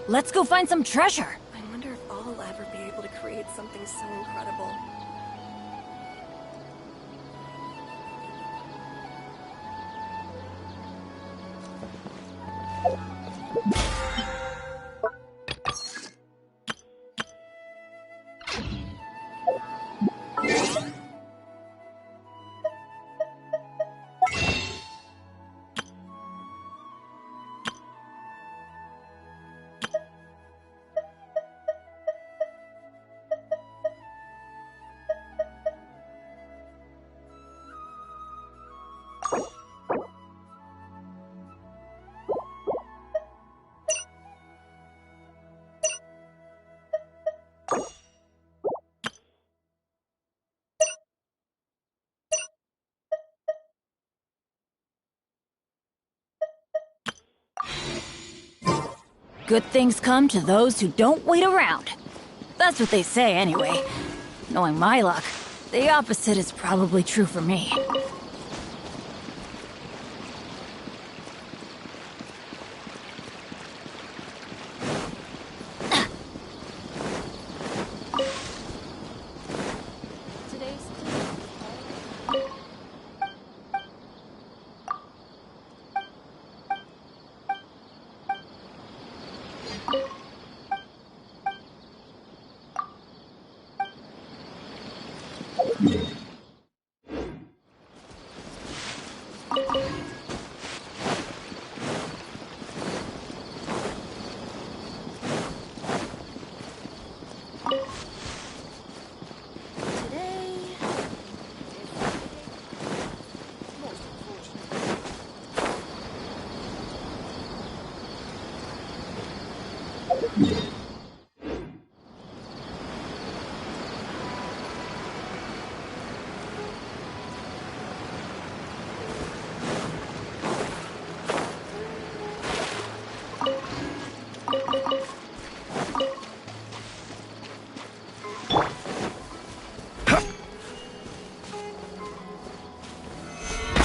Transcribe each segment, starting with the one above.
Let's go find some treasure. I wonder if I'll ever be able to create something so incredible. Good things come to those who don't wait around. That's what they say anyway. Knowing my luck, the opposite is probably true for me.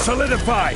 Solidify!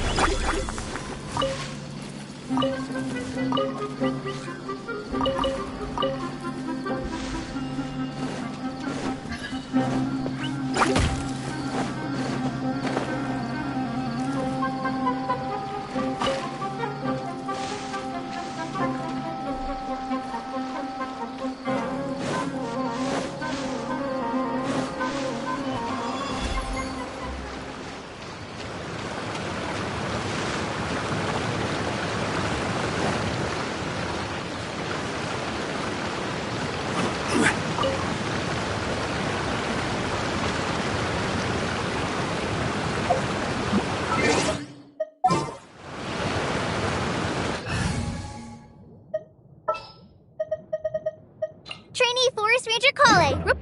Trainee Forest Ranger Kale.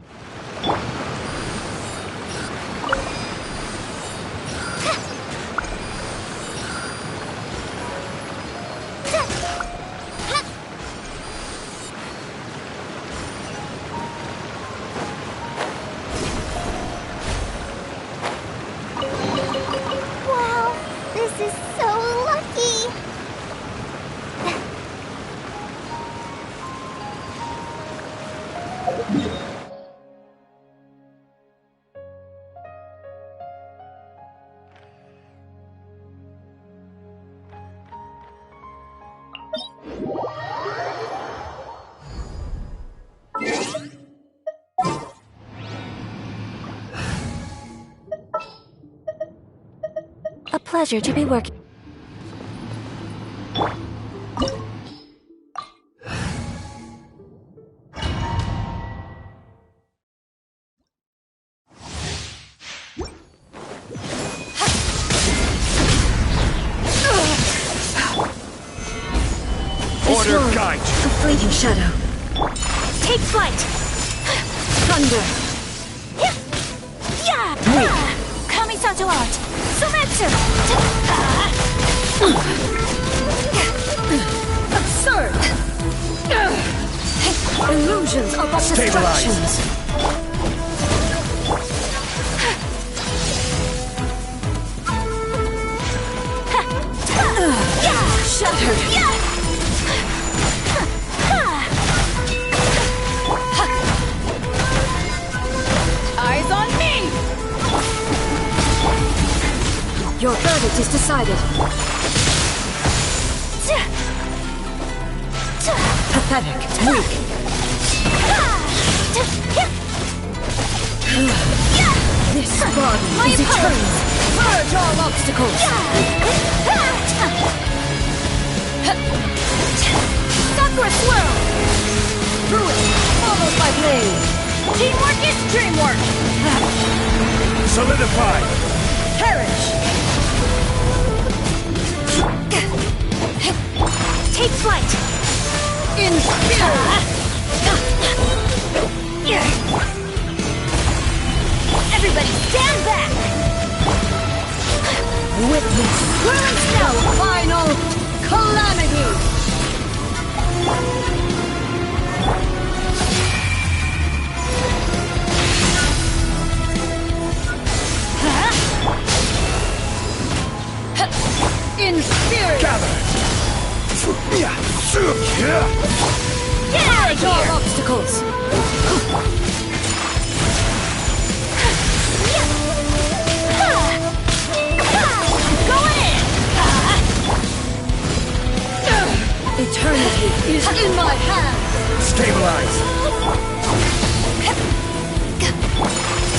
Wow, this is so lucky. A pleasure to be working. Order guide! A fleeting shadow. Take flight! Thunder. Kamisato art! Sumetsu! Absurd! Illusions are but Stabilize. distractions. Shattered. Your verdict is decided. Pathetic. Weak. This body is eternal. Purge all obstacles. Sakura swirl! Ruin, followed by blade. Teamwork is dreamwork! Solidify! Perish. Take flight! In spirit. Everybody stand back! Witness Whirling snow! final calamity. In spirit. Gather! Get out of All here! obstacles. Going in! Eternity is in my hands. Stabilize!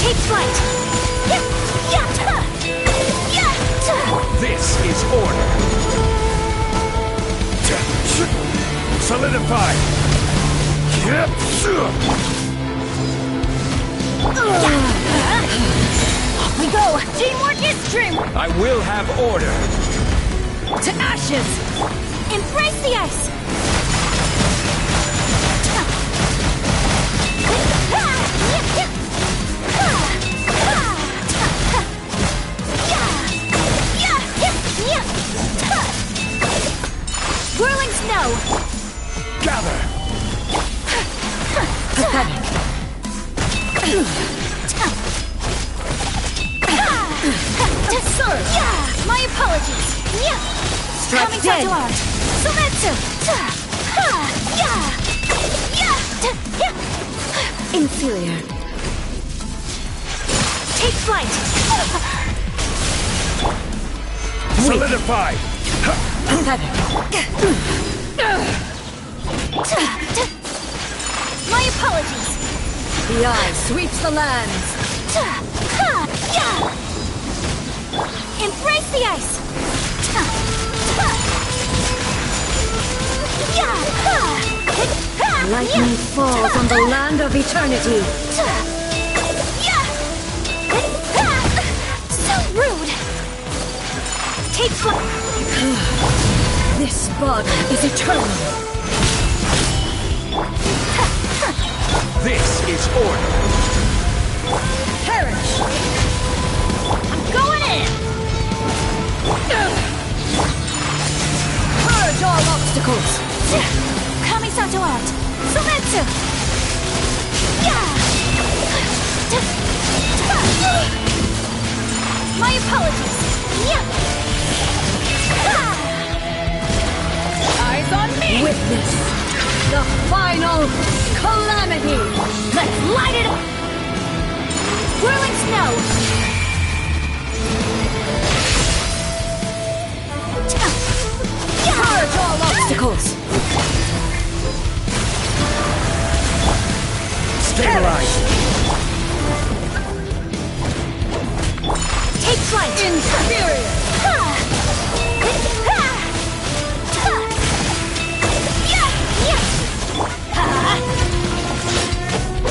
Take flight! This is order! Solidify! Off we go! Teamwork is dreamwork! I will have order! To ashes! Embrace the ice! Whirling snow! Gather! Pathetic. My apologies! Strike Coming dead. to art! Sumetsu! Inferior. Take flight! Solidify! Pathetic. My apologies! The eye sweeps the lands. Embrace the ice! Lightning falls on the land of eternity. So rude! Take flight! This body is eternal. This is order! Perish. I'm going in! Purge all obstacles. Kamisato art! Sumetsu! My apologies! Eyes on me! Witness the final calamity. Let's light it up! Whirling snow! Purge all obstacles. Stabilize! Take flight! Inferior.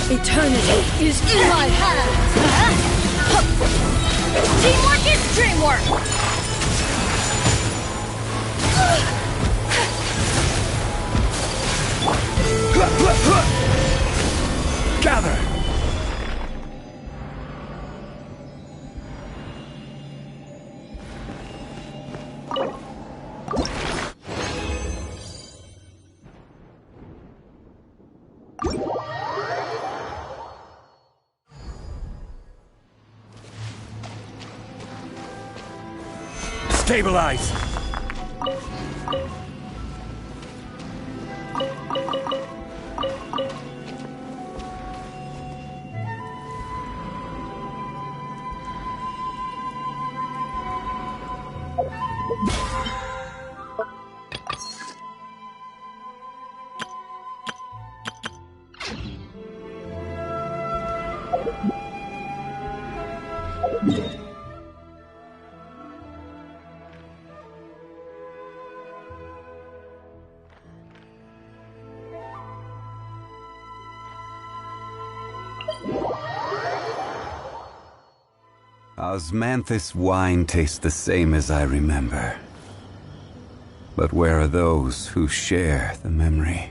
Eternity is in my hands. Teamwork is dreamwork! Gather! Stabilize! Osmanthus wine tastes the same as I remember. But where are those who share the memory?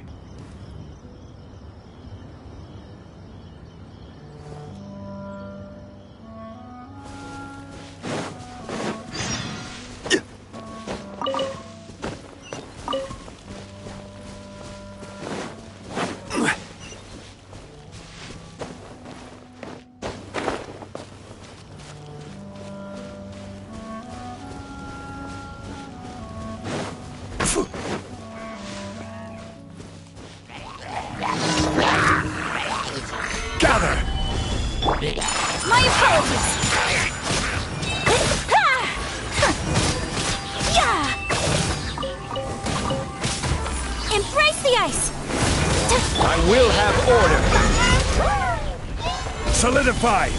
Gather! My apologies! Yeah! Embrace the ice! I will have order! Solidify!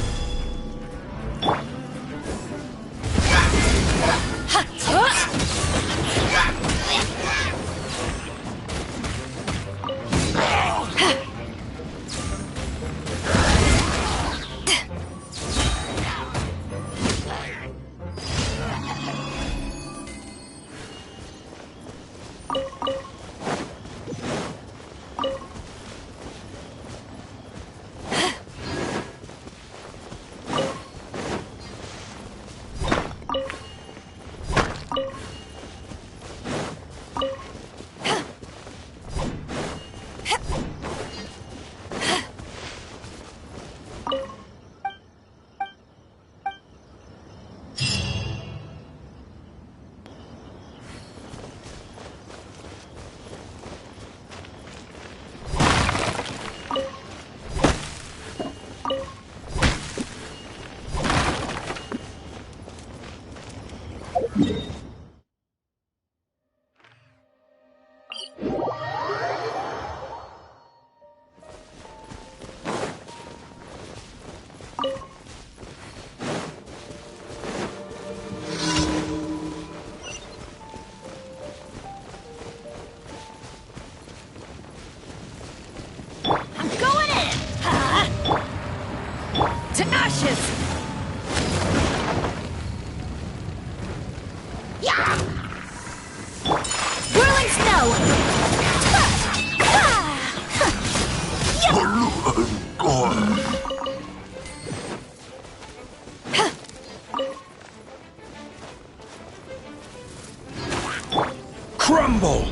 Crumble!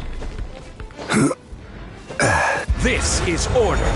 This is order!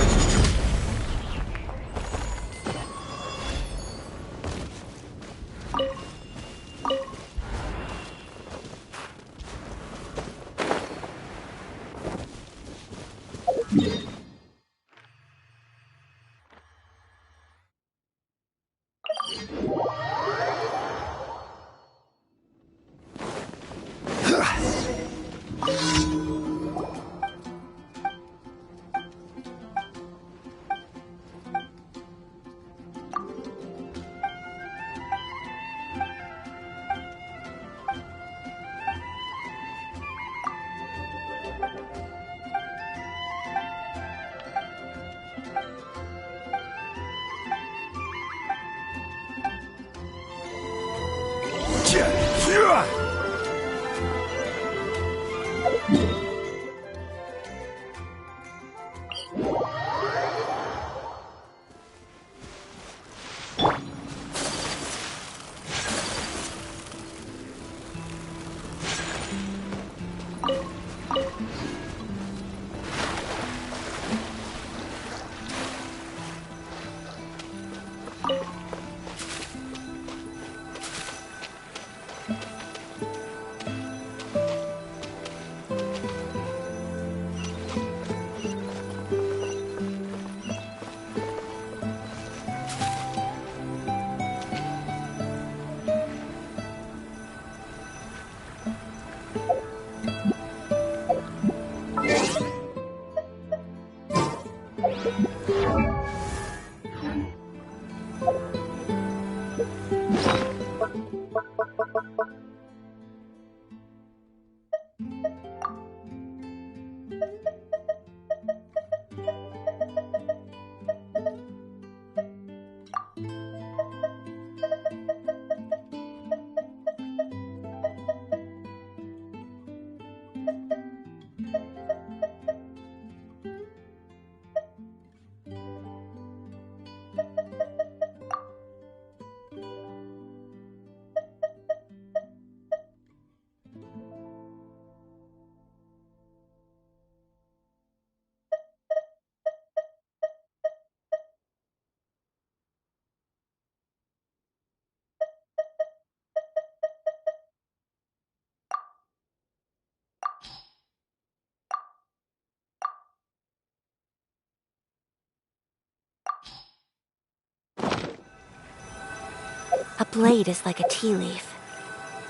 A blade is like a tea leaf.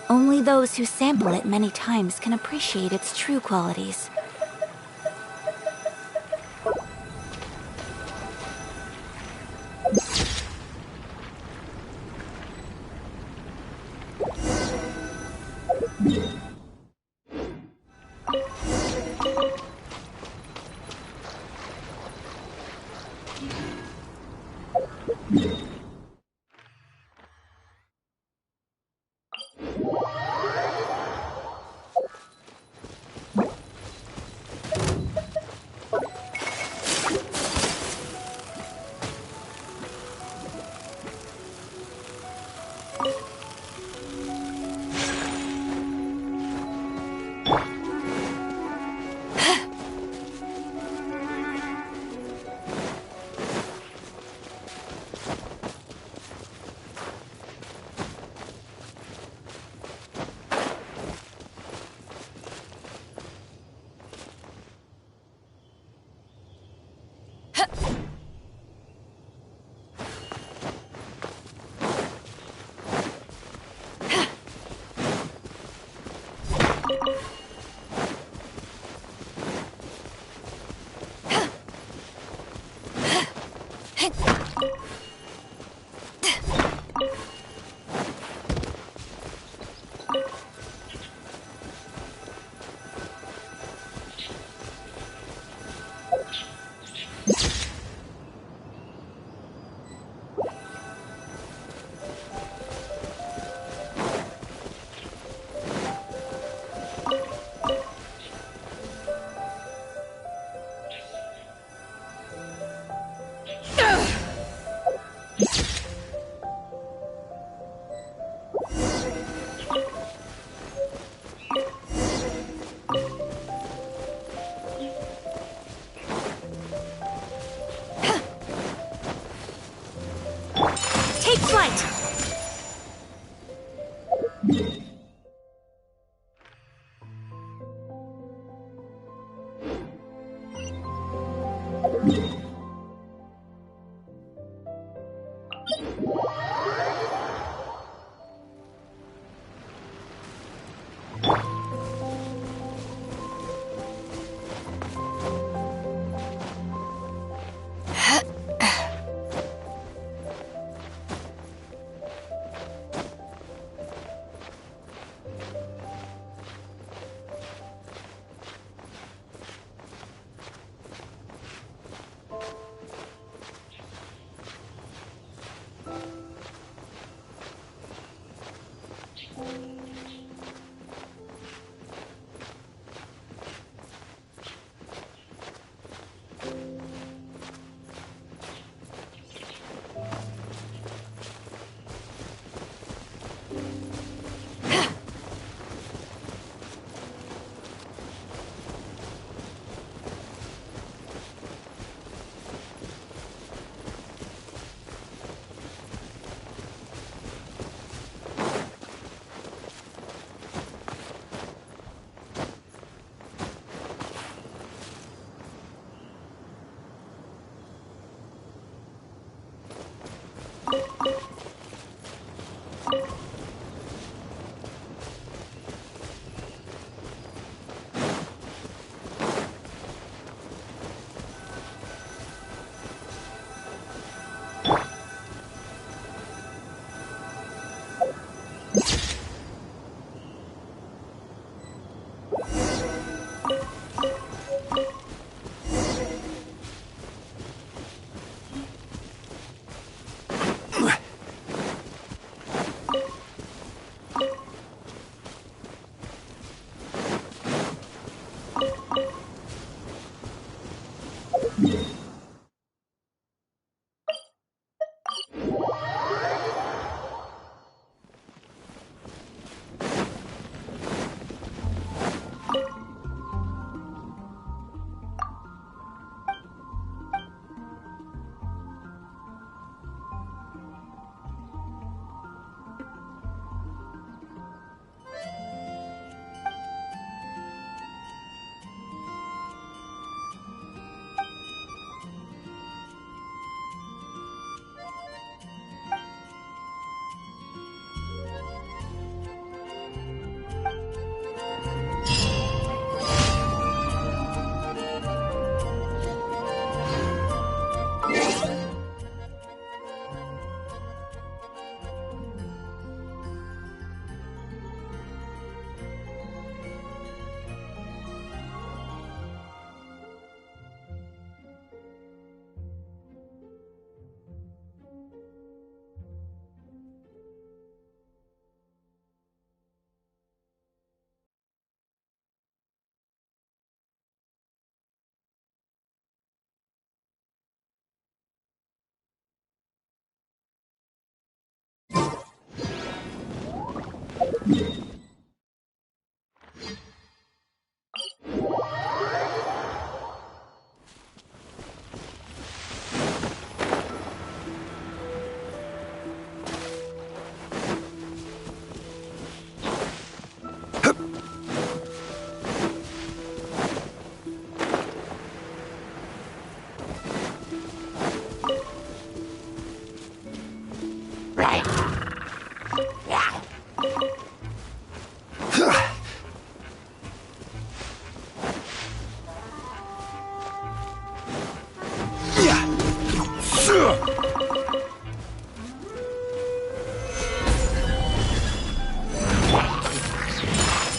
Only those who sample it many times can appreciate its true qualities.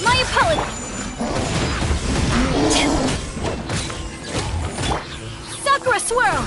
My apologies! Sakura Swirl!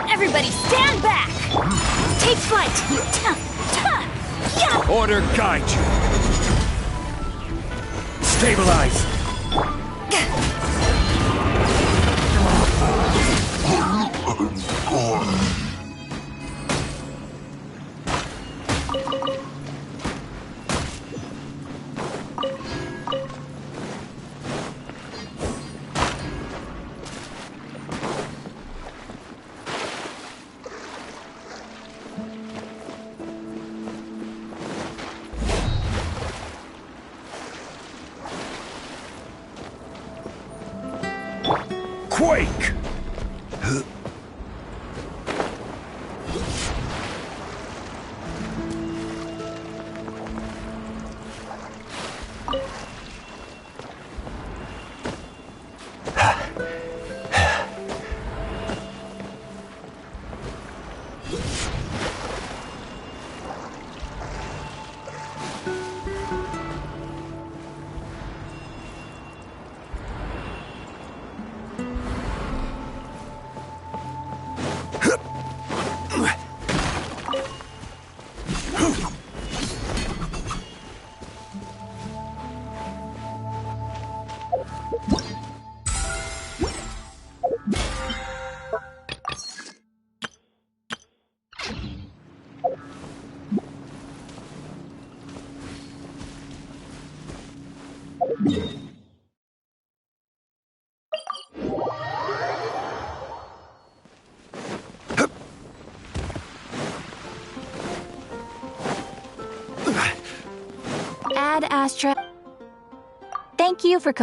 Everybody stand back! Take flight! Order guide you. Stabilize. Quake! Ad Astra. Thank you for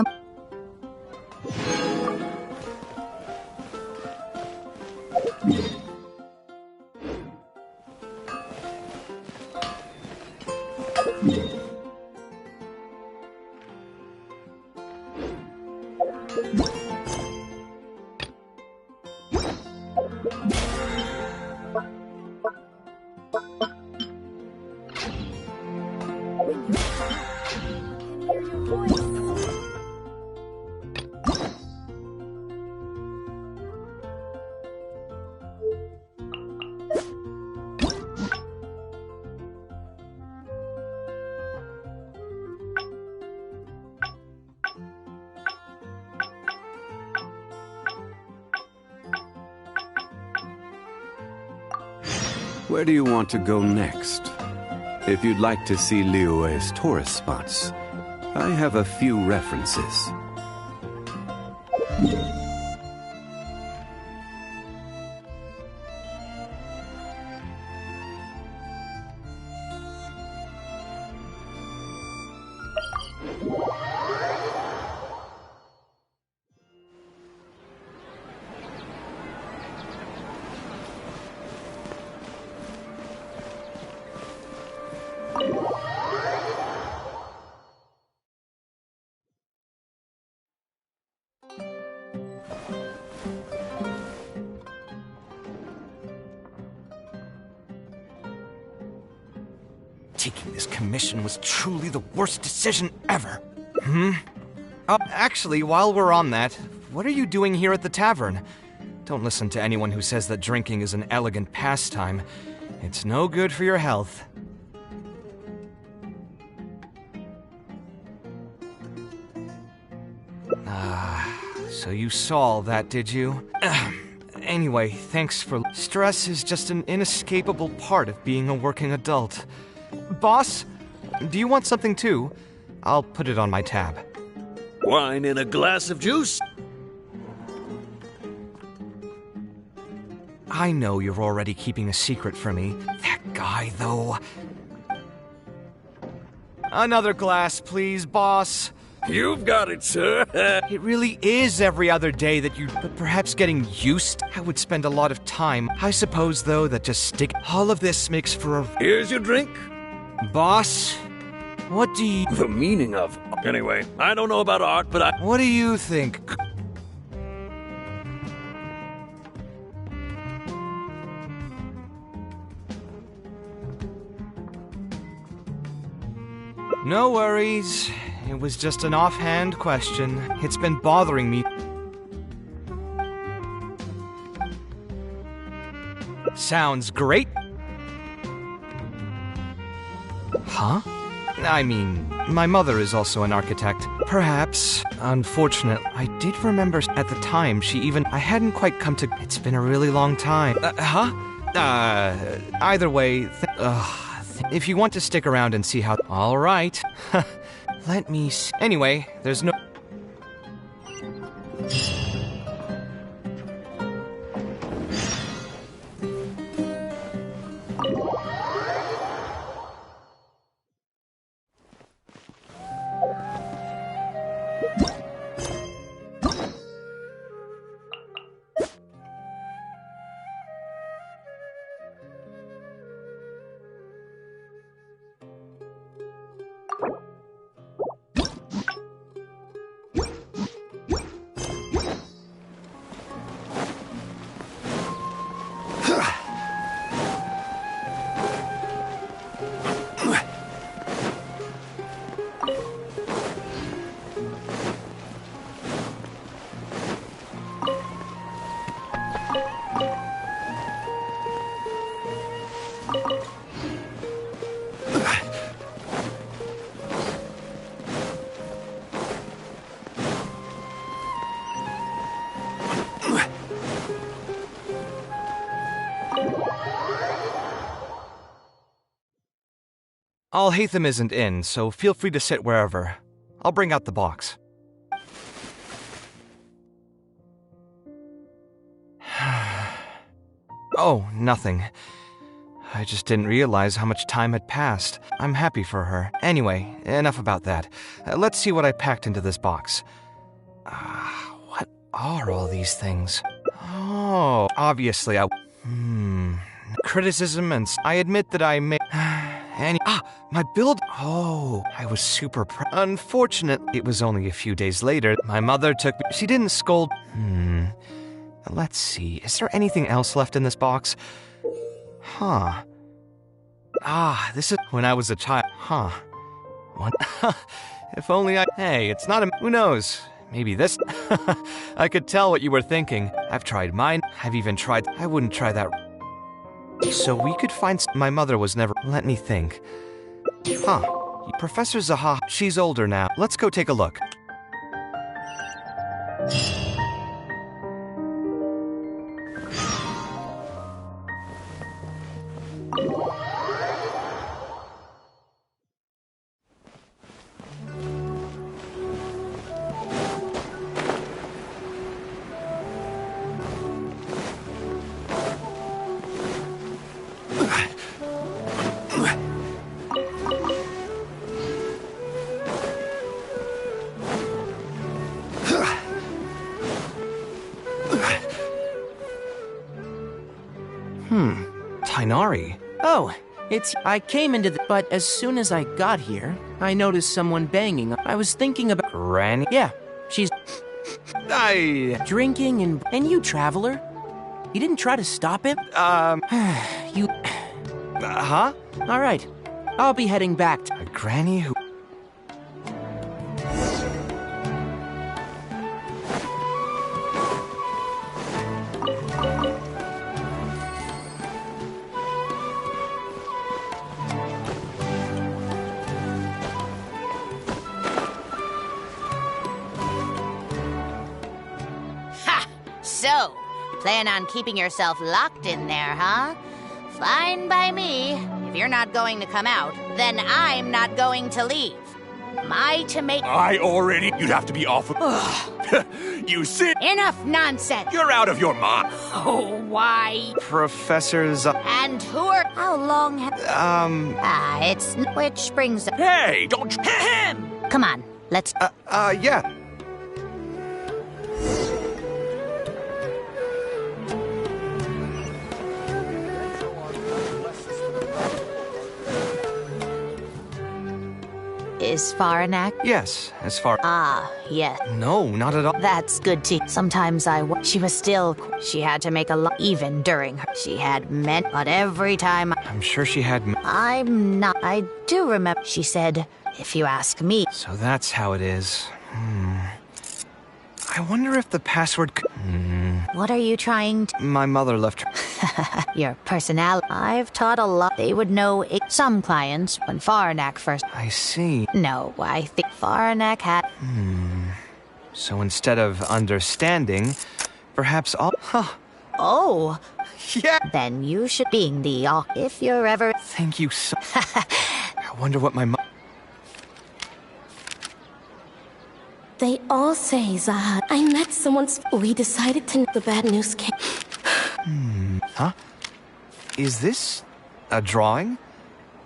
Where do you want to go next? If you'd like to see Liyue's tourist spots, I have a few references. Taking this commission was truly the worst decision ever. Actually, while we're on that, what are you doing here at the tavern? Don't listen to anyone who says that drinking is an elegant pastime. It's no good for your health. So you saw all that, did you? Anyway, thanks for... Stress is just an inescapable part of being a working adult. Boss, do you want something too? I'll put it on my tab. Wine in a glass of juice? I know you're already keeping a secret from me. That guy, though. Another glass, please, boss. You've got it, sir. It really is every other day that you... But perhaps getting used? I would spend a lot of time. I suppose, though, that just stick... All of this makes for a... Here's your drink. Boss? What do you... The meaning of... Anyway, I don't know about art, but What do you think? No worries. It was just an offhand question. It's been bothering me. Sounds great. Huh? I mean, my mother is also an architect. Perhaps. Unfortunate. I did remember at the time she even... I hadn't quite come to... It's been a really long time. Either way... if you want to stick around and see how... All right. Let me see. Anyway, there's no... Alhaitham isn't in, so feel free to sit wherever. I'll bring out the box. Oh, nothing. I just didn't realize how much time had passed. I'm happy for her. Anyway, enough about that. Let's see what I packed into this box. What are all these things? Oh, obviously criticism and... I admit that I made... my build... Oh, I was super Unfortunately, it was only a few days later. My mother took... She didn't scold... Let's see. Is there anything else left in this box? Huh. This is... When I was a child... Huh. What? If only I... Hey, it's not a... Who knows? Maybe this... I could tell what you were thinking. I've tried mine. I've even tried... I wouldn't try that... So we could find... My mother was never... Let me think. Professor Zaha... She's older now. Let's go take a look. Tainari. Oh, I came into the... But as soon as I got here, I noticed someone banging. I was thinking about... Granny? Yeah, she's... Drinking and you, traveler? You didn't try to stop him? Huh? All right. I'll be heading back to A granny who... Ha! So, plan on keeping yourself locked in there, huh? Fine by me. If you're not going to come out, then I'm not going to leave. My tomato... I already... You'd have to be awful... You sit... Enough nonsense! You're out of your mind. Oh, why? Professors... And who are... How long have... it's... Which brings... Hey, don't... Come on, let's... yeah. Is Faranak? Yes, as far... Ah, yes. No, not at all. That's good to... Sometimes she was still... She had to make a lot... Even during her... She had meant... But every time... I'm sure she had... I'm not... I do remember... She said, if you ask me... So that's how it is. I wonder if the password... What are you trying to... My mother left her... Your personality. I've taught a lot. They would know it. Some clients, when Faranak first... I see. No, I think Faranak had... So instead of understanding, perhaps all... Huh. Oh, Yeah! then you should being the... if you're ever... Thank you so... I wonder what my mom... They all say, Zahad. I met someone. We decided to. The bad news came. Huh? Is this... a drawing?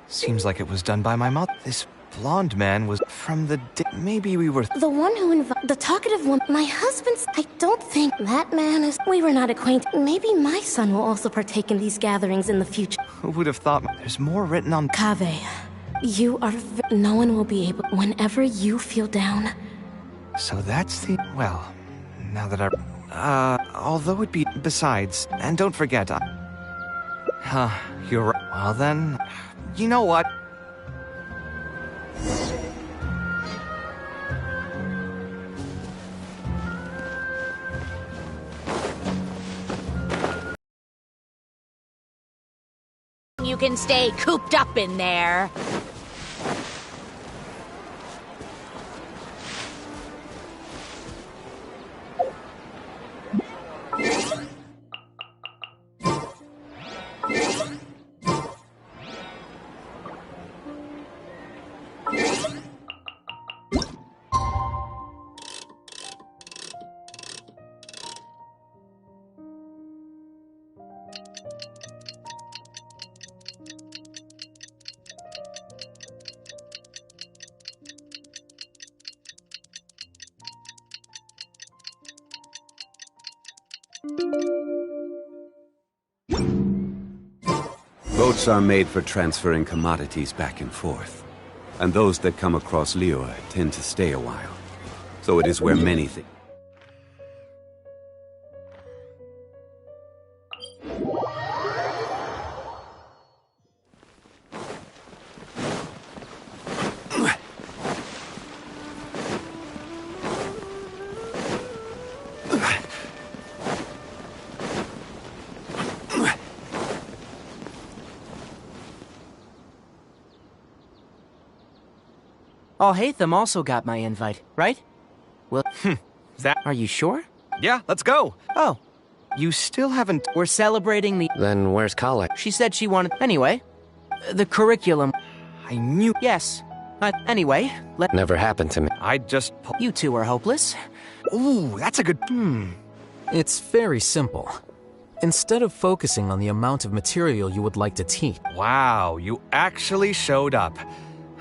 Seems like it was done by my mother. This blonde man was from the... Maybe we were... The one who invited. The talkative one. My husband's. I don't think that man is. We were not acquainted. Maybe my son will also partake in these gatherings in the future. Who would have thought... There's more written on... Kaveh, you are. No one will be able. Whenever you feel down. So that's the... Well, now that although it be... Besides, and don't forget, you're right. Well then, you know what? You can stay cooped up in there. Boats are made for transferring commodities back and forth. And those that come across Liyue tend to stay a while. So it is where many things... Alhaitham also got my invite, right? Well, That... are you sure? Yeah, let's go! Oh, You still haven't... we're celebrating the... Then where's Kale? She said she wanted... Anyway, the curriculum... I knew... Yes. Anyway, Never happened to me. I just... you two are hopeless. Ooh, that's a good... It's very simple. Instead of focusing on the amount of material you would like to teach, Wow, you actually showed up.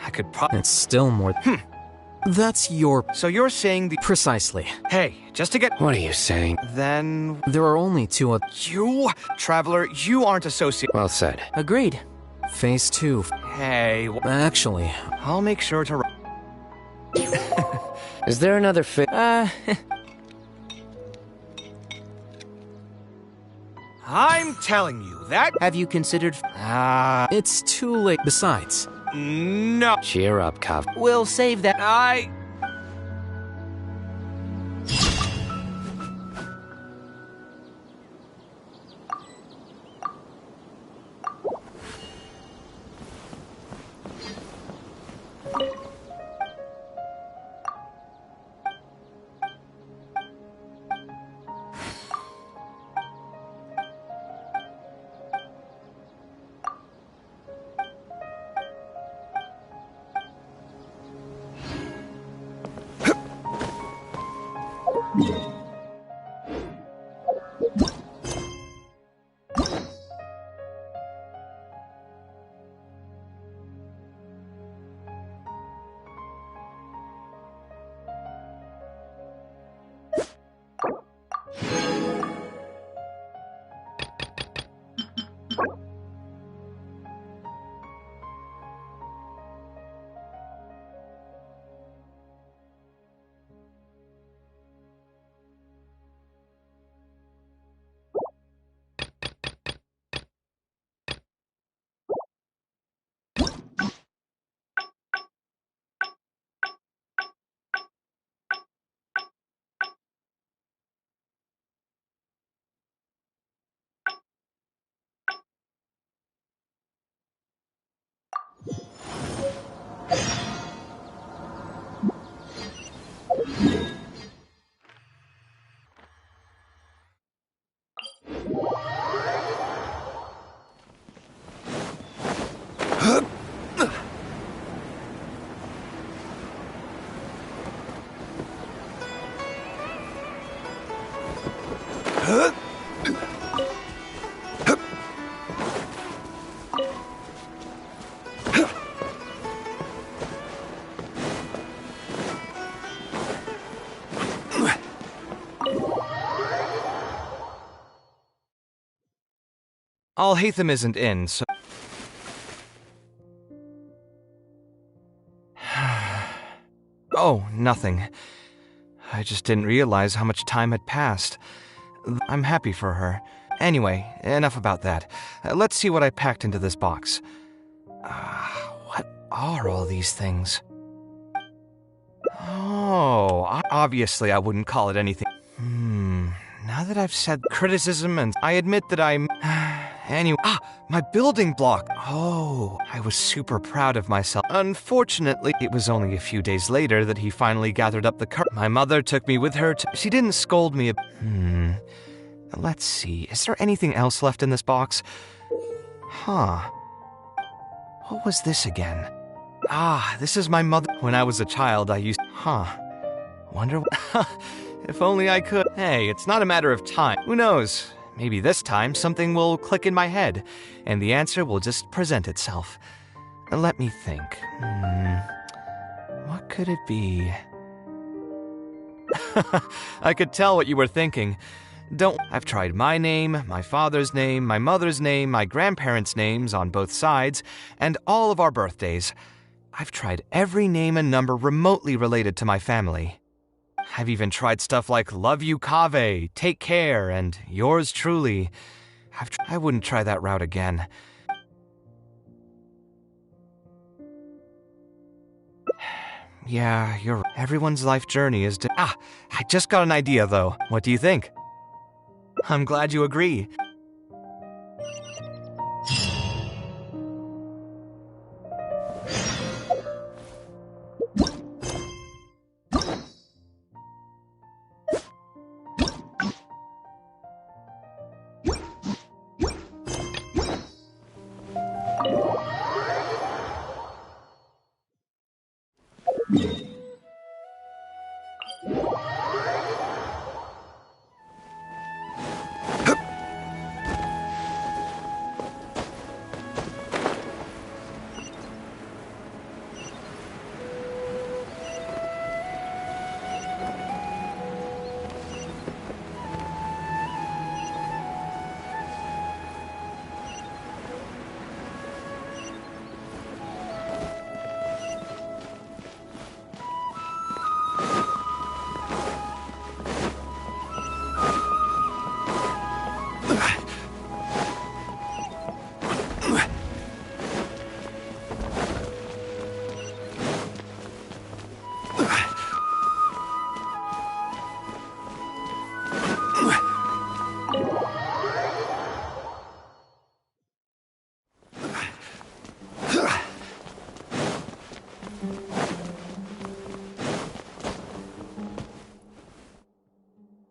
I could it's still more... That's your... So you're saying the... Precisely. Hey, just to get... What are you saying? Then... There are only two... You, Traveler, you aren't associated... Well said. Agreed. Phase 2. Hey, Actually, I'll make sure to... Is there another I'm telling you, that... Have you considered... it's too late. Besides, No. Cheer up, Kav. We'll save that. Alhaitham isn't in, so... Oh, nothing. I just didn't realize how much time had passed. I'm happy for her. Anyway, enough about that. Let's see what I packed into this box. What are all these things? Oh, obviously I wouldn't call it anything. Now that I've said criticism and I admit that I'm... Anyway, my building block. Oh, I was super proud of myself. Unfortunately, it was only a few days later that he finally gathered up the courage. My mother took me with her to... She didn't scold me. Let's see. Is there anything else left in this box? What was this again? This is my mother. When I was a child, I used... Wonder... If only I could. Hey, it's not a matter of time. Who knows? Maybe this time something will click in my head, and the answer will just present itself. Let me think. What could it be? I could tell what you were thinking. I've tried my name, my father's name, my mother's name, my grandparents' names on both sides, and all of our birthdays. I've tried every name and number remotely related to my family. I've even tried stuff like Love You Kave, Take Care, and Yours Truly. I wouldn't try that route again. Yeah, you're right. Everyone's life journey is I just got an idea, though. What do you think? I'm glad you agree.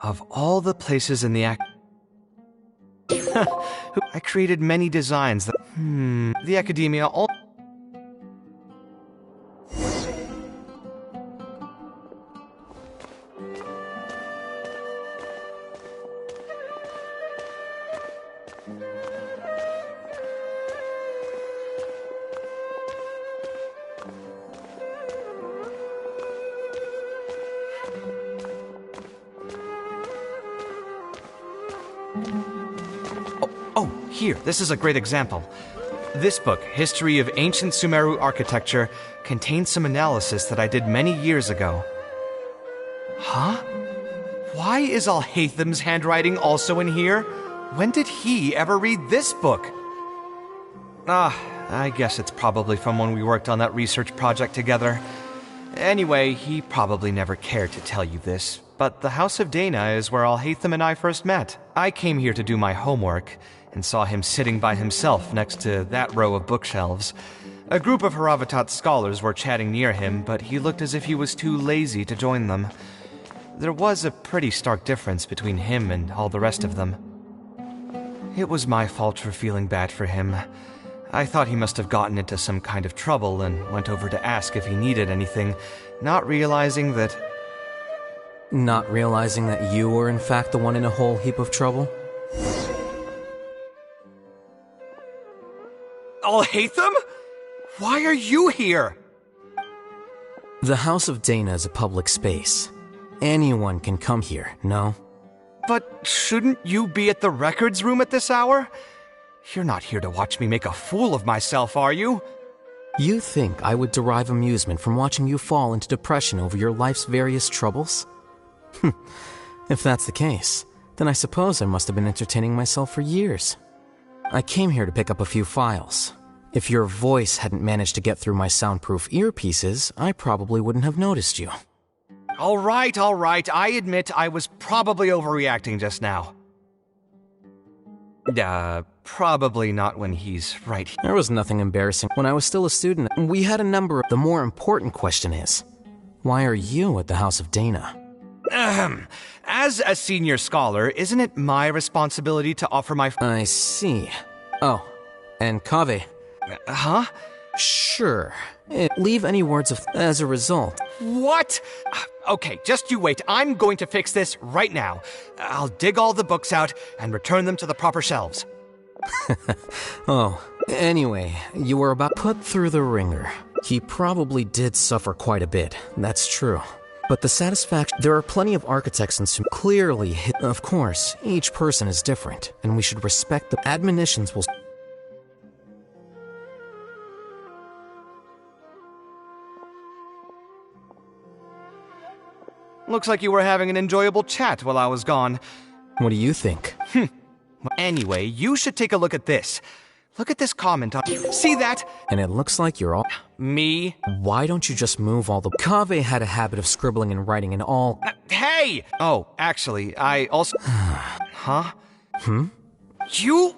Of all the places in the I created many designs that... The academia all... Oh, here, this is a great example. This book, History of Ancient Sumeru Architecture, contains some analysis that I did many years ago. Huh? Why is Alhatham's handwriting also in here? When did he ever read this book? I guess it's probably from when we worked on that research project together. Anyway, he probably never cared to tell you this, but the House of Dana is where Alhatham and I first met. I came here to do my homework, and saw him sitting by himself next to that row of bookshelves. A group of Haravatat scholars were chatting near him, but he looked as if he was too lazy to join them. There was a pretty stark difference between him and all the rest of them. It was my fault for feeling bad for him. I thought he must have gotten into some kind of trouble and went over to ask if he needed anything, not realizing that... Not realizing that you were in fact the one in a whole heap of trouble? Alhatham? Why are you here? The House of Dana is a public space. Anyone can come here, no? But shouldn't you be at the records room at this hour? You're not here to watch me make a fool of myself, are you? You think I would derive amusement from watching you fall into depression over your life's various troubles? If that's the case, then I suppose I must have been entertaining myself for years. I came here to pick up a few files. If your voice hadn't managed to get through my soundproof earpieces, I probably wouldn't have noticed you. All right, I admit I was probably overreacting just now. Probably not when he's right here. There was nothing embarrassing. When I was still a student, we had a number of... The more important question is, why are you at the House of Dana? As a senior scholar, isn't it my responsibility to offer my... I see. Oh, and Kaveh. Huh? Sure. Leave any words of... As a result. What? Okay, just you wait. I'm going to fix this right now. I'll dig all the books out and return them to the proper shelves. Oh, anyway, you were about put through the ringer. He probably did suffer quite a bit, that's true. But the satisfaction... There are plenty of architects and some clearly... Of course, each person is different, and we should respect the admonitions will... Looks like you were having an enjoyable chat while I was gone. What do you think? Anyway, you should take a look at this. Look at this comment on... See that? And it looks like you're all... Me? Why don't you just move all the... Kaveh had a habit of scribbling and writing in all... Hey! Oh, actually, I also... Huh? You...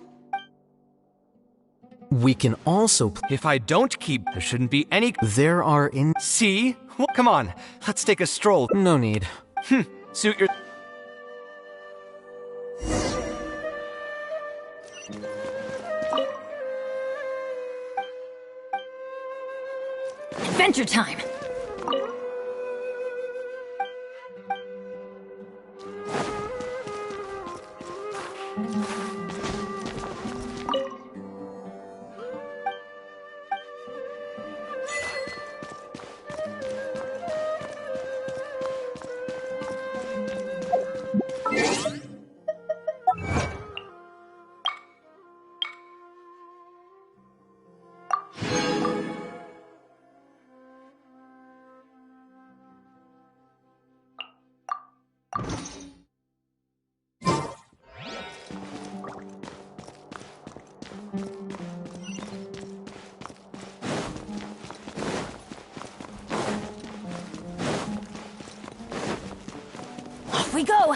We can also... If I don't keep... There shouldn't be any... There are in... See? Well, come on, let's take a stroll. No need. Suit your... Adventure time! Off we go!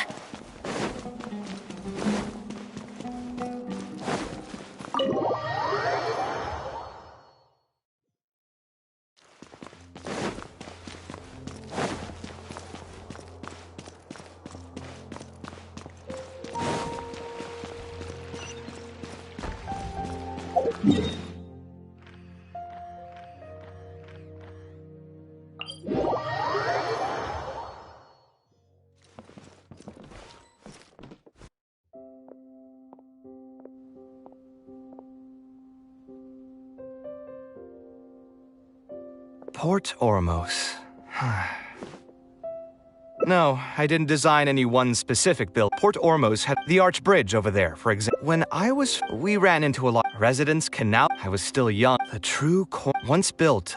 Port Ormos. No, I didn't design any one specific build. Port Ormos had the arch bridge over there, for example. When we ran into a lot. Residence Canal. I was still young. The true core. Once built.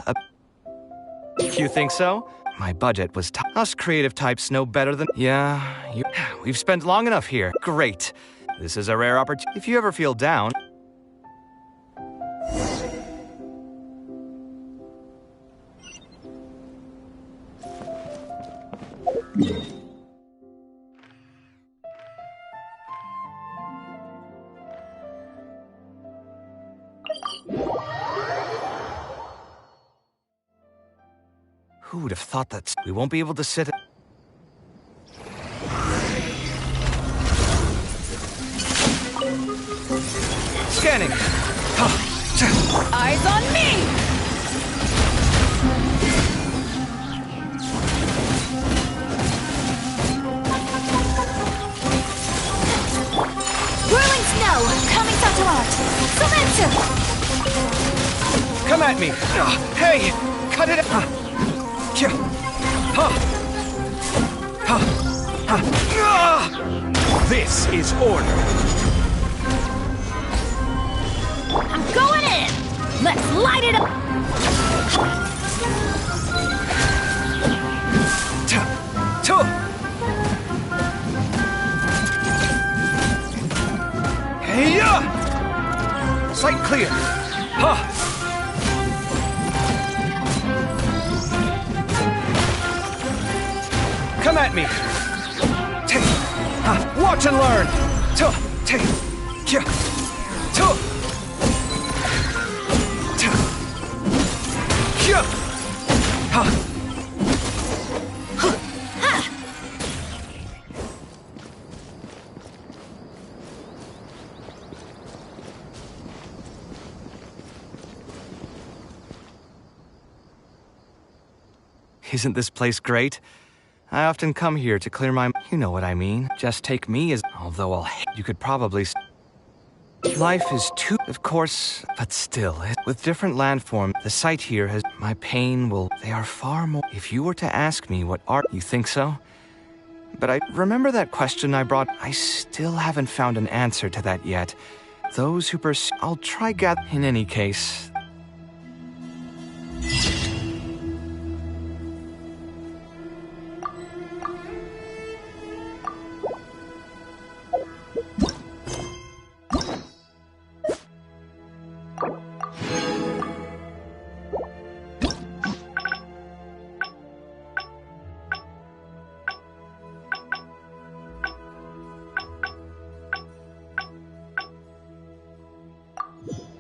You think so? My budget was tight. Us creative types know better than. Yeah, we've spent long enough here. Great. This is a rare opportunity. If you ever feel down. Who would have thought that we won't be able to sit? Scanning. Eyes on me! Whirling snow, coming to art. Come at me. Hey, cut it. This is order. I'm going in! Let's light it up! Hey-ya! Sight clear. Come at me. Watch and learn. Isn't this place great? I often come here to clear my... You know what I mean. Just take me as... Although you could probably... Life is too... Of course, but still, with different landform, the sight here has... My pain will... They are far more... If you were to ask me what art... You think so? But I remember that question I brought... I still haven't found an answer to that yet. Those who pursue... I'll try gather... In any case...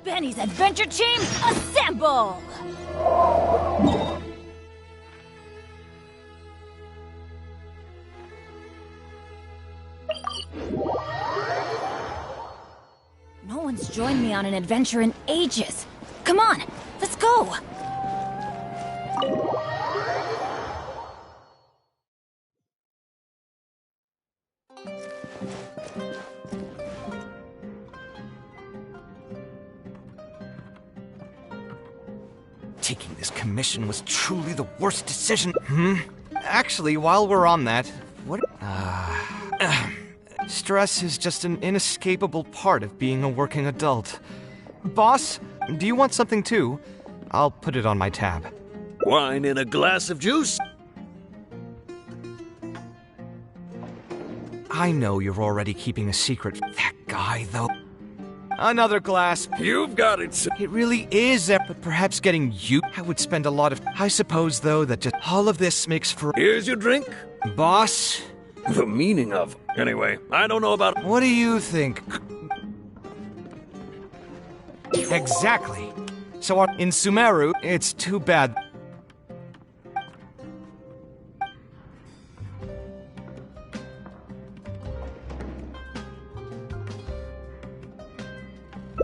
Benny's adventure team, assemble! No one's joined me on an adventure in ages. Come on, let's go! Taking this commission was truly the worst decision. Actually, while we're on that, what... stress is just an inescapable part of being a working adult. Boss, do you want something too? I'll put it on my tab. Wine in a glass of juice? I know you're already keeping a secret. That guy, though. Another glass. You've got it, sir. It really is, but perhaps getting you... I would spend a lot of... I suppose, though, that just all of this makes for... Here's your drink. Boss? The meaning of... Anyway, I don't know about... What do you think? Exactly. So in Sumeru, it's too bad...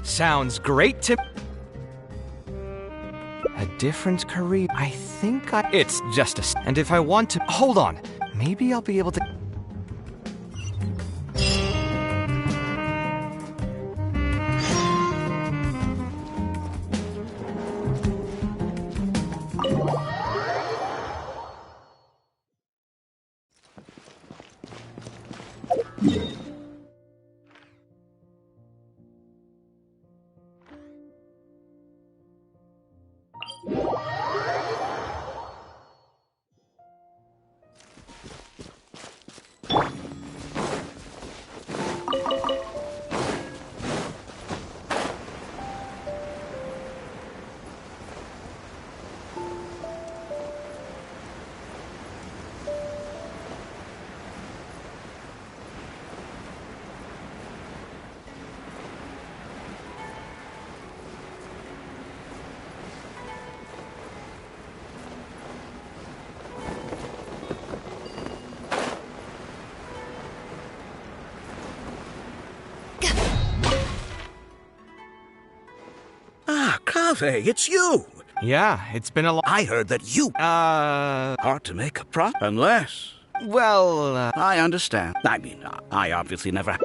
Sounds great to... A different career. I think It's just a... And if I want to... Hold on. Maybe I'll be able to... Kaveh, it's you! Yeah, it's been a long... I heard that you... Hard to make a prop, unless... Well, I understand. I mean, I obviously never...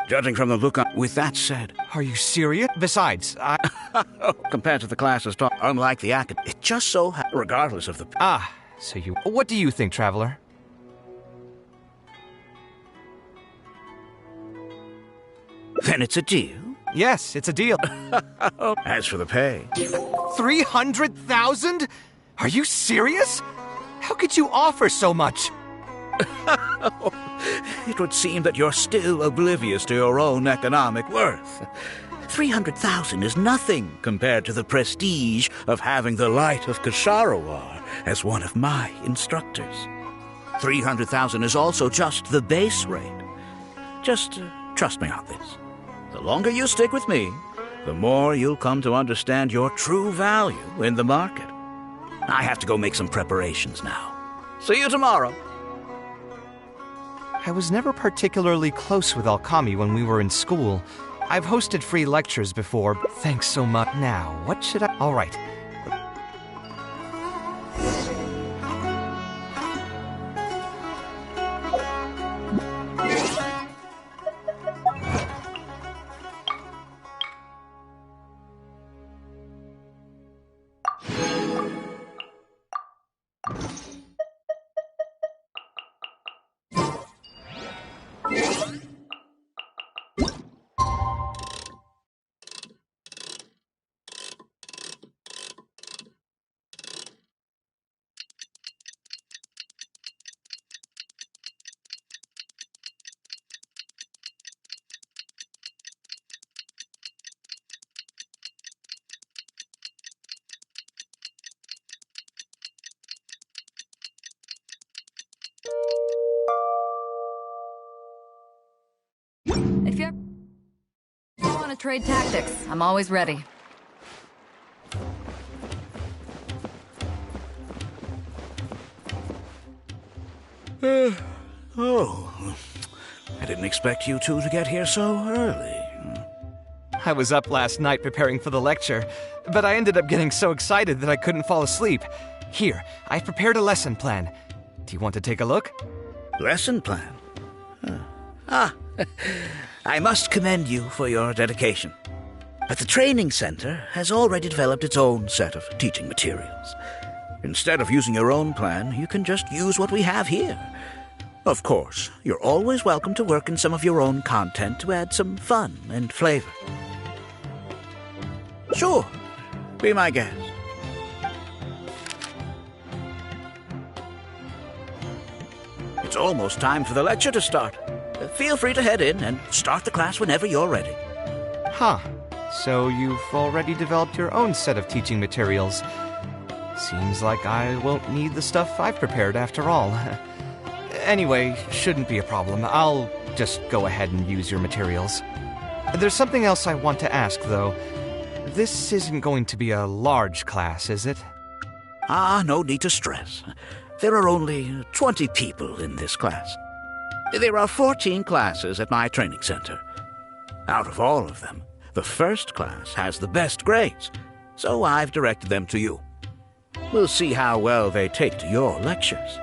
Judging from the look on... With that said... Are you serious? Besides, Compared to the classes taught, unlike the acad... It just so... Regardless of the... So you... What do you think, Traveler? Then it's a deal? Yes, it's a deal. As for the pay... 300,000? Are you serious? How could you offer so much? It would seem that you're still oblivious to your own economic worth. 300,000 is nothing compared to the prestige of having the light of Kasharawar as one of my instructors. 300,000 is also just the base rate. Just trust me on this. The longer you stick with me, the more you'll come to understand your true value in the market. I have to go make some preparations now. See you tomorrow. I was never particularly close with Alkami when we were in school. I've hosted free lectures before. Thanks so much. Now, what should I... All right. If you want to trade tactics, I'm always ready. I didn't expect you two to get here so early. I was up last night preparing for the lecture, but I ended up getting so excited that I couldn't fall asleep. Here, I've prepared a lesson plan. Do you want to take a look? Lesson plan? I must commend you for your dedication. But the training center has already developed its own set of teaching materials. Instead of using your own plan, you can just use what we have here. Of course, you're always welcome to work in some of your own content to add some fun and flavor. Sure, be my guest. It's almost time for the lecture to start. Feel free to head in and start the class whenever you're ready. Huh. So you've already developed your own set of teaching materials. Seems like I won't need the stuff I've prepared after all. Anyway, shouldn't be a problem. I'll just go ahead and use your materials. There's something else I want to ask, though. This isn't going to be a large class, is it? No need to stress. There are only 20 people in this class. There are 14 classes at my training center. Out of all of them, The first class has the best grades, so I've directed them to you. We'll see how well they take to your lectures.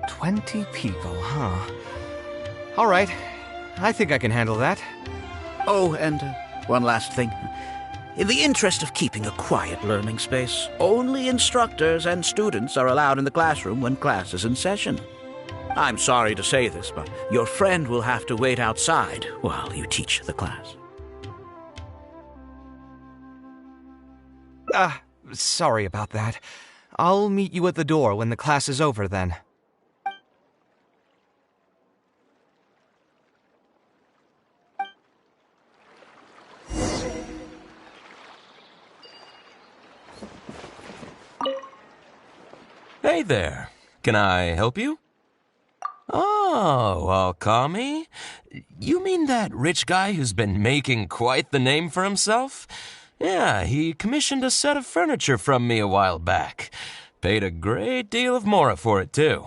20 people, huh? All right. I think I can handle that. Oh, and one last thing. In the interest of keeping a quiet learning space, only instructors and students are allowed in the classroom when class is in session. I'm sorry to say this, but your friend will have to wait outside while you teach the class. Sorry about that. I'll meet you at the door when the class is over then. Hey there. Can I help you? Oh, Alkami? You mean that rich guy who's been making quite the name for himself? Yeah, he commissioned a set of furniture from me a while back. Paid a great deal of mora for it, too.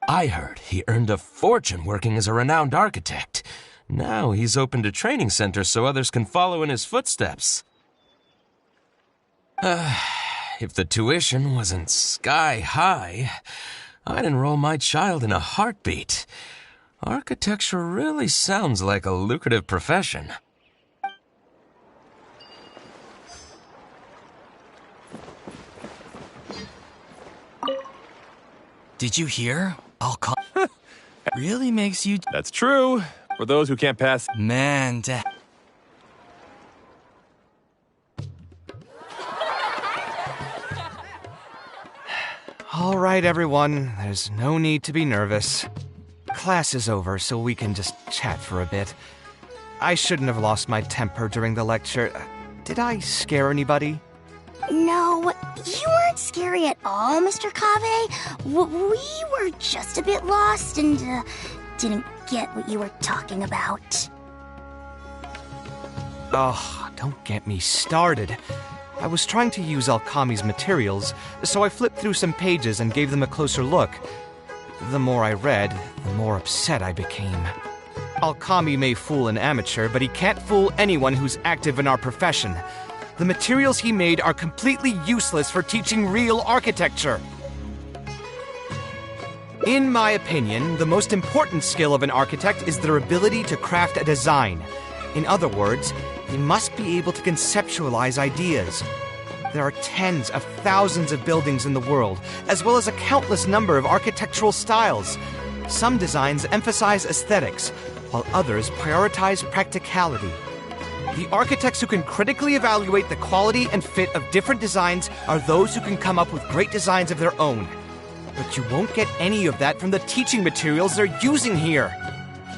I heard he earned a fortune working as a renowned architect. Now he's opened a training center so others can follow in his footsteps. If the tuition wasn't sky high, I'd enroll my child in a heartbeat. Architecture really sounds like a lucrative profession. Did you hear? Really makes you... That's true. For those who can't pass... Man, All right, everyone. There's no need to be nervous. Class is over, so we can just chat for a bit. I shouldn't have lost my temper during the lecture. Did I scare anybody? No, you weren't scary at all, Mr. Kave. We were just a bit lost and didn't get what you were talking about. Oh, don't get me started. I was trying to use Alkami's materials, so I flipped through some pages and gave them a closer look. The more I read, the more upset I became. Alkami may fool an amateur, but he can't fool anyone who's active in our profession. The materials he made are completely useless for teaching real architecture. In my opinion, the most important skill of an architect is their ability to craft a design. In other words, they must be able to conceptualize ideas. There are tens of thousands of buildings in the world, as well as a countless number of architectural styles. Some designs emphasize aesthetics, while others prioritize practicality. The architects who can critically evaluate the quality and fit of different designs are those who can come up with great designs of their own. But you won't get any of that from the teaching materials they're using here.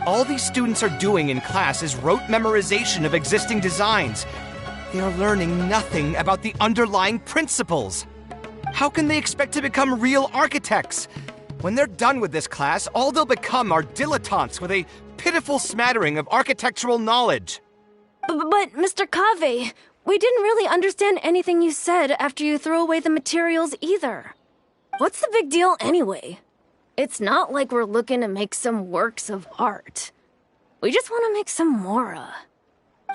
All these students are doing in class is rote memorization of existing designs. They are learning nothing about the underlying principles. How can they expect to become real architects? When they're done with this class, all they'll become are dilettantes with a pitiful smattering of architectural knowledge. But Mr. Kave, we didn't really understand anything you said after you threw away the materials either. What's the big deal anyway? It's not like we're looking to make some works of art. We just want to make some mora.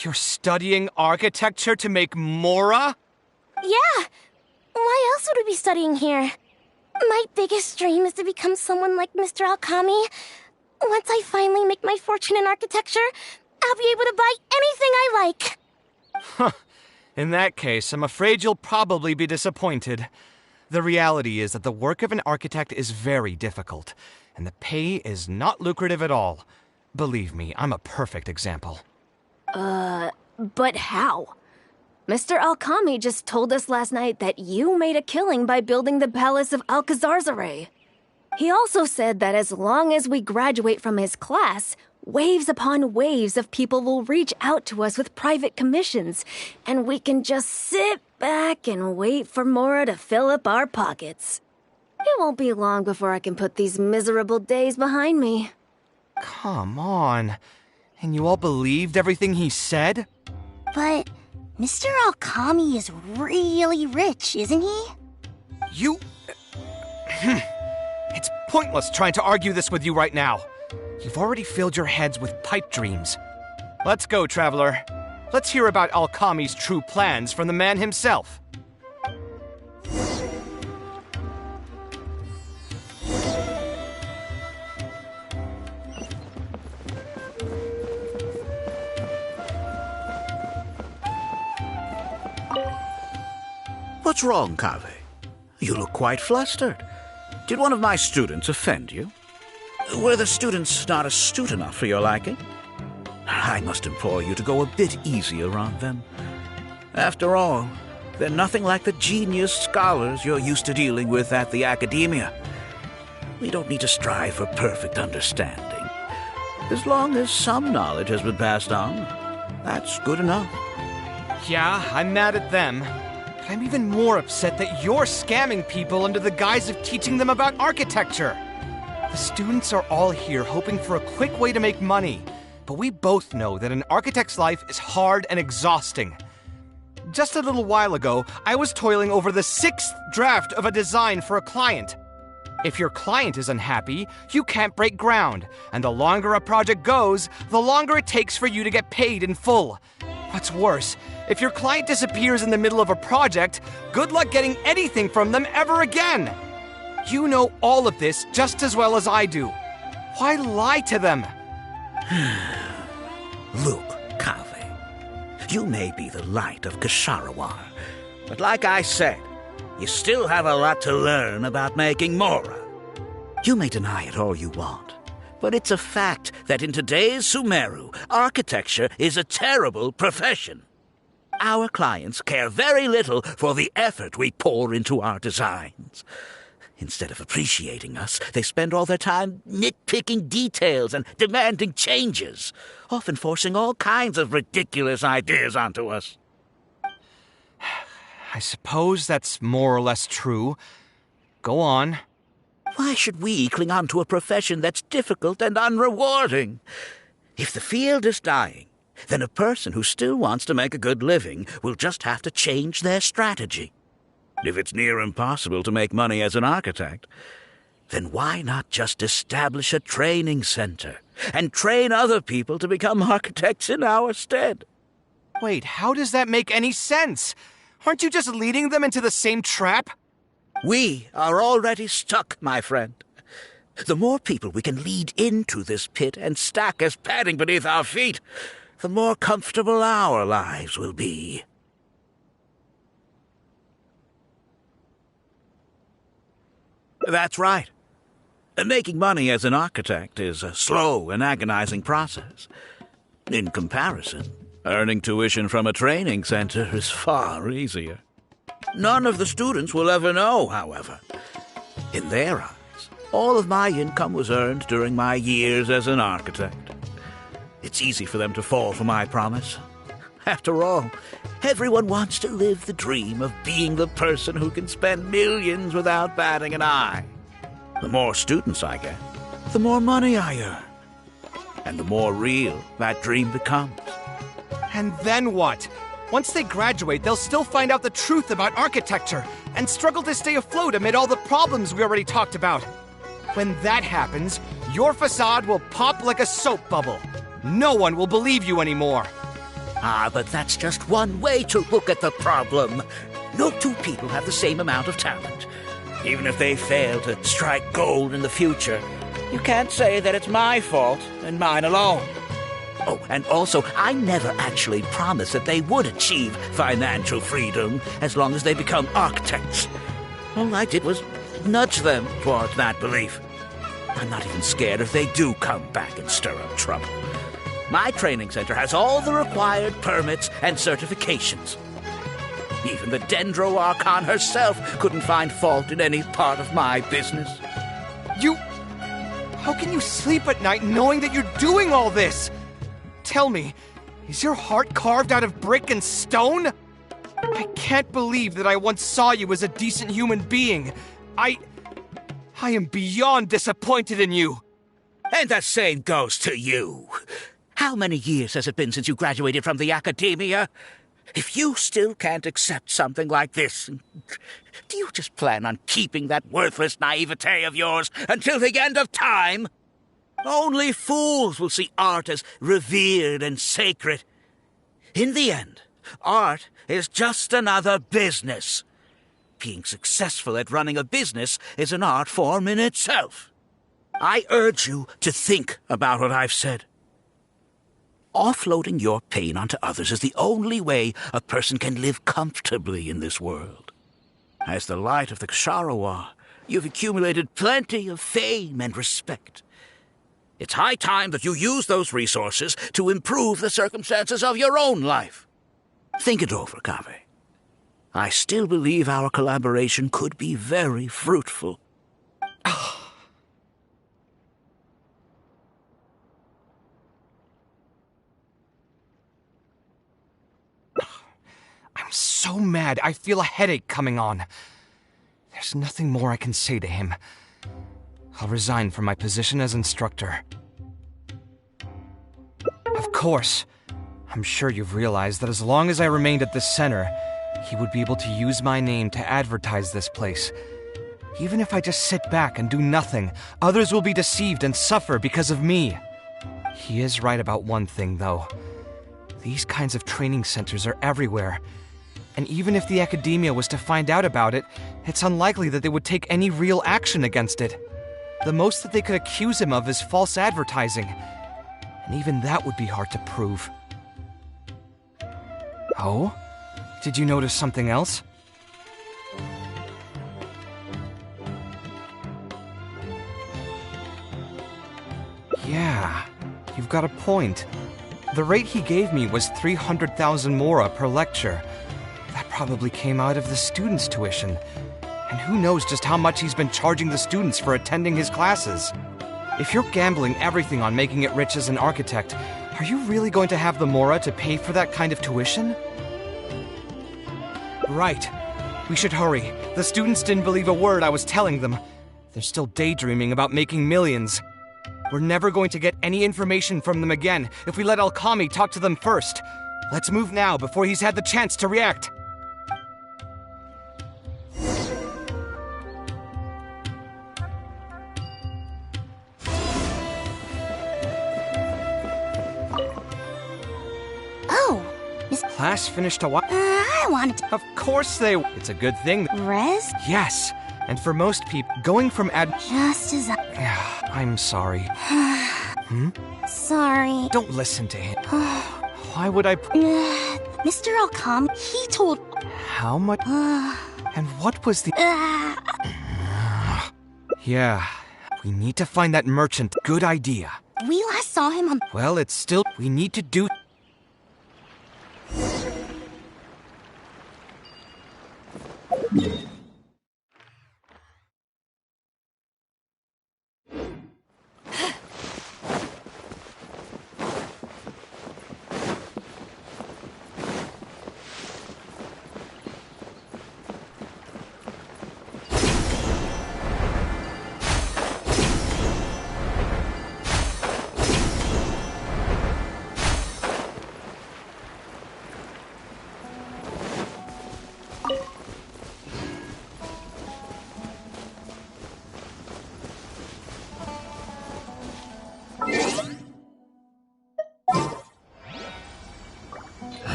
You're studying architecture to make mora? Yeah. Why else would we be studying here? My biggest dream is to become someone like Mr. Alkami. Once I finally make my fortune in architecture, I'll be able to buy anything I like. Huh. In that case, I'm afraid you'll probably be disappointed. The reality is that the work of an architect is very difficult, and the pay is not lucrative at all. Believe me, I'm a perfect example. But how? Mr. Alkami just told us last night that you made a killing by building the Palace of Alcazarzare. He also said that as long as we graduate from his class, waves upon waves of people will reach out to us with private commissions, and we can just sit back and wait for Mora to fill up our pockets. It won't be long before I can put these miserable days behind me. Come on. And you all believed everything he said? But Mr. Alkami is really rich, isn't he? You... It's pointless trying to argue this with you right now. You've already filled your heads with pipe dreams. Let's go, traveler. Let's hear about Alkami's true plans from the man himself. What's wrong, Kaveh? You look quite flustered. Did one of my students offend you? Were the students not astute enough for your liking? I must implore you to go a bit easier on them. After all, they're nothing like the genius scholars you're used to dealing with at the academia. We don't need to strive for perfect understanding. As long as some knowledge has been passed on, that's good enough. Yeah, I'm mad at them. But I'm even more upset that you're scamming people under the guise of teaching them about architecture. The students are all here hoping for a quick way to make money, but we both know that an architect's life is hard and exhausting. Just a little while ago, I was toiling over the 6th draft of a design for a client. If your client is unhappy, you can't break ground, and the longer a project goes, the longer it takes for you to get paid in full. What's worse, if your client disappears in the middle of a project, good luck getting anything from them ever again. You know all of this just as well as I do. Why lie to them? Look, Kaveh, you may be the light of Ksharawar, but like I said, you still have a lot to learn about making Mora. You may deny it all you want, but it's a fact that in today's Sumeru, architecture is a terrible profession. Our clients care very little for the effort we pour into our designs. Instead of appreciating us, they spend all their time nitpicking details and demanding changes, often forcing all kinds of ridiculous ideas onto us. I suppose that's more or less true. Go on. Why should we cling on to a profession that's difficult and unrewarding? If the field is dying, then a person who still wants to make a good living will just have to change their strategy. If it's near impossible to make money as an architect, then why not just establish a training center and train other people to become architects in our stead? Wait, how does that make any sense? Aren't you just leading them into the same trap? We are already stuck, my friend. The more people we can lead into this pit and stack as padding beneath our feet, the more comfortable our lives will be. That's right. Making money as an architect is a slow and agonizing process. In comparison, earning tuition from a training center is far easier. None of the students will ever know, however. In their eyes, all of my income was earned during my years as an architect. It's easy for them to fall for my promise. After all, everyone wants to live the dream of being the person who can spend millions without batting an eye. The more students I get, the more money I earn. And the more real that dream becomes. And then what? Once they graduate, they'll still find out the truth about architecture and struggle to stay afloat amid all the problems we already talked about. When that happens, your facade will pop like a soap bubble. No one will believe you anymore. Ah, but that's just one way to look at the problem. No two people have the same amount of talent. Even if they fail to strike gold in the future, you can't say that it's my fault and mine alone. Oh, and also, I never actually promised that they would achieve financial freedom as long as they become architects. All I did was nudge them towards that belief. I'm not even scared if they do come back and stir up trouble. My training center has all the required permits and certifications. Even the Dendro Archon herself couldn't find fault in any part of my business. How can you sleep at night knowing that you're doing all this? Tell me, is your heart carved out of brick and stone? I can't believe that I once saw you as a decent human being. I am beyond disappointed in you. And the same goes to you. How many years has it been since you graduated from the academia? If you still can't accept something like this, do you just plan on keeping that worthless naivete of yours until the end of time? Only fools will see art as revered and sacred. In the end, art is just another business. Being successful at running a business is an art form in itself. I urge you to think about what I've said. Offloading your pain onto others is the only way a person can live comfortably in this world. As the light of the Ksharowa, you've accumulated plenty of fame and respect. It's high time that you use those resources to improve the circumstances of your own life. Think it over, Kaveh. I still believe our collaboration could be very fruitful. I'm so mad, I feel a headache coming on. There's nothing more I can say to him. I'll resign from my position as instructor. Of course, I'm sure you've realized that as long as I remained at this center, he would be able to use my name to advertise this place. Even if I just sit back and do nothing, others will be deceived and suffer because of me. He is right about one thing, though. These kinds of training centers are everywhere. And even if the academia was to find out about it, it's unlikely that they would take any real action against it. The most that they could accuse him of is false advertising. And even that would be hard to prove. Oh? Did you notice something else? Yeah, you've got a point. The rate he gave me was 300,000 mora per lecture. That probably came out of the students' tuition. And who knows just how much he's been charging the students for attending his classes. If you're gambling everything on making it rich as an architect, are you really going to have the mora to pay for that kind of tuition? Right. We should hurry. The students didn't believe a word I was telling them. They're still daydreaming about making millions. We're never going to get any information from them again if we let Alkami talk to them first. Let's move now before he's had the chance to react. Oh, Class finished a while. I wanted to... Of course they... It's a good thing. Rest? Yes. And for most people, going from Just as I... I'm sorry. Sorry. Don't listen to him. Why would I... Mr. Alcom, he told... How much... And what was the... Yeah. We need to find that merchant. Good idea. We last saw him on... Well, it's still... We need to do...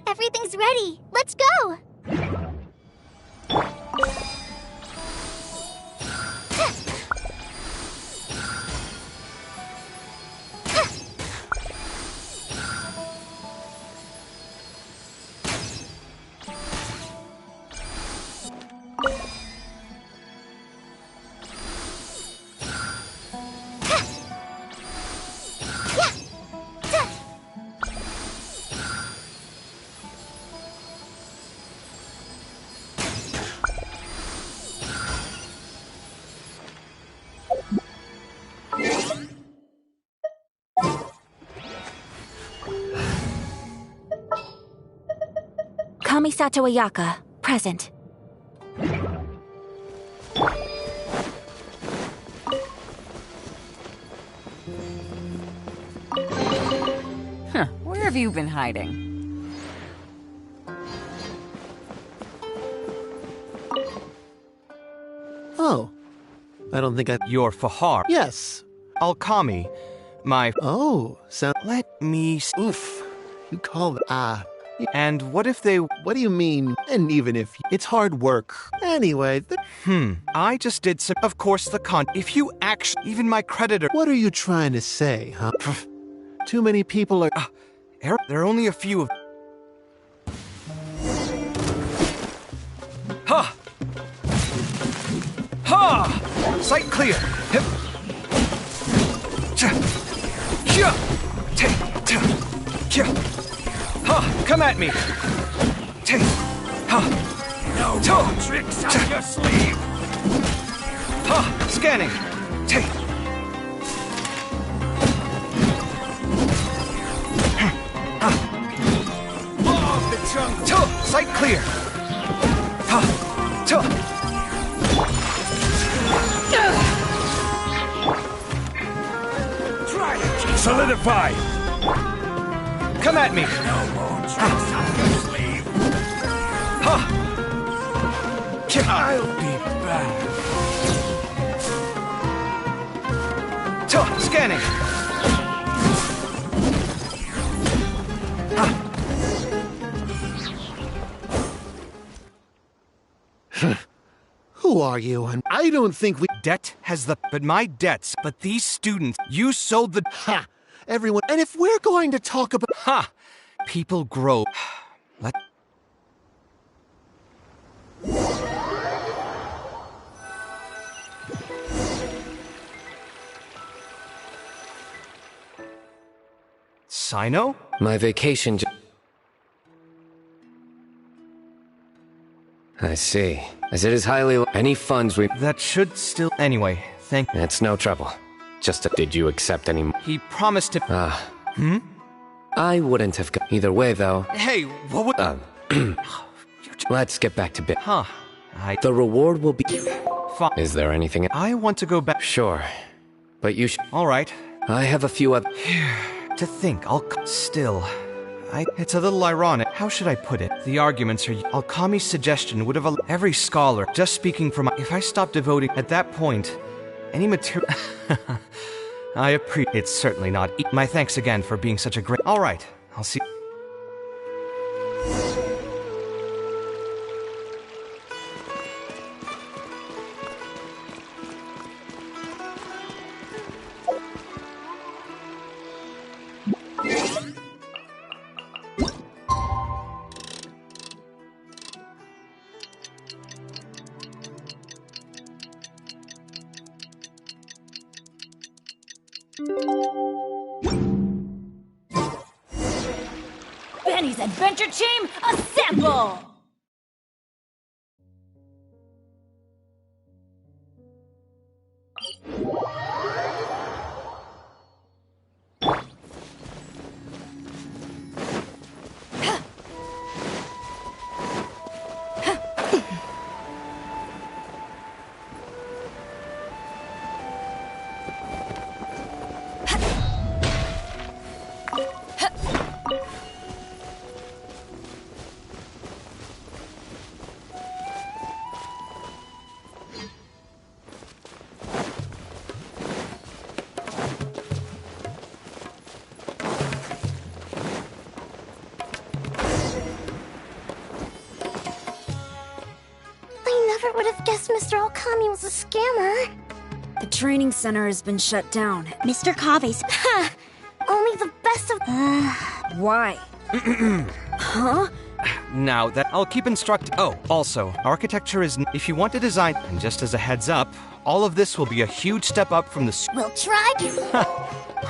Everything's ready. Let's go. Kamisato Ayaka, present. Huh, where have you been hiding? Oh, I don't think I... You're Fahar. Yes. Alkami. My... Oh, so... Let me... Oof. You call... And what if they... What do you mean? And even if... It's hard work. Anyway... I just did some... Of course, the con... If you actually... Even my creditor... What are you trying to say, huh? Too many people are... there are only a few of... Ha! Ha! Sight clear! Hip! Cha! Kia! Te! Ta! Kia! Ha! Come at me! Te! Ha! No To! tricks up your sleeve! Ha! Scanning! Te! Ha! Law of the jungle! To! Sight clear! Ha! To! Try to keep Solidify! Come at me! no more tricks up your sleeve! Ha! I'll be back. To! Scanning! Ha! Who are you? And I don't think we... Debt has the... But my debts... But these students... You sold the... Ha! Everyone... And if we're going to talk about... Ha! People grow... Let... Sino? My vacation I see. As it is highly... Any funds we... That should still... Anyway, thank... It's no trouble. Just did you accept any... He promised to... I wouldn't have... Either way, though... Hey, what would... Let's get back to bit. Huh. The reward will be... Fine. Is there anything... I want to go back... Sure. But you All right. I have a few other... To think, Still... It's a little ironic. How should I put it? The arguments are... Alkami's suggestion would have... Every scholar, just speaking from... If I stopped devoting... At that point... Any material... I appreciate... It's certainly not... My thanks again for being such a great... All right. I'll see... Benny's Adventure Team, assemble! Would have guessed Mr. Alkami was a scammer. The training center has been shut down. Mr. Kave's... Ha! Only the best of... Why? Huh? Now that I'll keep instructing. Oh, also, architecture is... If you want to design... And just as a heads up, all of this will be a huge step up from the... We'll try...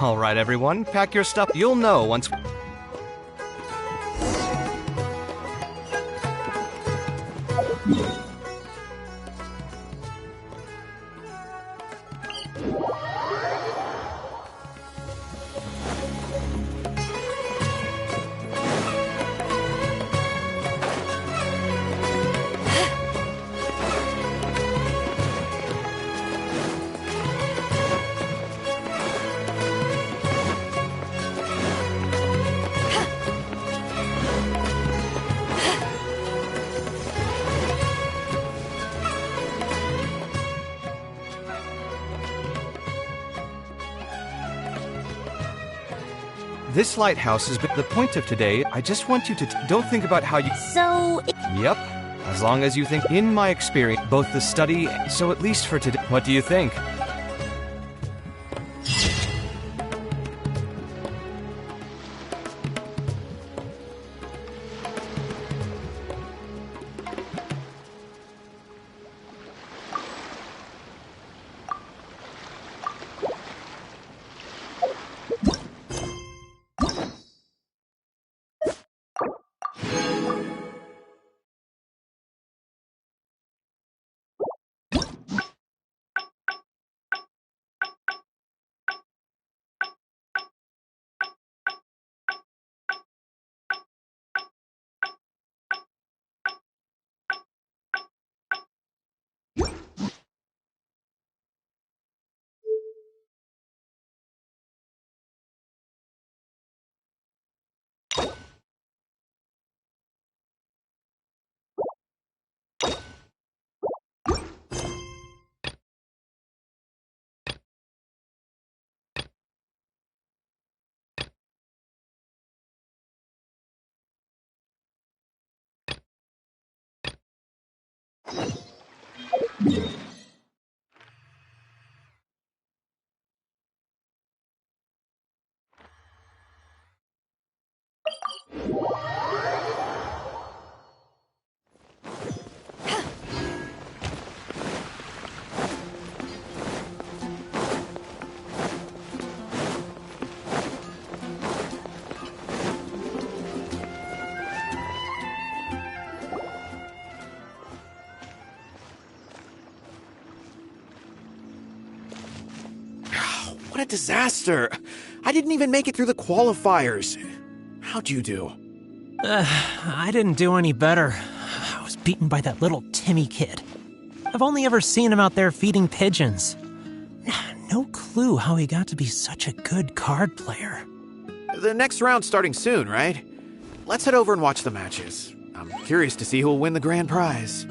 All right, everyone, pack your stuff. You'll know once... This lighthouse has been the point of today. I just want you to don't think about how you... So... Yep. As long as you think, in my experience, both the study, so at least for today. What do you think? What a disaster! I didn't even make it through the qualifiers. How'd you do? I didn't do any better. I was beaten by that little Timmy kid. I've only ever seen him out there feeding pigeons. No clue how he got to be such a good card player. The next round's starting soon, right? Let's head over and watch the matches. I'm curious to see who'll win the grand prize.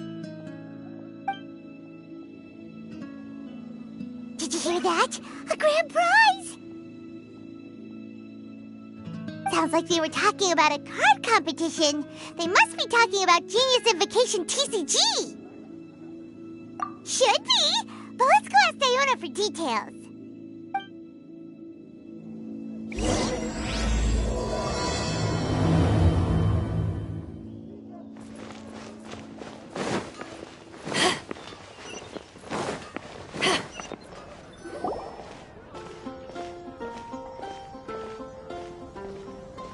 Did you hear that? A grand prize! Sounds like they were talking about a card competition. They must be talking about Genius Invocation TCG. Should be, but let's go ask Diona for details.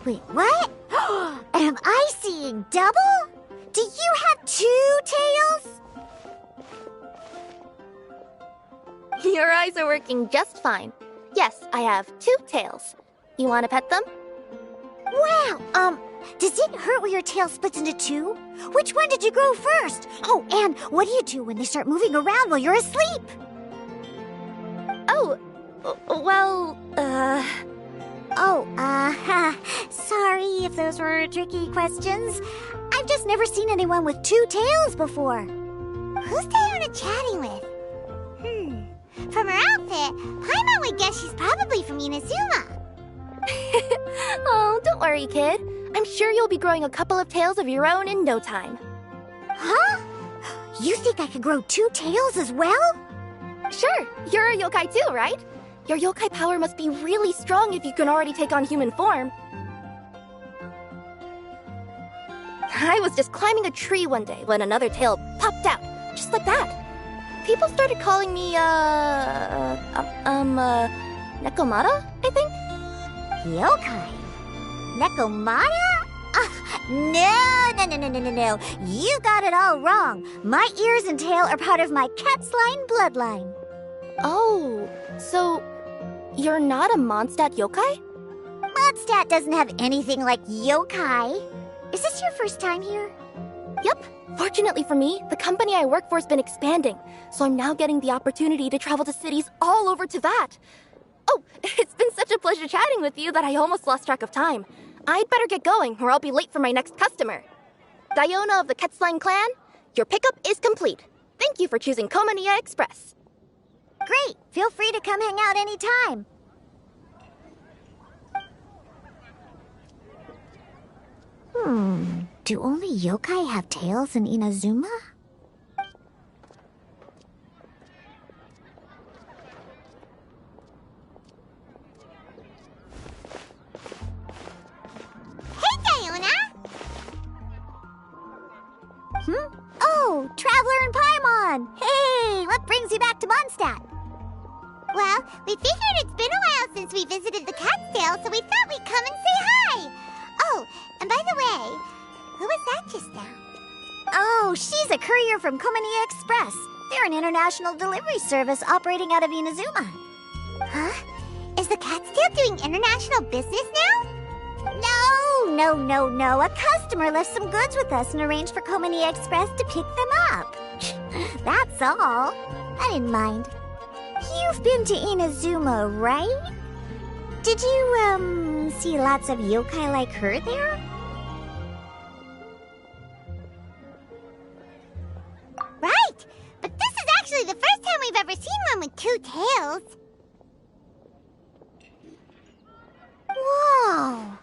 Wait, what? Am I seeing double? Do you have 2 tails? Your eyes are working just fine. Yes, I have 2 tails. You want to pet them? Wow, does it hurt when your tail splits into 2? Which one did you grow first? Oh, and what do you do when they start moving around while you're asleep? Oh, well, sorry if those were tricky questions. I've just never seen anyone with 2 tails before. Who's Diona chatting with? From her outfit, Paimon would guess she's probably from Inazuma. Oh, don't worry, kid. I'm sure you'll be growing a couple of tails of your own in no time. Huh? You think I could grow 2 tails as well? Sure, you're a yokai too, right? Your yokai power must be really strong if you can already take on human form. I was just climbing a tree one day when another tail popped out, just like that. People started calling me, Nekomata, I think? Yokai? Nekomata? No. You got it all wrong. My ears and tail are part of my cat's line bloodline. Oh, so you're not a Mondstadt yokai? Mondstadt doesn't have anything like yokai. Is this your first time here? Yep. Fortunately for me, the company I work for has been expanding, so I'm now getting the opportunity to travel to cities all over Teyvat. Oh, it's been such a pleasure chatting with you that I almost lost track of time. I'd better get going, or I'll be late for my next customer. Diona of the Quetzline clan, your pickup is complete. Thank you for choosing Komaniya Express. Great! Feel free to come hang out anytime. Do only yokai have tails in Inazuma? Oh, Traveler and Paimon! Hey, what brings you back to Mondstadt? Well, we figured it's been a while since we visited the Cat's-tail, so we thought we'd come and say hi! Oh, and by the way, who was that just now? Oh, she's a courier from Komani Express. They're an international delivery service operating out of Inazuma. Huh? Is the Cat's-tail doing international business now? No. A customer left some goods with us and arranged for Komani Express to pick them up. That's all. I didn't mind. You've been to Inazuma, right? Did you, see lots of yokai like her there? Right! But this is actually the first time we've ever seen one with two tails. Whoa!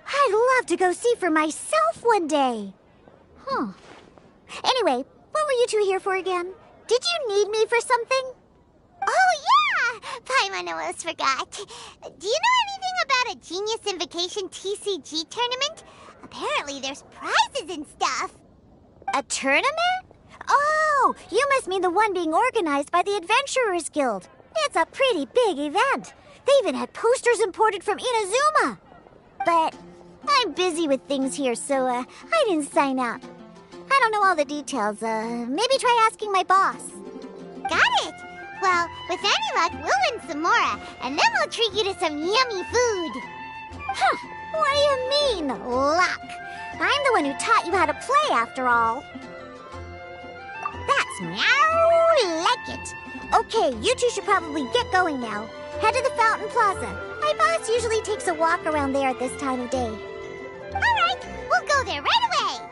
I'd love to go see for myself one day. Anyway, what were you two here for again? Did you need me for something? Oh, yeah! Paimon almost forgot. Do you know anything about a Genius Invocation TCG tournament? Apparently there's prizes and stuff. A tournament? Oh, you must mean the one being organized by the Adventurers Guild. It's a pretty big event. They even had posters imported from Inazuma. But I'm busy with things here, so I didn't sign up. I don't know all the details. Maybe try asking my boss. Got it! Well, with any luck, we'll win some more, and then we'll treat you to some yummy food. Huh, what do you mean, luck? I'm the one who taught you how to play, after all. That's meow like it. Okay, you two should probably get going now. Head to the Fountain Plaza. My boss usually takes a walk around there at this time of day. All right, we'll go there right away.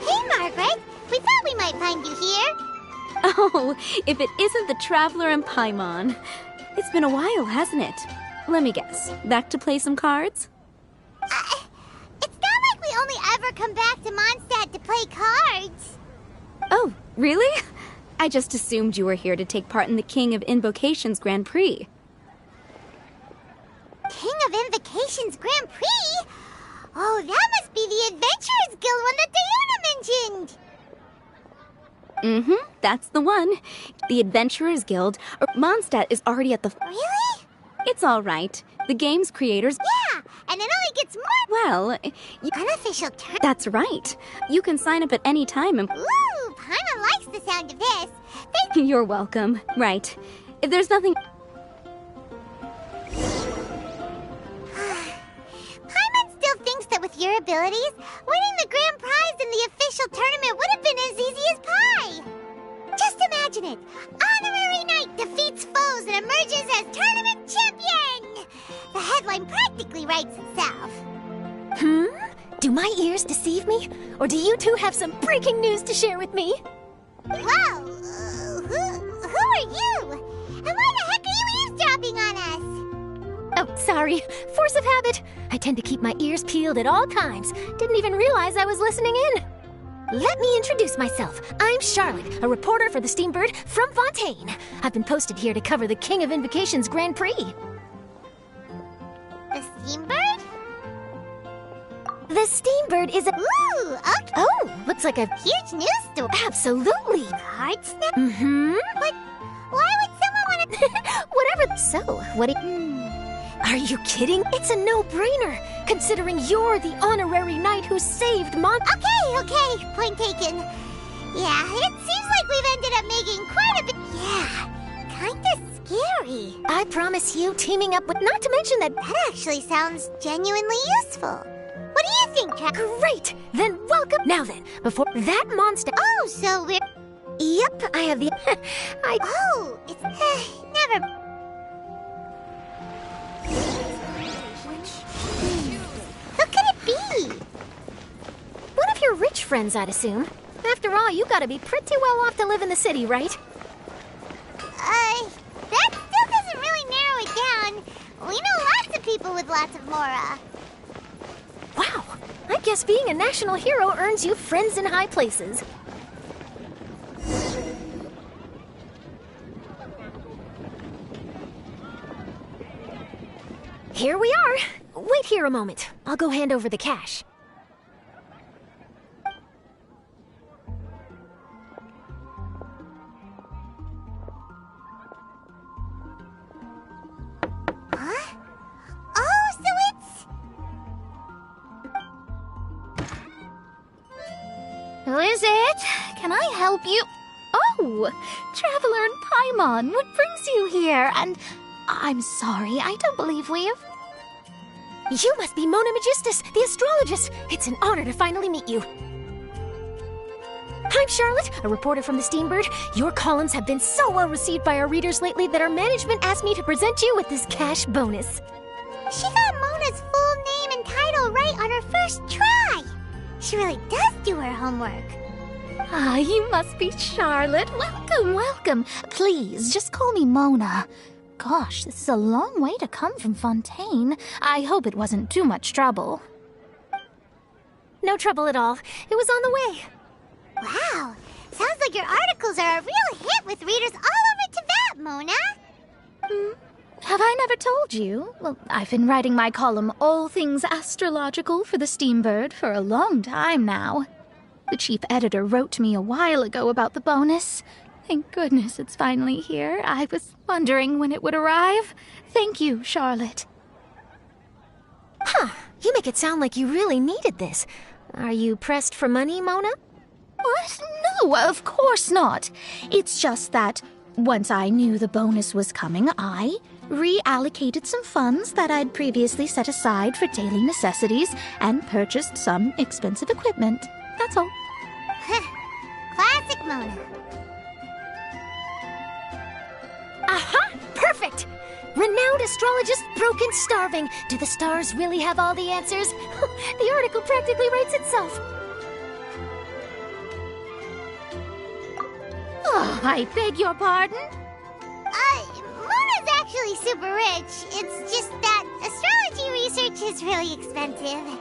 Hey, Margaret. We thought we might find you here. Oh, if it isn't the Traveler and Paimon. It's been a while, hasn't it? Let me guess. Back to play some cards? It's not like we only ever come back to Mondstadt to play cards. Oh, really? I just assumed you were here to take part in the King of Invocations Grand Prix. King of Invocations Grand Prix? Oh, that must be the Adventurers Guild one that Diana mentioned. Mm-hmm, that's the one. The Adventurers Guild. Mondstadt is already at the... Really? It's all right. The game's creators... Yeah, and it only gets more... Well... Unofficial term... That's right. You can sign up at any time and... Ooh, Paimon likes the sound of this. You're welcome. Right. If there's nothing... Paimon still thinks that with your abilities, winning the grand prize in the official tournament would have been as easy as pie. Just imagine it. Honorary Knight defeats foes and emerges as tournament champion. The headline practically writes itself. Do my ears deceive me? Or do you two have some breaking news to share with me? Whoa! Who are you? And why the heck are you eavesdropping on us? Oh, sorry. Force of habit. I tend to keep my ears peeled at all times. Didn't even realize I was listening in. Let me introduce myself. I'm Charlotte, a reporter for the Steambird from Fontaine. I've been posted here to cover the King of Invocations Grand Prix. The Steambird? The Steambird is a... Ooh, okay. Oh, looks like a huge news story. Absolutely. Card snap? Mm-hmm. But why would someone want to... Whatever. So, what do you... Are you kidding? It's a no-brainer, considering you're the honorary knight who saved Mon... Okay, point taken. Yeah, it seems like we've ended up making quite a bit... Yeah, kinda scary. I promise you, teaming up with... Not to mention that... That actually sounds genuinely useful. What do you think, Jack? Great! Then welcome... Now then, before that monster... Oh, so we're... Yep, I have the... Oh, it's... never... Who could it be? One of your rich friends, I'd assume. After all, you gotta be pretty well off to live in the city, right? That still doesn't really narrow it down. We know lots of people with lots of mora. Wow, I guess being a national hero earns you friends in high places. Here we are. Wait here a moment. I'll go hand over the cash. Huh? Oh, so it's... Who is it? Can I help you? Oh, Traveler and Paimon, what brings you here? And I'm sorry, I don't believe we have... You must be Mona Magistus, the astrologist. It's an honor to finally meet you. I'm Charlotte, a reporter from the Steambird. Your columns have been so well received by our readers lately that our management asked me to present you with this cash bonus. She got Mona's full name and title right on her first try. She really does do her homework. Ah, you must be Charlotte. Welcome, welcome. Please, just call me Mona. Gosh, this is a long way to come from Fontaine. I hope it wasn't too much trouble. No trouble at all. It was on the way. Wow, sounds like your articles are a real hit with readers all over Tibet, Mona. Have I never told you? Well, I've been writing my column, All Things Astrological, for the Steambird for a long time now. The chief editor wrote to me a while ago about the bonus. Thank goodness it's finally here. I was wondering when it would arrive. Thank you, Charlotte. Huh, you make it sound like you really needed this. Are you pressed for money, Mona? What? No, of course not. It's just that once I knew the bonus was coming, I reallocated some funds that I'd previously set aside for daily necessities and purchased some expensive equipment. That's all. Classic Mona. Aha! Perfect! Renowned astrologist Broken Starving. Do the stars really have all the answers? The article practically writes itself. Oh, I beg your pardon? Mona's actually super rich. It's just that astrology research is really expensive.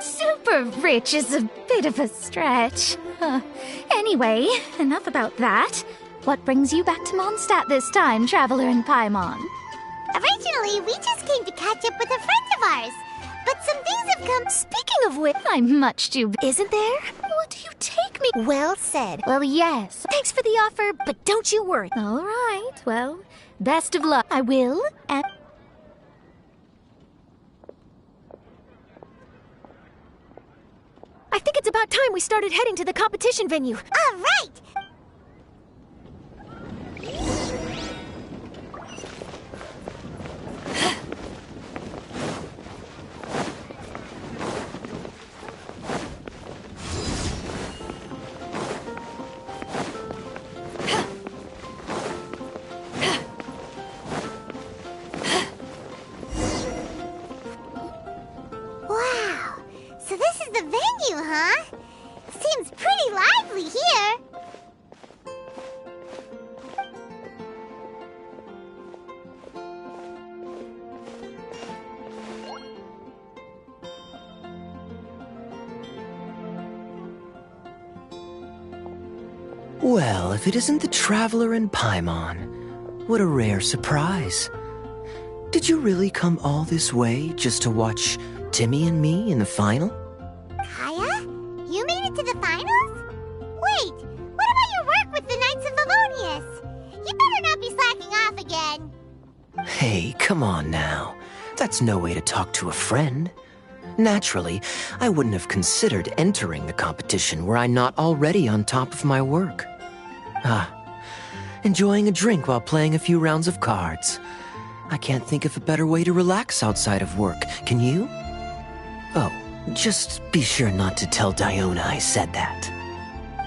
Super rich is a bit of a stretch. Anyway, enough about that. What brings you back to Mondstadt this time, Traveler and Paimon? Originally, we just came to catch up with a friend of ours. But some things have come... Speaking of which... I'm much too... Isn't there? What do you take me... Well said. Well, yes. Thanks for the offer, but don't you worry. All right, well, best of luck. I will, and... I think it's about time we started heading to the competition venue. All right! Wow, so this is the venue, huh? Seems pretty lively here. Well, if it isn't the Traveler and Paimon, what a rare surprise. Did you really come all this way just to watch Timmy and me in the final? Kaya? You made it to the finals? Wait, what about your work with the Knights of Valonius? You better not be slacking off again. Hey, come on now. That's no way to talk to a friend. Naturally, I wouldn't have considered entering the competition were I not already on top of my work. Enjoying a drink while playing a few rounds of cards. I can't think of a better way to relax outside of work, can you? Oh, just be sure not to tell Diona I said that.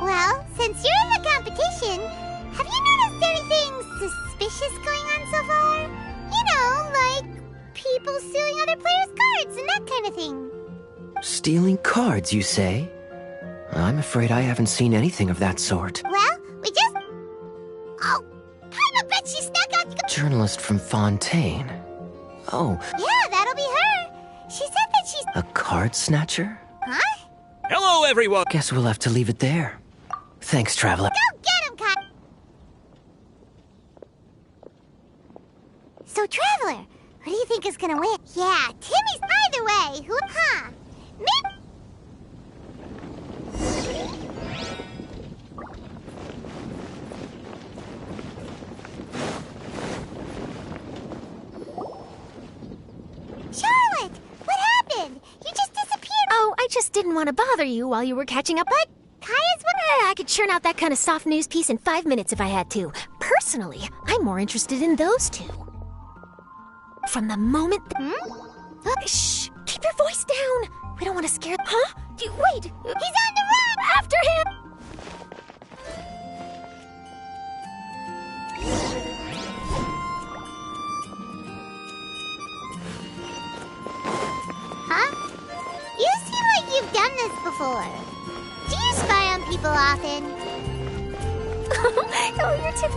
Well, since you're in the competition, have you noticed anything suspicious going on so far? You know, like people stealing other players' cards and that kind of thing. Stealing cards, you say? I'm afraid I haven't seen anything of that sort. Well, we just... Oh, I'm a bet she snuck out... Journalist from Fontaine. Oh. Yeah, that'll be her. She said that she's... A card snatcher? Huh? Hello, everyone! Guess we'll have to leave it there. Thanks, Traveler. Go get him, Kai! So, Traveler, who do you think is gonna win? Yeah, Timmy's either way. Who? Huh? Maybe... Charlotte! What happened? You just disappeared! Oh, I just didn't want to bother you while you were catching up. But Kaya's what? I could churn out that kind of soft news piece in 5 minutes if I had to. Personally, I'm more interested in those two. From the moment... Shh! Keep your voice down! We don't want to scare... Huh? Wait! He's on the run! After him! Huh? You seem like you've done this before. Do you spy on people often? Oh, you're too...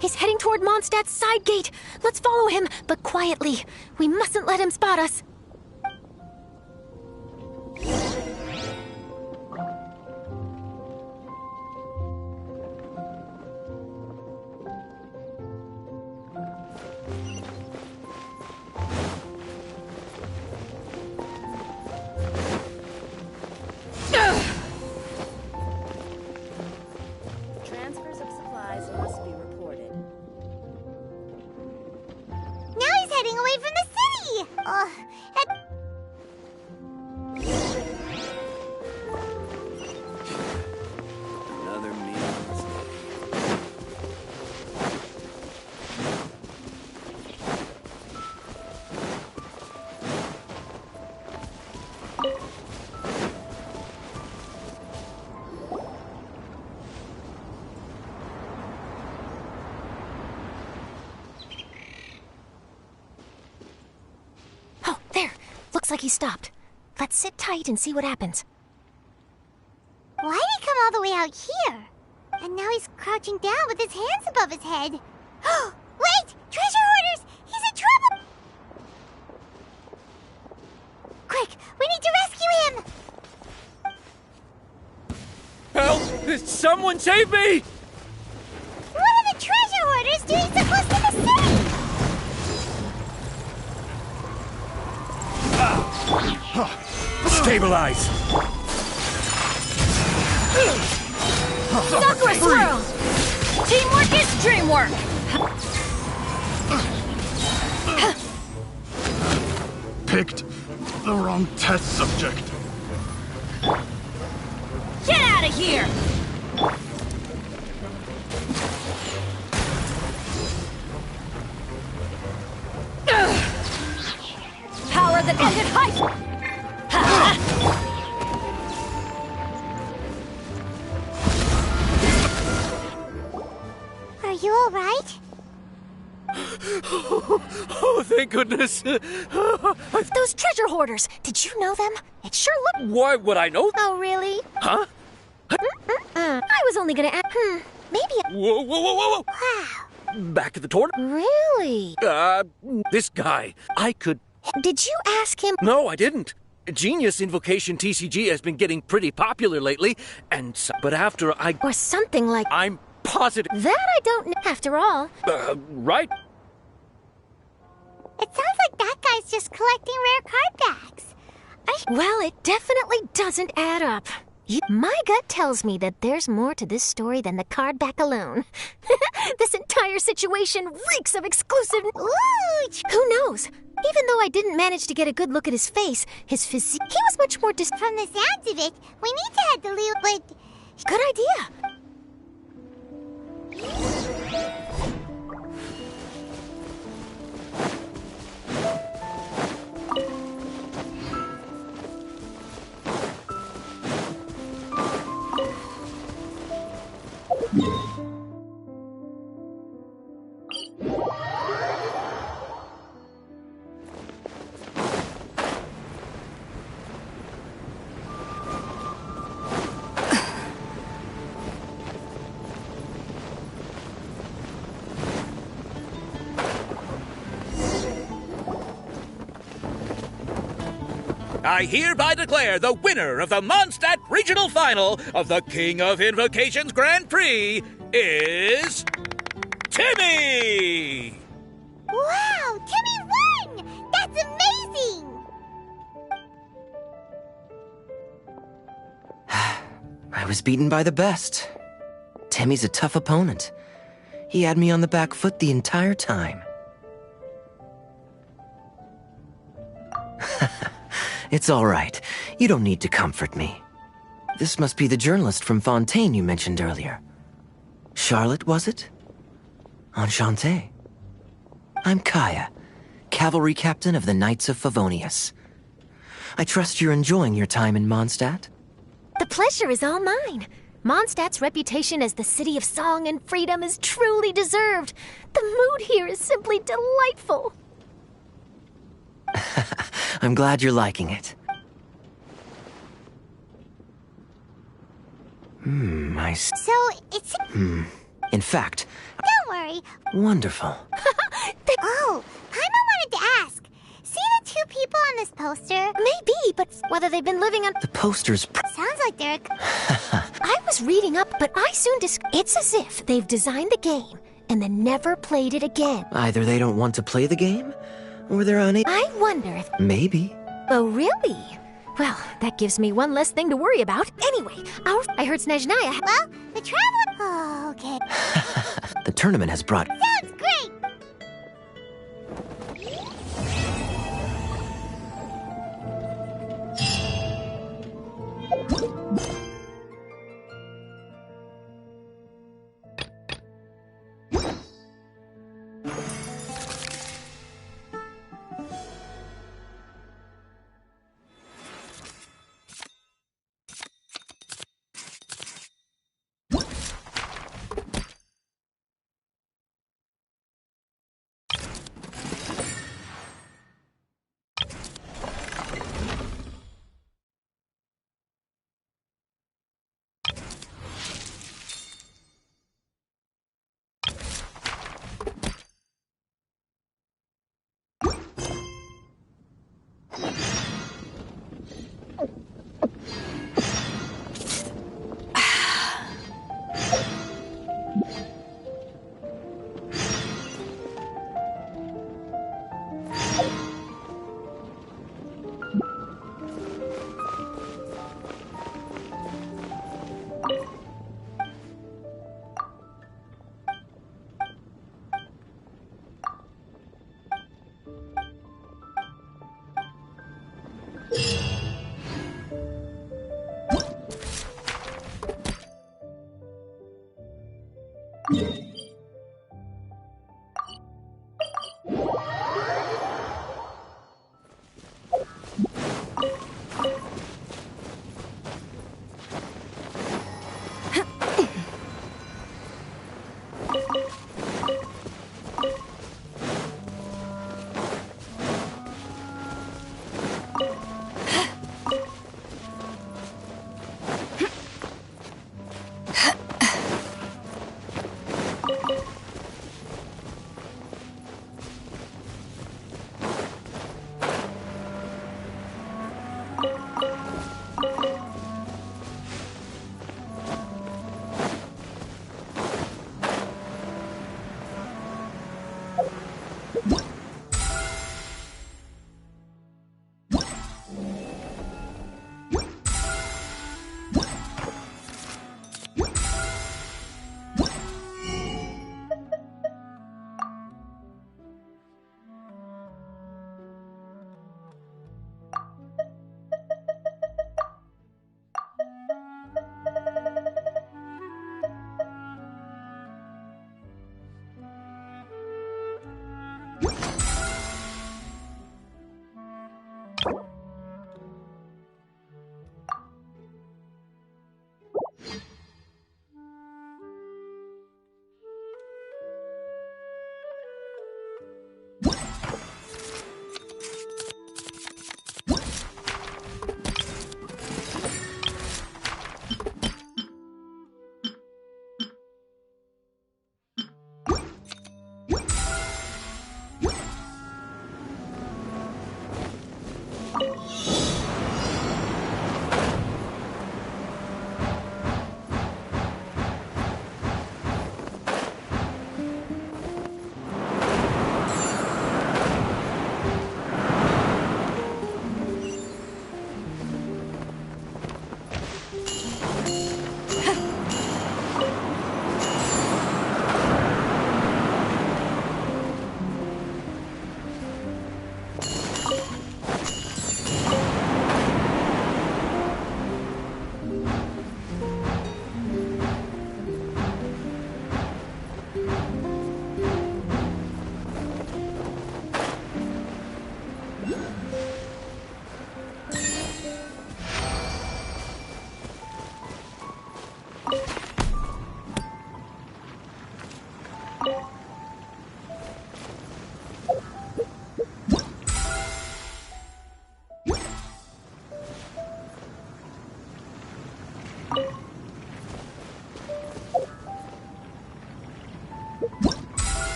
He's heading toward Mondstadt's side gate. Let's follow him, but quietly. We mustn't let him spot us. Transfers of supplies must be reported. Now he's heading away from the city! Another meaningless day. Oh, there. Looks like he stopped. Let's sit tight and see what happens. Why'd he come all the way out here? And now he's crouching down with his hands above his head. Wait! Treasure hoarders! He's in trouble! Quick! We need to rescue him! Help! Someone save me! What are the treasure hoarders doing so close to the city? Stabilize! Sakura Swirl! Teamwork is dreamwork! Picked the wrong test subject. Get out of here! Power that ended height! Are you alright? Oh, thank goodness. Those treasure hoarders, did you know them? It sure looked... Why would I know? Oh, really? Huh? I was only gonna ask... maybe... Whoa, whoa, whoa, whoa, whoa! Wow. Back at the tournament? Really? This guy. I could... Did you ask him... No, I didn't. Genius Invocation TCG has been getting pretty popular lately, and so, but after I... Or something like... I'm positive... That I don't know, after all. Right? It sounds like that guy's just collecting rare card backs. Well, it definitely doesn't add up. My gut tells me that there's more to this story than the card back alone. This entire situation reeks of exclusive... Ooh! Who knows? Even though I didn't manage to get a good look at his face, his physique... He was much more From the sounds of it, we need to head to Leo, but... Good idea. I hereby declare the winner of the Mondstadt Regional Final of the King of Invocations Grand Prix is... Timmy! Wow, Timmy won! That's amazing! I was beaten by the best. Timmy's a tough opponent. He had me on the back foot the entire time. It's all right. You don't need to comfort me. This must be the journalist from Fontaine you mentioned earlier. Charlotte, was it? Enchanté. I'm Kaya, cavalry captain of the Knights of Favonius. I trust you're enjoying your time in Mondstadt? The pleasure is all mine. Mondstadt's reputation as the city of song and freedom is truly deserved. The mood here is simply delightful. I'm glad you're liking it. So, it's... In fact... Don't worry. Wonderful. Oh, Paimon wanted to ask. See the two people on this poster? Maybe, but whether they've been living on... The poster's... Sounds like they're... I was reading up, but I soon it's as if they've designed the game and then never played it again. Either they don't want to play the game, or they're unable... I wonder if... Maybe. Oh, really? Well, that gives me one less thing to worry about. Anyway, I heard Snezhnaya... Well, the travel... Oh, okay. The tournament has brought... Sounds great!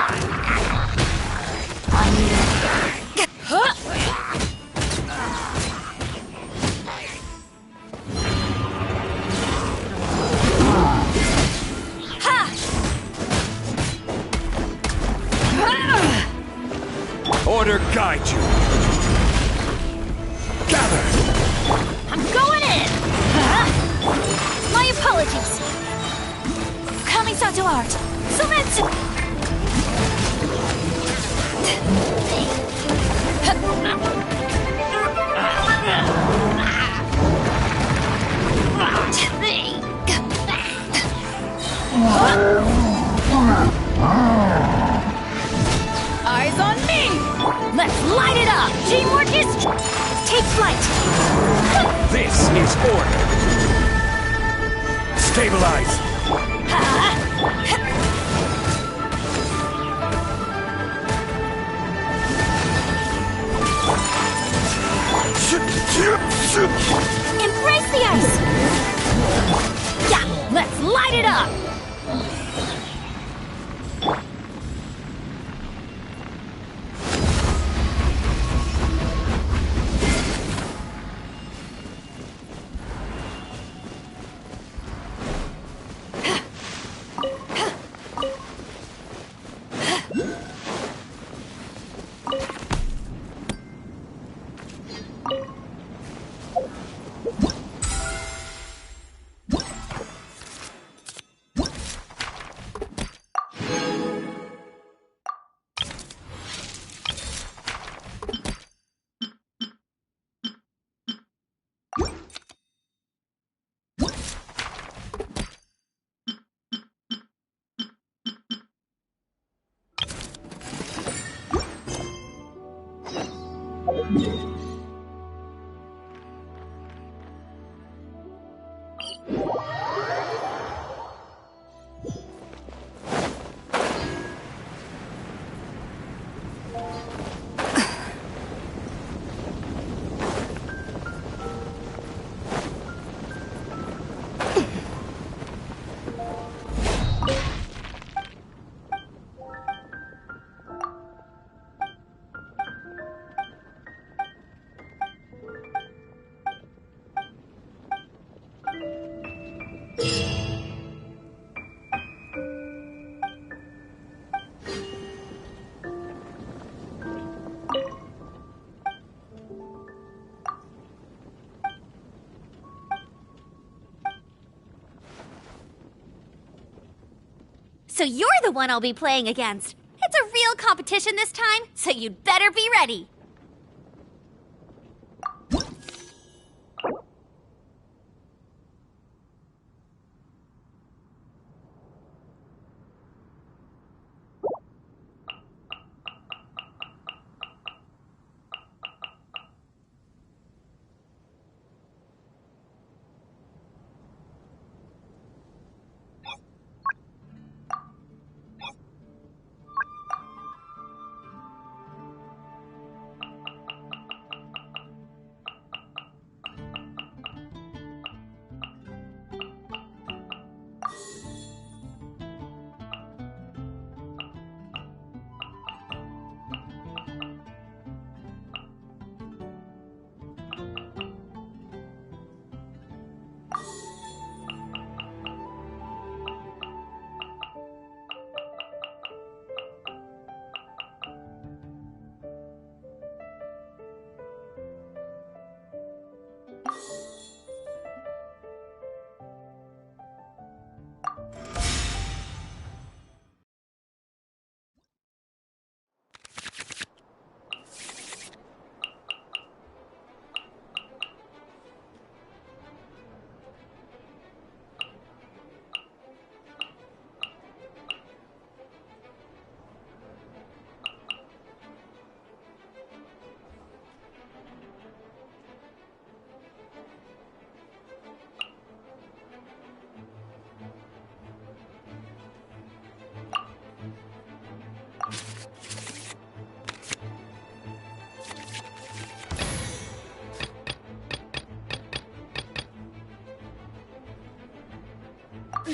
I need it. Huh? Order guide you. Gather. I'm going in! My apologies! Kamisato art! Sumetsu! Eyes on me! Let's light it up! Teamwork is... Take flight! This is order. Stabilize. Embrace the ice! Yeah, let's light it up! So you're the one I'll be playing against. It's a real competition this time, so you'd better be ready.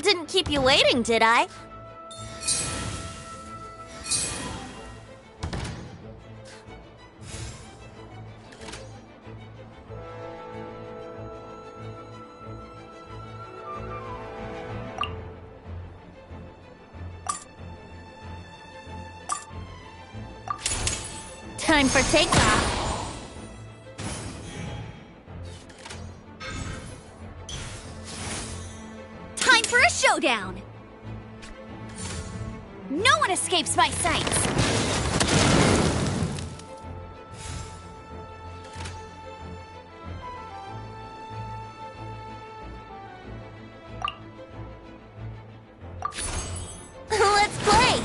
Didn't keep you waiting, did I? Time for takeoff. Time for a showdown. No one escapes my sights. Let's play!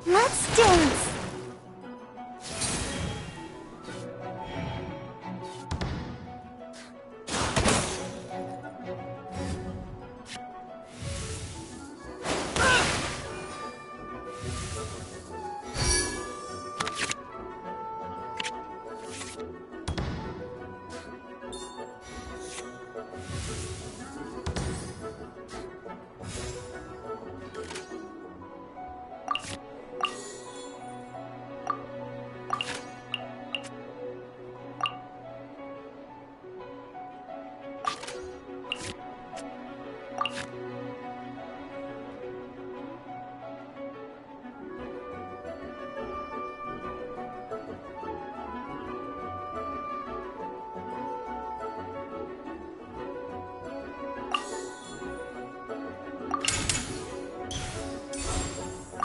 Let's dance!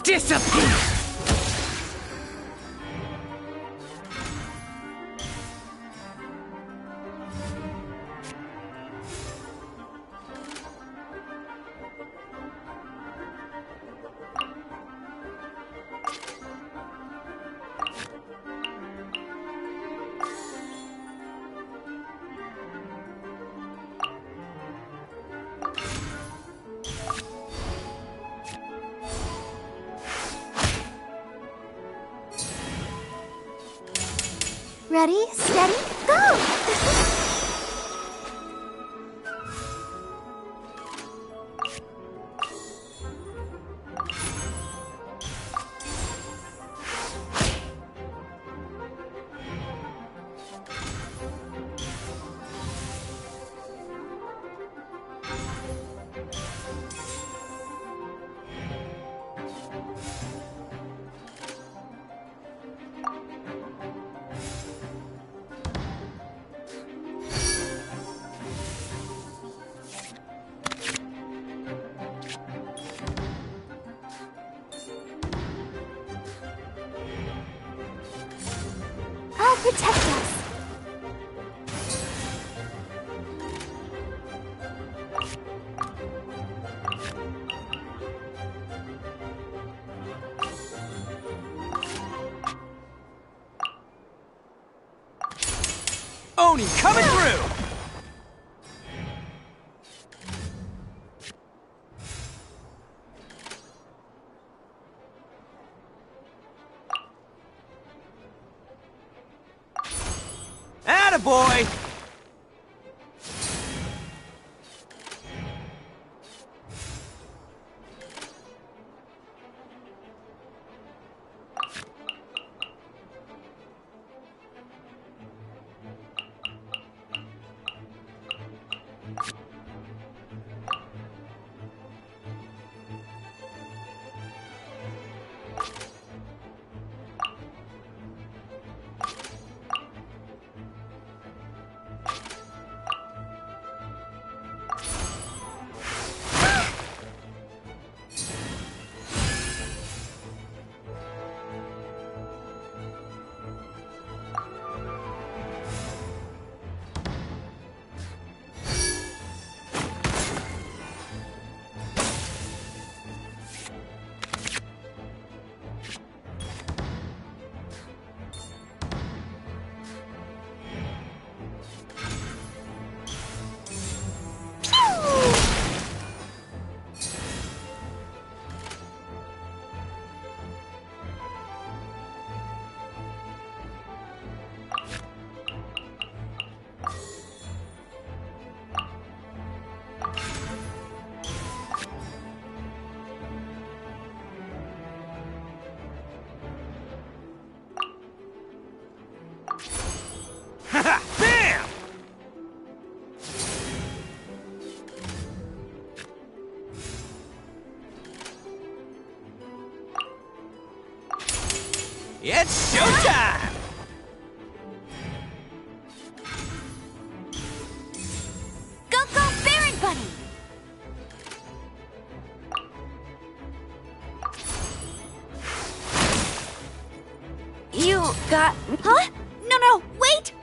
Disappear! Ready, steady, go! I'll protect us. Oni coming through! Attaboy! Bam! It's showtime! Go, go, Baron Bunny! You got... Huh? No, no, wait!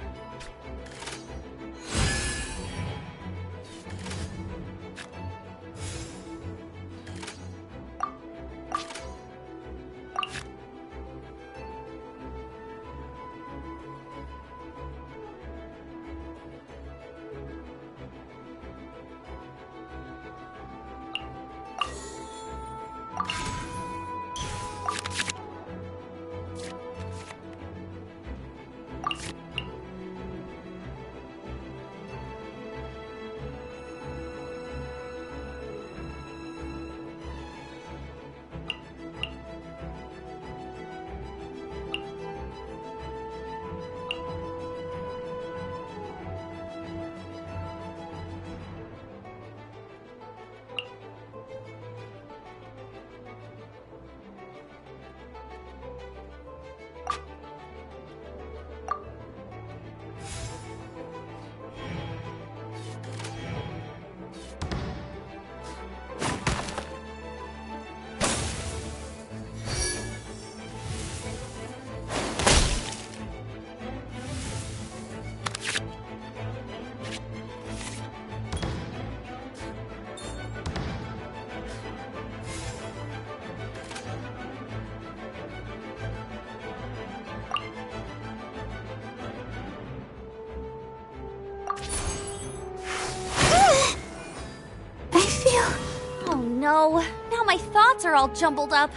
no. Now my thoughts are all jumbled up.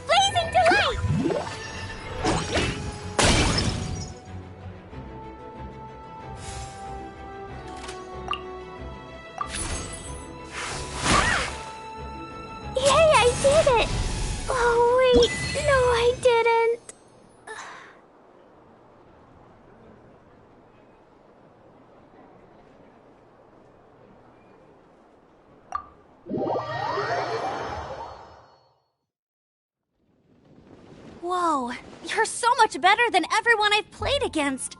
Blazing delight! Yay, I did it! Oh, wait. No, I didn't. Whoa, you're so much better than everyone I've played against.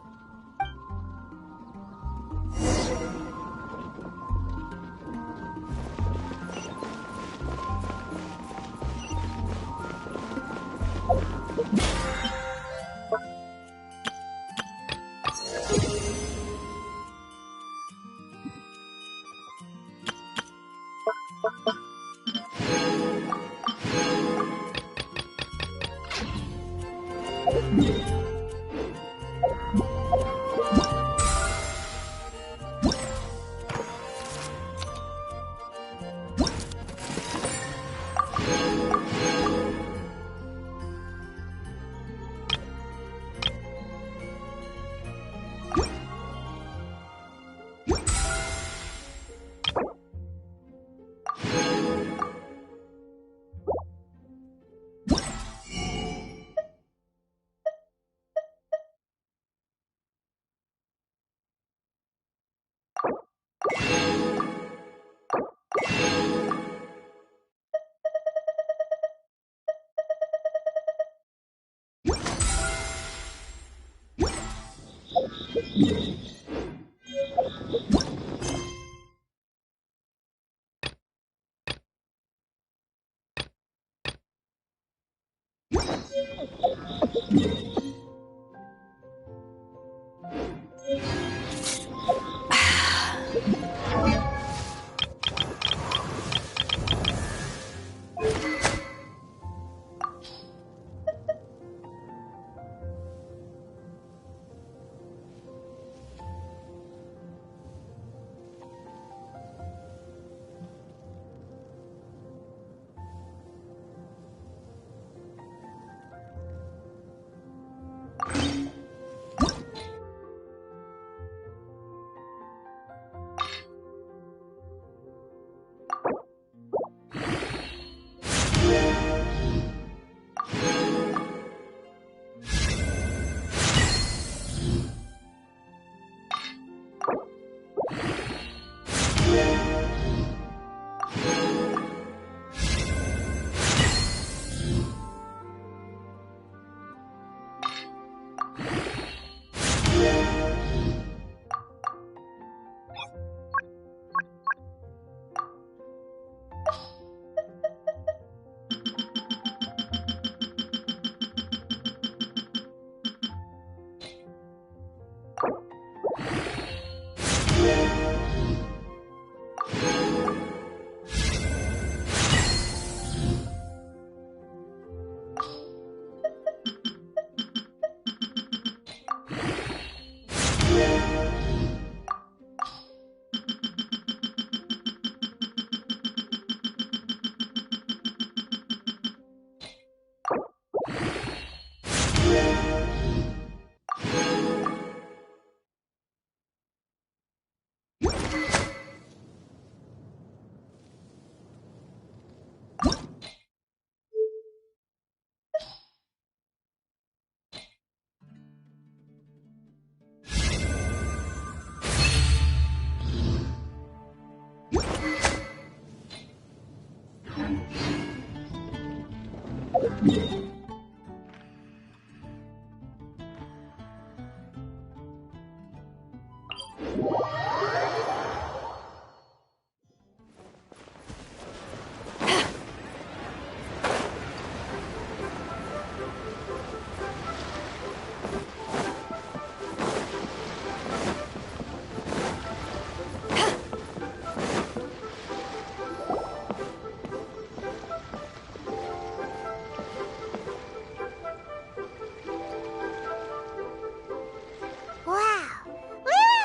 Wow. Woo!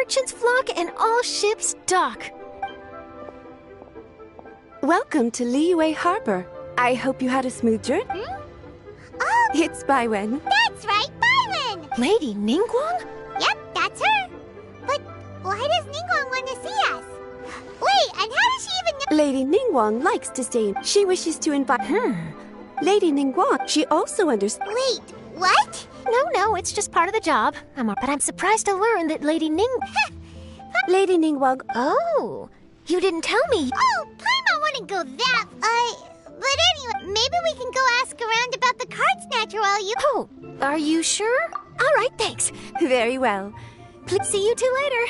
merchants flock and all ships dock. Welcome to Liyue Harbor. I hope you had a smooth journey. Oh, It's Baiwen. that's right, Byron! Lady Ningguang? Yep, that's her. But why does Ningguang want to see us? Wait, and how does she even know? Lady Ningguang likes to stay. She wishes to invite her. Lady Ningguang, she also understands. Wait, what? No, it's just part of the job. But I'm surprised to learn that Lady Lady Ningguang. Oh, you didn't tell me. Oh, Paimon wouldn't go that. But anyway, maybe we can go ask around about the card snatcher while you. Oh, are you sure? All right, thanks. Very well. Please see you two later.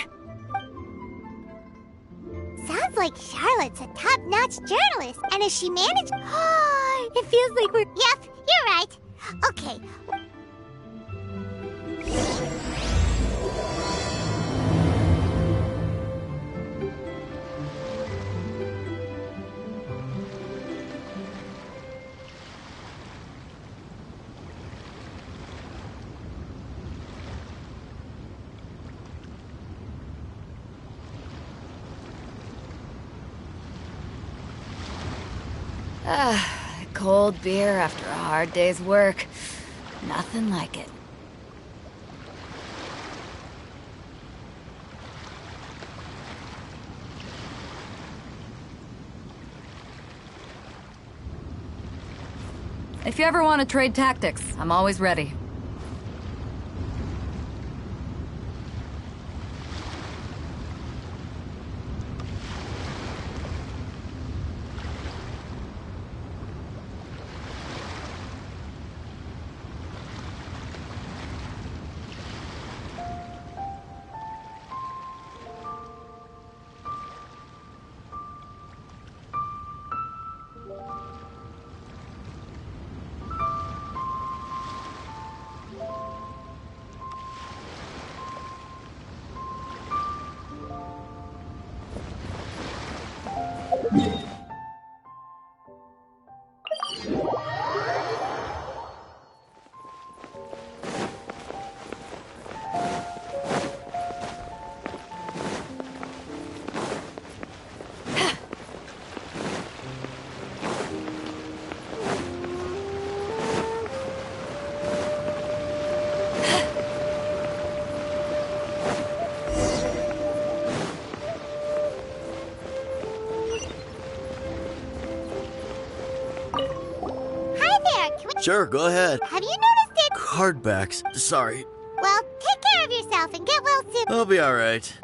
Sounds like Charlotte's a top-notch journalist. And if she managed... it feels like we're... Yep, you're right. Okay. Cold beer after a hard day's work. Nothing like it. If you ever want to trade tactics, I'm always ready. Sure, go ahead. Have you noticed it? Cardbacks. Sorry. Well, take care of yourself and get well soon. I'll be alright.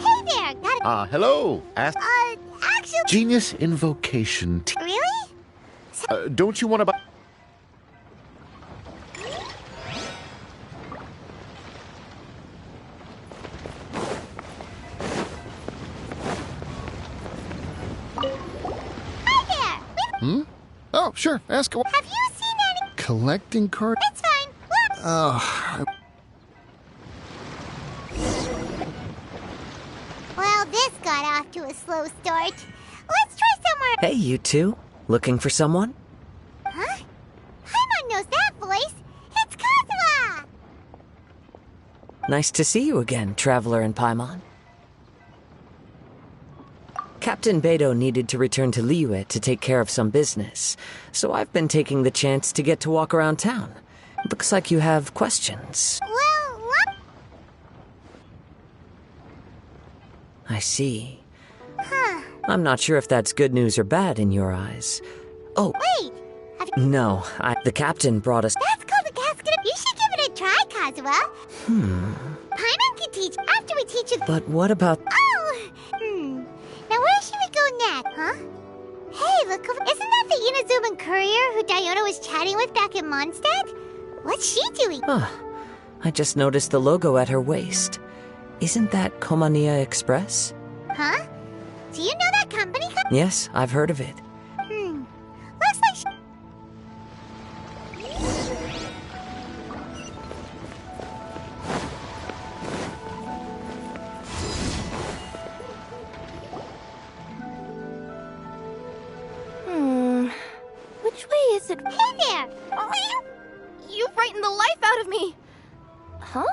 Hey there, got it. Hello. Actually... Genius Invocation. Really? Don't you want to buy... Oh, sure. Ask away. Have you seen any... Collecting cards? It's fine. Look. Oh. Well, this got off to a slow start. Let's try somewhere... Hey, you two. Looking for someone? Huh? Paimon knows that voice. It's Kazuha! Nice to see you again, Traveler and Paimon. Captain Beidou needed to return to Liyue to take care of some business, so I've been taking the chance to get to walk around town. Looks like you have questions. Well, what? I see. Huh. I'm not sure if that's good news or bad in your eyes. Oh. Wait! No, the captain brought us... That's called a casket. You should give it a try, Kazuha. Paimon can teach after we teach you... But what about... Oh! Now where should we go next, huh? Hey, look over... Isn't that the Inazuman courier who Diona was chatting with back in Mondstadt? What's she doing? I just noticed the logo at her waist. Isn't that Komania Express? Huh? Do you know that company? Yes, I've heard of it. Looks like she... Which it? Hey there! You frightened the life out of me! Huh?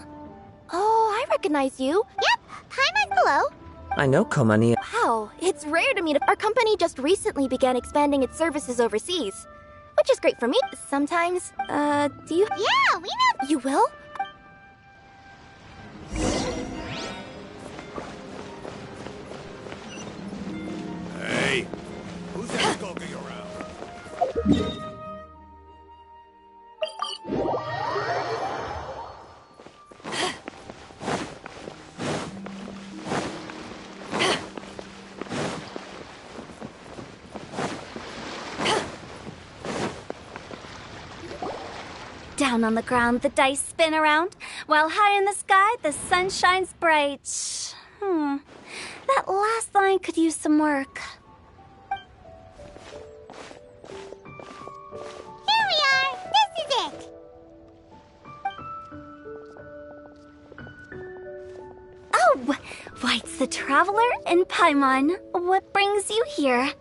Oh, I recognize you. Yep, Paimon, hello. I know Komani. Wow, it's rare to meet Our company just recently began expanding its services overseas. Which is great for me. Sometimes, do you? Yeah, we know. You will? Hey, who's that skulking around? Down on the ground, the dice spin around, while high in the sky, the sun shines bright. That last line could use some work. Here we are! This is it! Oh, why, it's the Traveler and Paimon. What brings you here?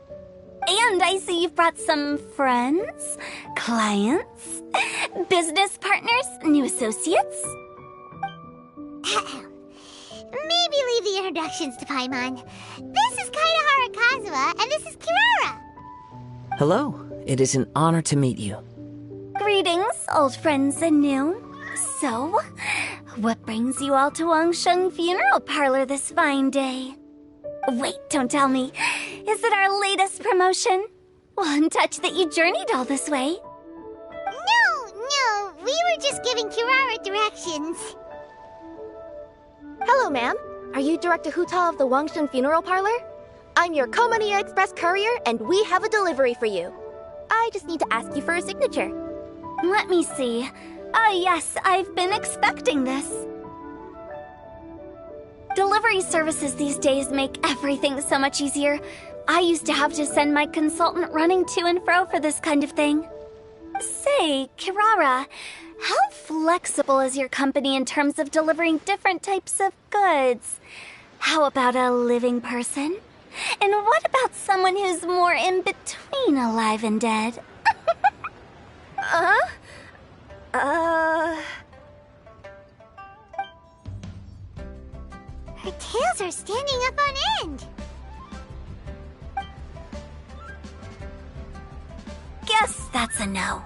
And I see you've brought some friends, clients, business partners, new associates. Maybe leave the introductions to Paimon. This is Kaedehara Kazuha, and this is Kirara. Hello. It is an honor to meet you. Greetings, old friends and new. So, what brings you all to Wangsheng Funeral Parlor this fine day? Wait, don't tell me. Is it our latest promotion? Well, I'm touched that you journeyed all this way. No, we were just giving Kirara directions. Hello, ma'am. Are you Director Huta of the Wangsheng Funeral Parlor? I'm your Komani Express courier, and we have a delivery for you. I just need to ask you for a signature. Let me see. Ah, yes, I've been expecting this. Delivery services these days make everything so much easier. I used to have to send my consultant running to and fro for this kind of thing. Say, Kirara, how flexible is your company in terms of delivering different types of goods? How about a living person? And what about someone who's more in between alive and dead? Her tails are standing up on end. Guess that's a no.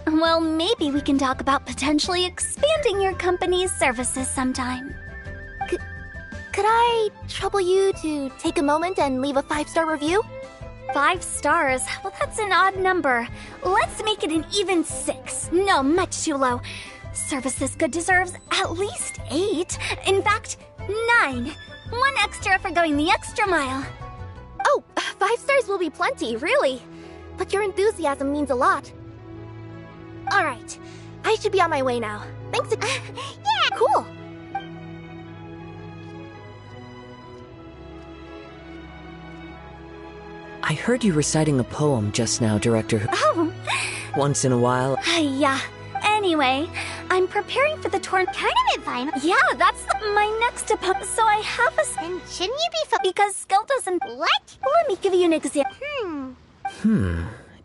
Well, maybe we can talk about potentially expanding your company's services sometime. Could I trouble you to take a moment and leave a 5-star review? 5 stars? Well, that's an odd number. Let's make it an even 6. No, much too low. Services good deserves at least 8. In fact, 9. 1 extra for going the extra mile. Oh, 5 stars will be plenty, really. But your enthusiasm means a lot. All right, I should be on my way now. Thanks. Yeah, cool. I heard you reciting a poem just now, Director. Oh. Once in a while. Yeah. Anyway, I'm preparing for the tournament. Final? Yeah, that's my next opponent. So I have a... Then shouldn't you be because skill doesn't... What? Let me give you an example.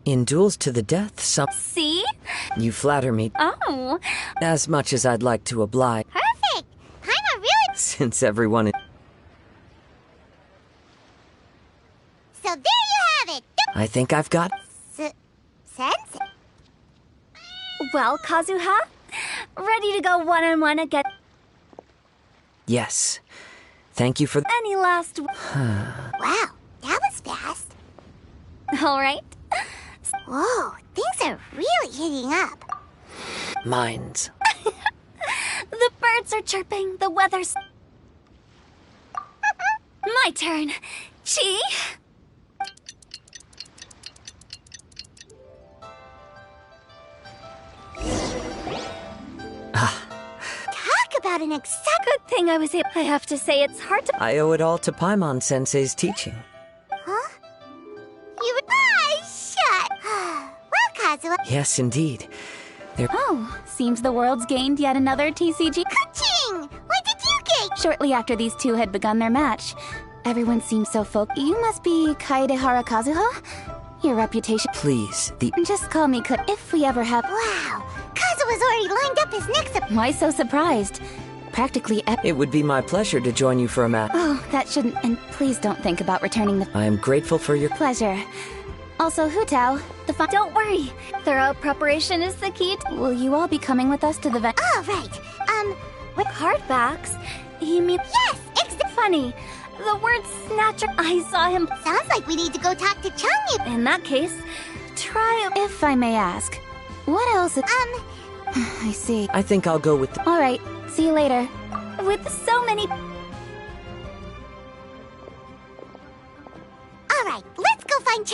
In duels to the death, See? You flatter me. Oh. As much as I'd like to oblige. Perfect! Paimon really... Since everyone is... So there you have it! I think I've got... Sense? Well, Kazuha, ready to go one-on-one again? Yes. Thank you for... Any last... Wow, that was fast. All right. Whoa, things are really heating up. Minds. The birds are chirping, the weather's... My turn. Chi? Talk about an good thing I was able... I have to say, it's hard to... I owe it all to Paimon Sensei's teaching. Huh? You would... shut! Well, Kazuha... Yes, indeed. Oh, seems the world's gained yet another TCG. Ka-ching! What did you get? Shortly after these two had begun their match, everyone seemed so focused. You must be Kaedehara Kazuha? Your reputation. Please, Just call me if we ever have. Wow, Kazuha's already lined up his next. Why so surprised? Practically. It would be my pleasure to join you for a match. Oh, that shouldn't. And please don't think about returning the. I am grateful for your pleasure. Also, Hutao, Don't worry. Thorough preparation is the key. Will you all be coming with us to the vet? Oh, right. With hardbacks? You mean... Yes, exactly. Funny. The word snatcher, I saw him... Sounds like we need to go talk to Changyu. In that case, try... If I may ask, what else... I see. I think I'll go with All right, see you later. With so many... All right, let's go find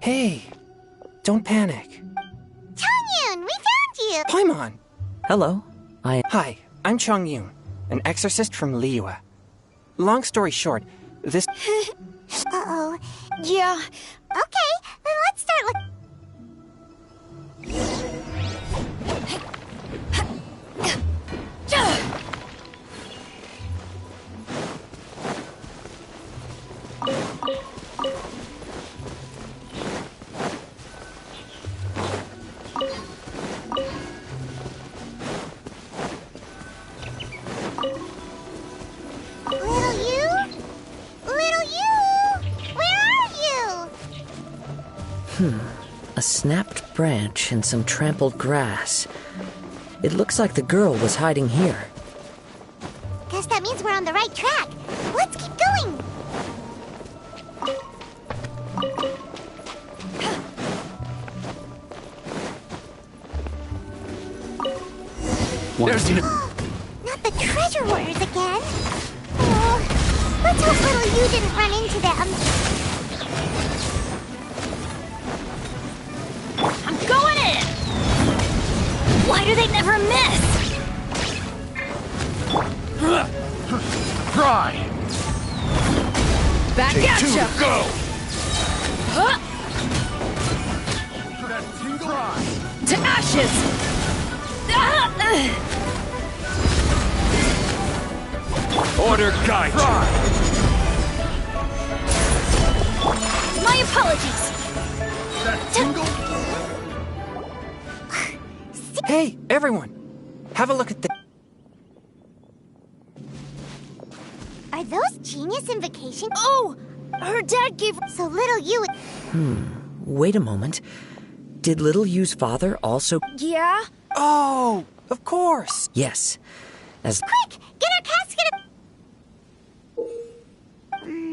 Hey, don't panic. Changyun, we found you! Paimon! Hello. Hi, I'm Changyun, an exorcist from Liyue. Long story short, this... Uh-oh. Yeah. Okay, then let's start with... A snapped branch and some trampled grass. It looks like the girl was hiding here. Guess that means we're on the right track. Let's keep going. There's Not the treasure hoarders again. Oh, let's hope little you didn't run into them. Going in! Why do they never miss? Try! Back Take at two, ya! go! To ashes! Order guide! My apologies! That tingle? Hey, everyone! Have a look at the... Are those genius invocations? Oh! Her dad gave... So little you... Wait a moment. Did Little Yu's father also... Yeah? Oh, of course! Yes. As... Quick! Get our casket...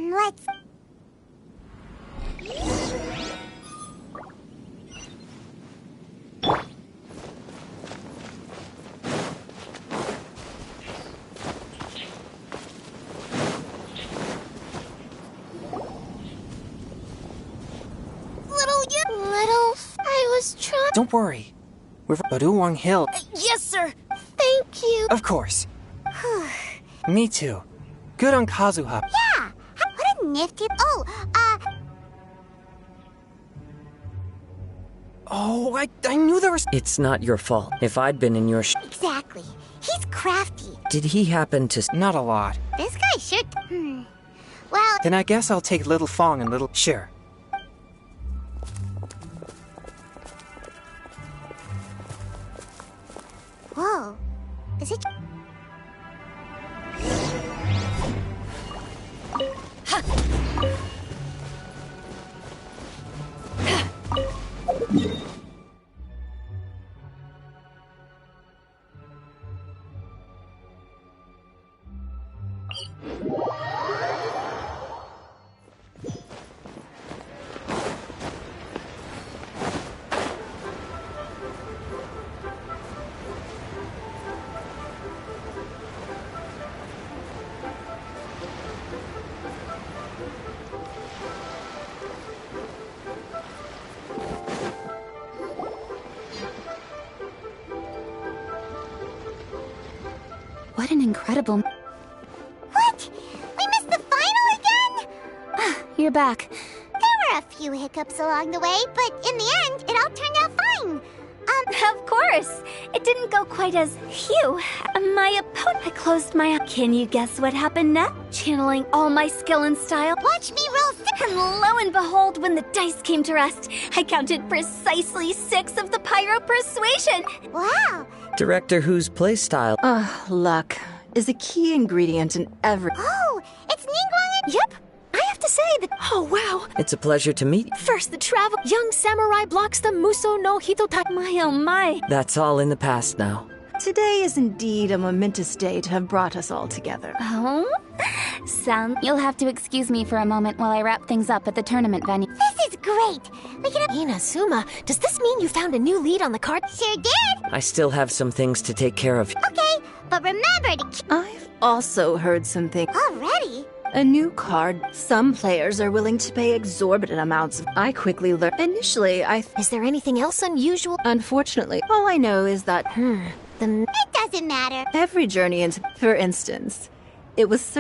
Let's... Don't worry. We're Baduwang Hill. Yes, sir! Thank you. Of course. Me too. Good on Kazuha. Yeah! What a nifty... Oh, I knew there was... It's not your fault. If I'd been in your Exactly. He's crafty. Did he happen to... Not a lot. This guy should... Well... Then I guess I'll take Little Fong and Little... Sure. Whoa. Is it... What an incredible... What? We missed the final again? You're back. There were a few hiccups along the way, but in the end, it all turned out fine. Of course. It didn't go quite as... Phew. My opponent... I closed my eyes. Can you guess what happened next? Channeling all my skill and style. Watch me roll 6. And lo and behold, when the dice came to rest, I counted precisely 6 of the Pyro Persuasion. Wow. Director Who's playstyle. Luck is a key ingredient in every... Oh, it's Ningguang and... Yep. I have to say that... Oh, wow. It's a pleasure to meet. First the travel... Young samurai blocks the Muso no Hitotai. My, oh my. That's all in the past now. Today is indeed a momentous day to have brought us all together. Oh? You'll have to excuse me for a moment while I wrap things up at the tournament venue. This is great. We can... Inazuma, does this mean you found a new lead on the card? Sure did. I still have some things to take care of. Okay, but remember to keep... I've also heard something. Already? A new card. Some players are willing to pay exorbitant amounts. I quickly learned. Initially, Is there anything else unusual? Unfortunately, all I know is that... It doesn't matter. Every journey into... For instance, it was...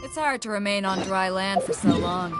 It's hard to remain on dry land for so long.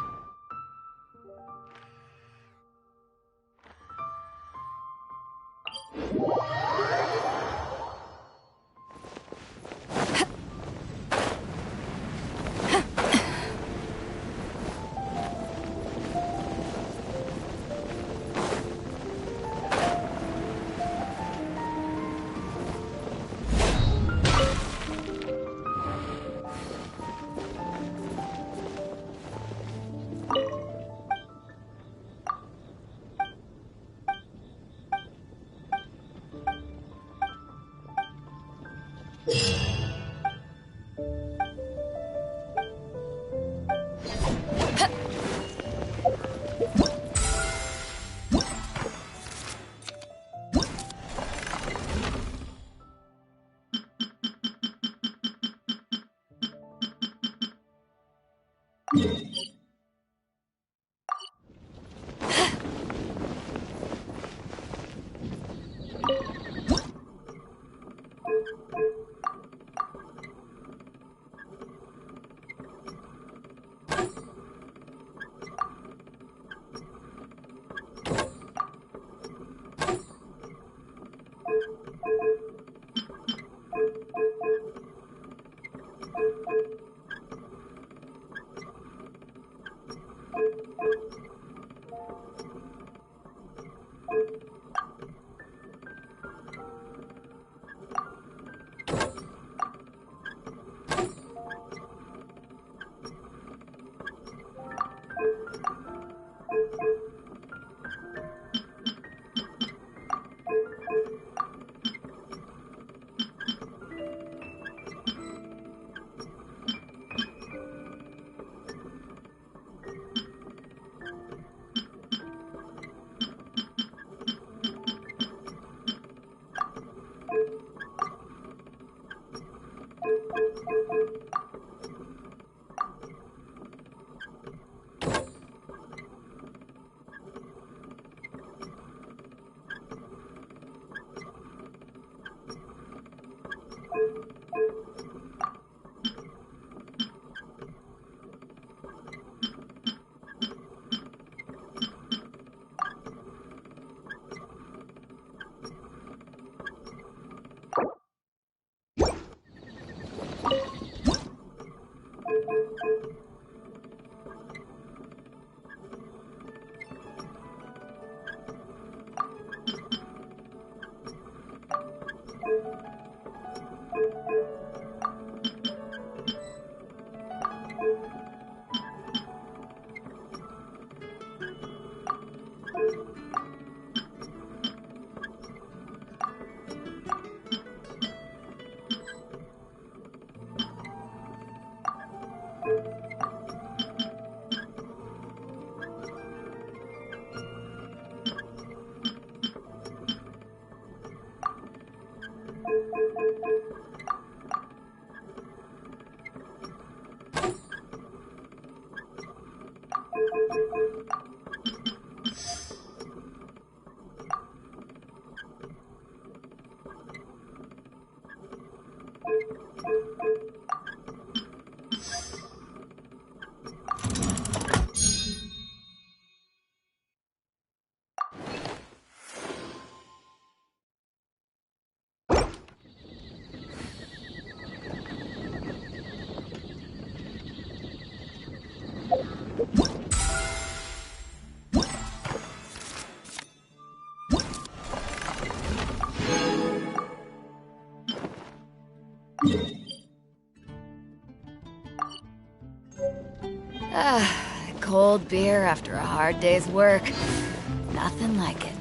Cold beer after a hard day's work. Nothing like it.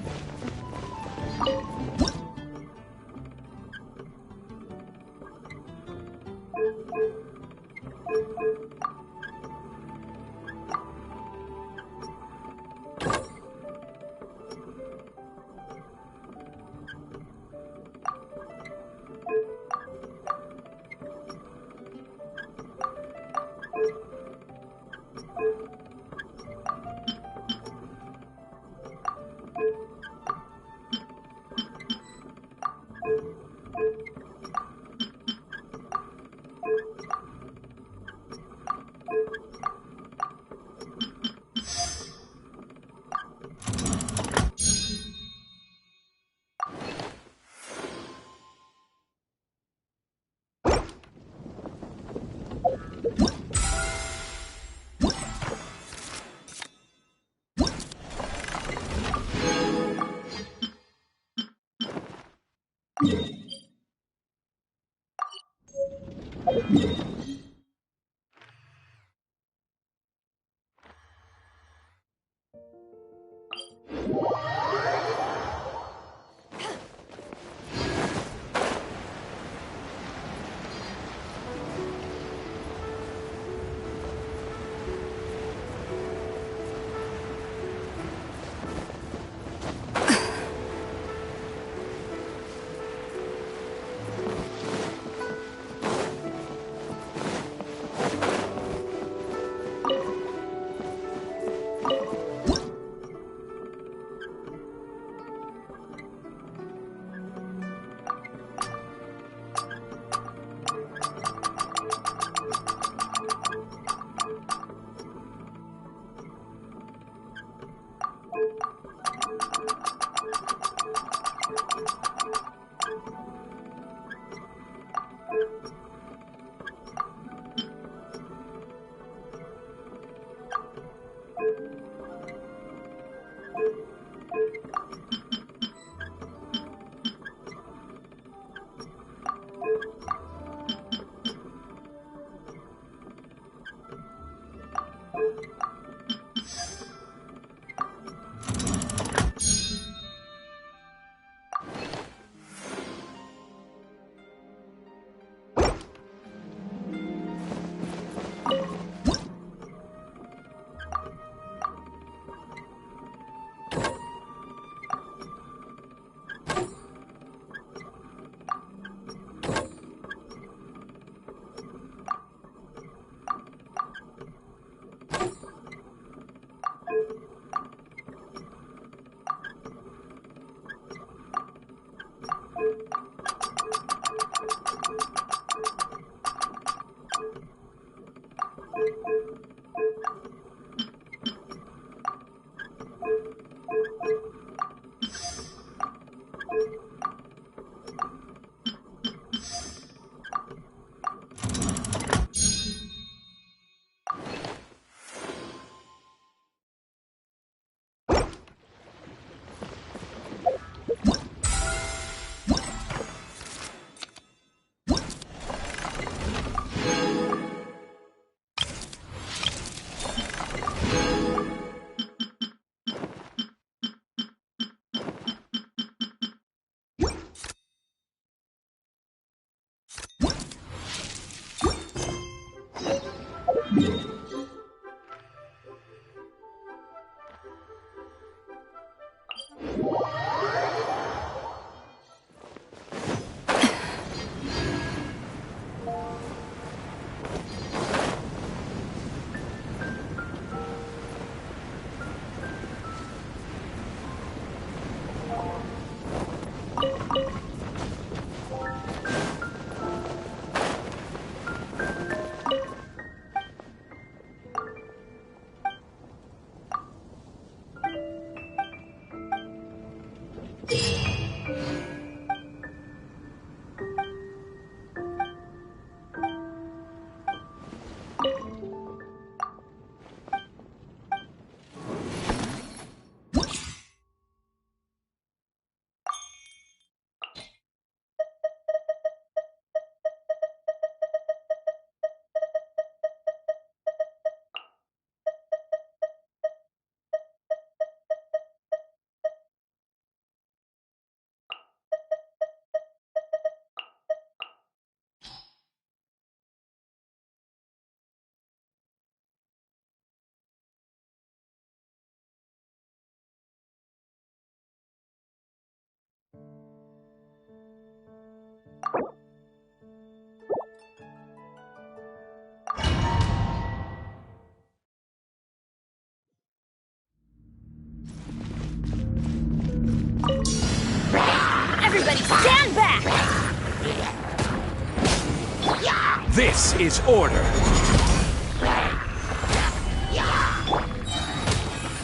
This is order.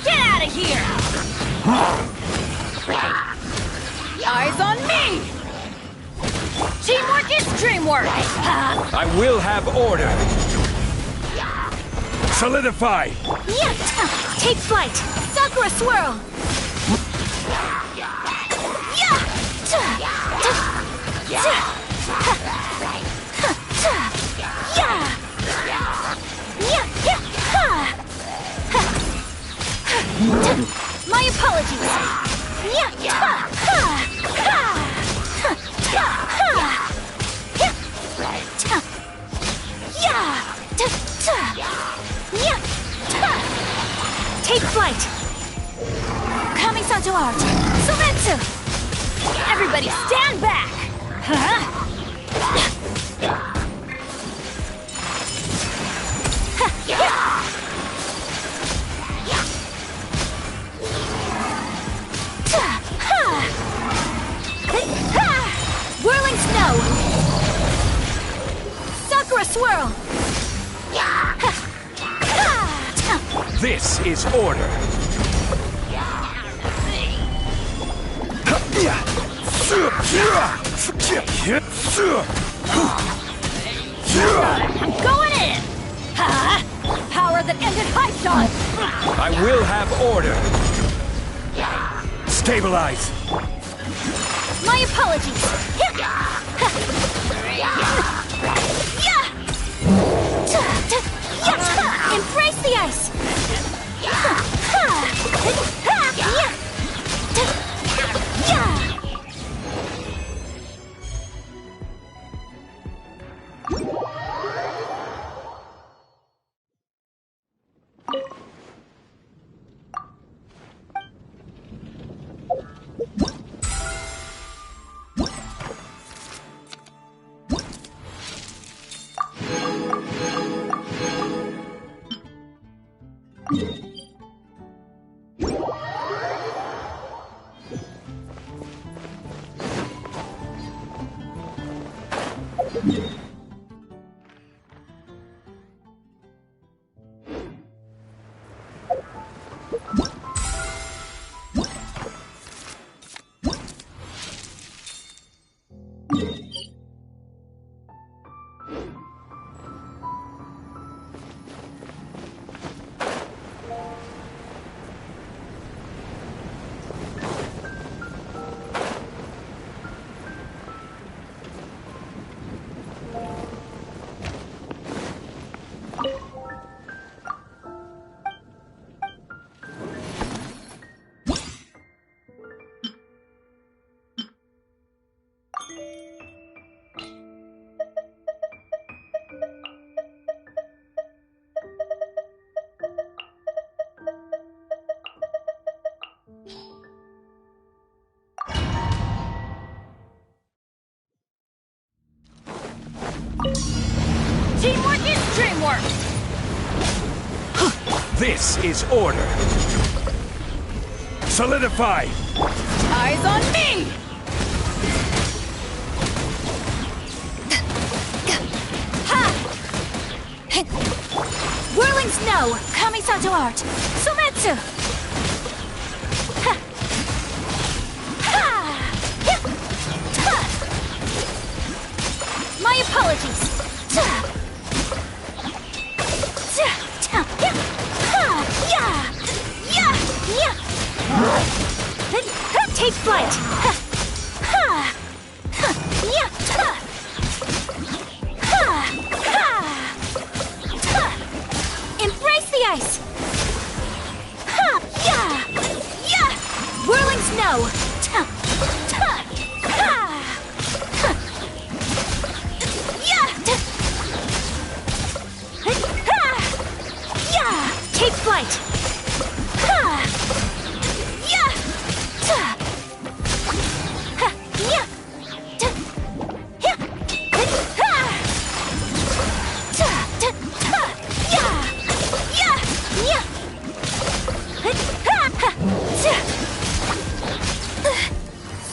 Get out of here! Eyes on me! Teamwork is dreamwork! I will have order. Solidify! Yeah! Take flight! Sakura swirl! Yeah! My apologies! Take flight! Kamisato art! Sumetsu! Everybody stand back! Whirling snow! Sakura swirl! This is order. I'm going in! Power that ended Haishan! I will have order. Stabilize. My apologies! Embrace the ice! Teamwork is dreamwork! This is order. Solidify! Eyes on me! Whirling snow! Kamisato art! Sumetsu! My apologies! Take flight! Embrace the ice! Whirling snow! Take flight!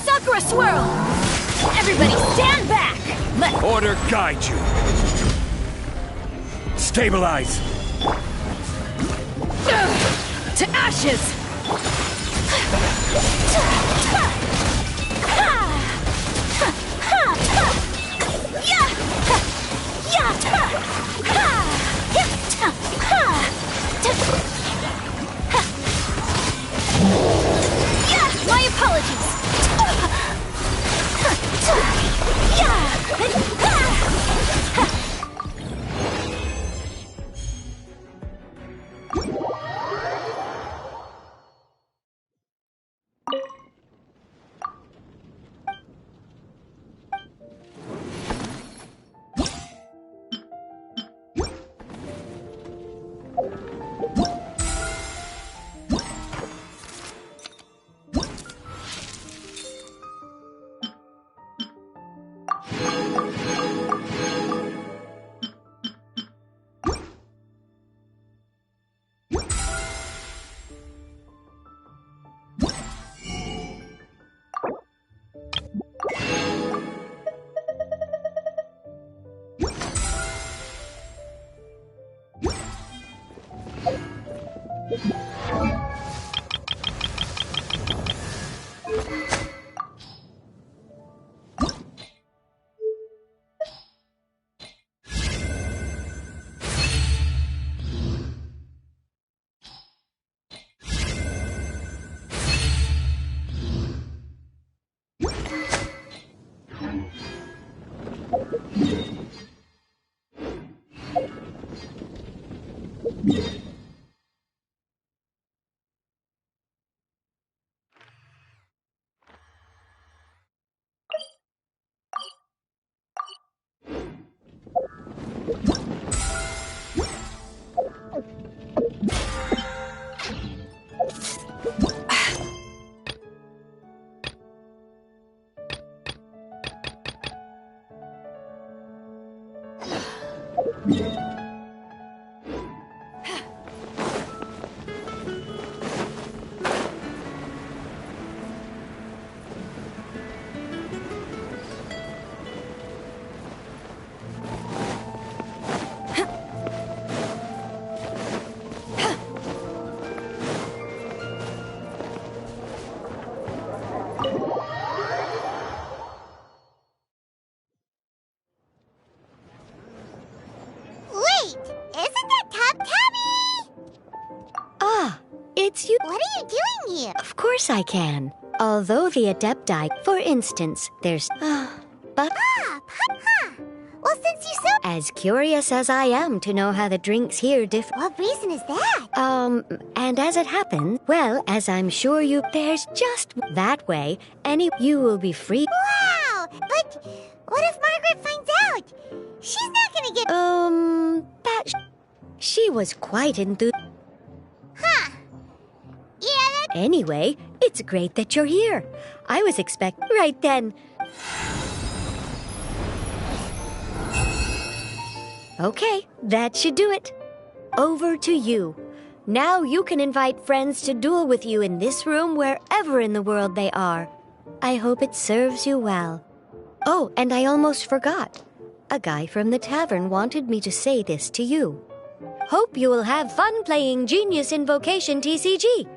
Sakura swirl! Everybody stand back! Order guide you. Stabilize! To ashes! My apologies. Wait, isn't that Tabby? Ah, it's you. What are you doing here? Of course I can. Although the Adepti, for instance, there's... but... Well, since you so... As curious as I am to know how the drinks here differ... What reason is that? And as it happens, well, as I'm sure you... There's just that way, you will be free... Wow! But what if Margaret finds out? She's not gonna get... She was quite enthused... Huh. Yeah, that... Anyway, it's great that you're here. I was right then. Okay, that should do it. Over to you. Now you can invite friends to duel with you in this room wherever in the world they are. I hope it serves you well. Oh, and I almost forgot. A guy from the tavern wanted me to say this to you. Hope you will have fun playing Genius Invocation TCG.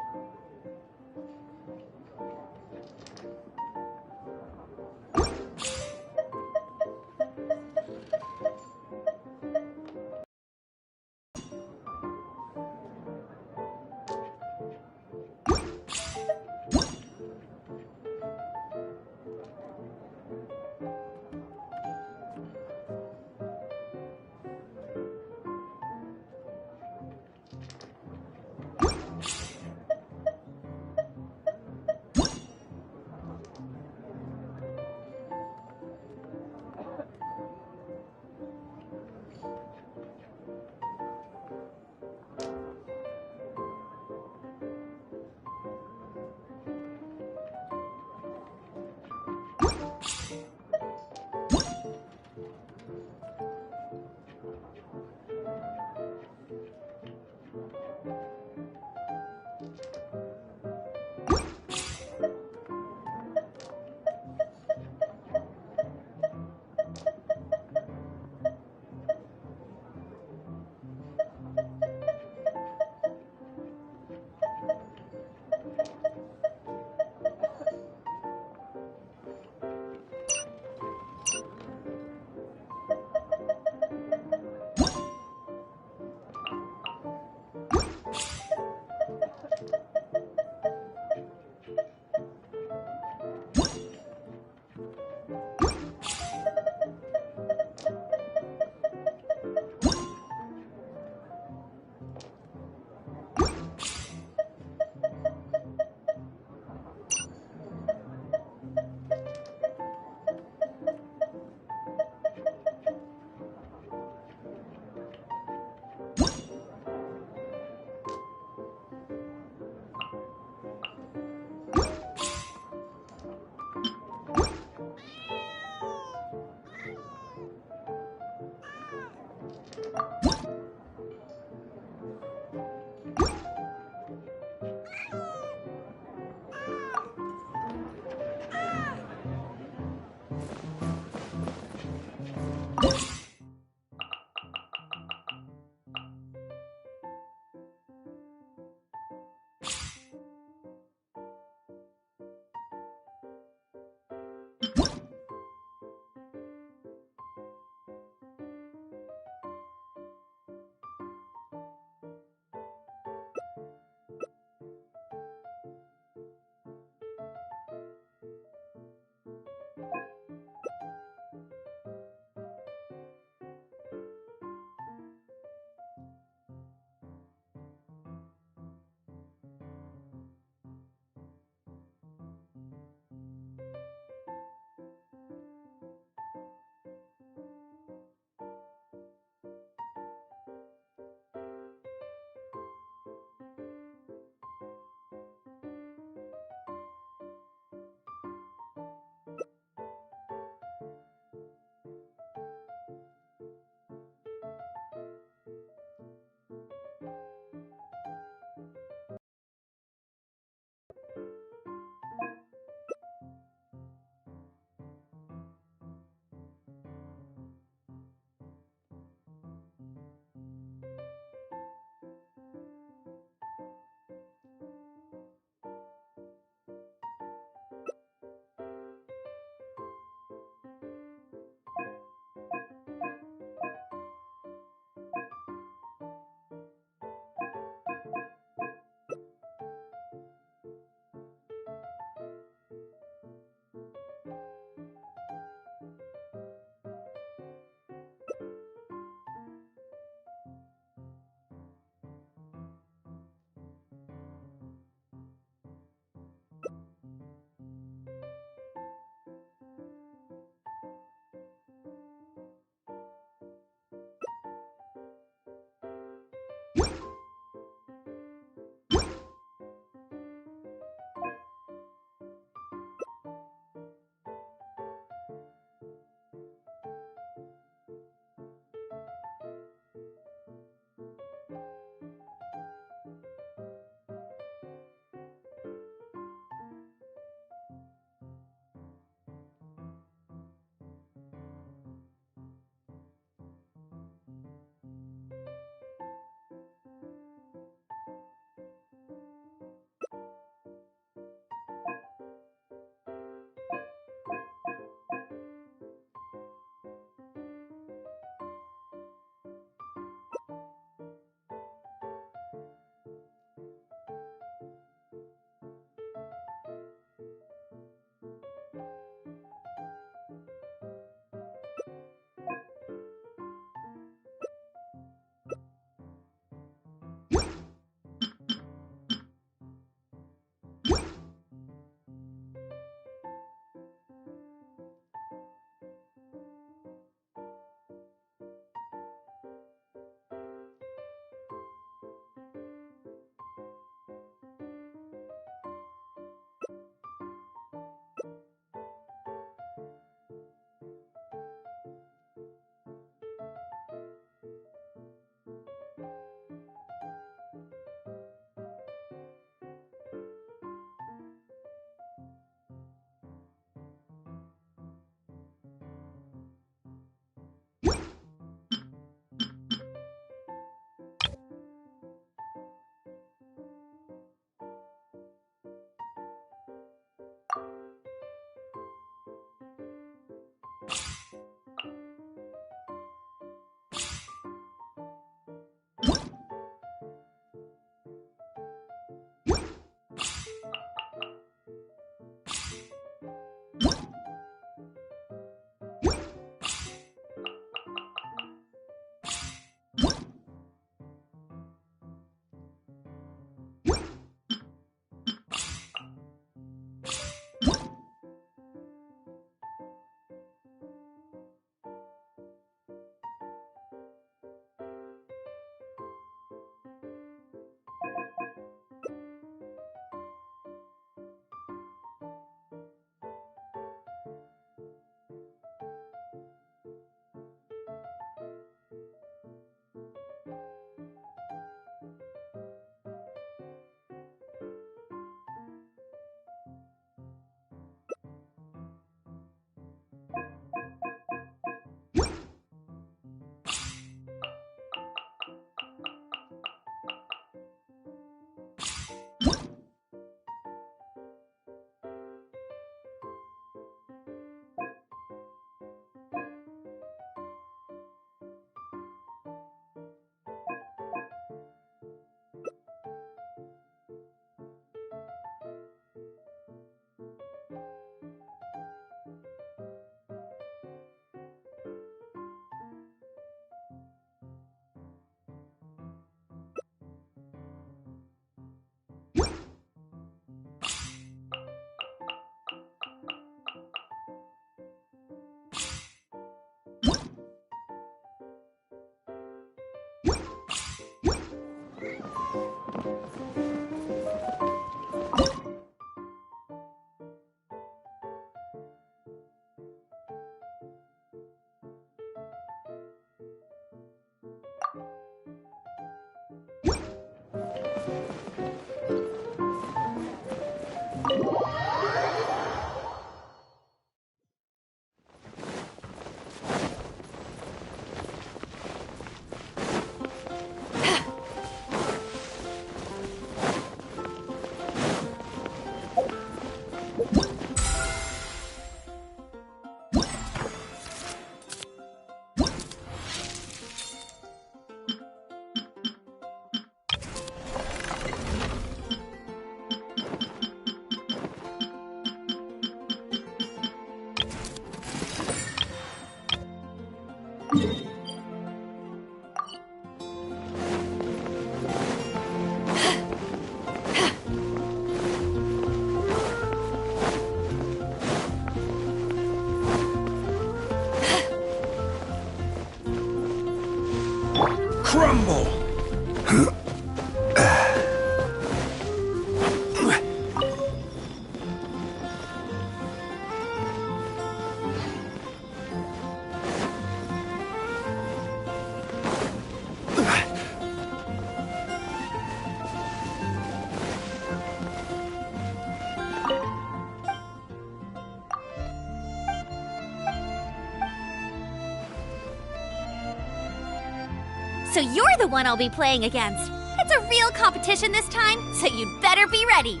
so you're the one I'll be playing against. It's a real competition this time, so you'd better be ready.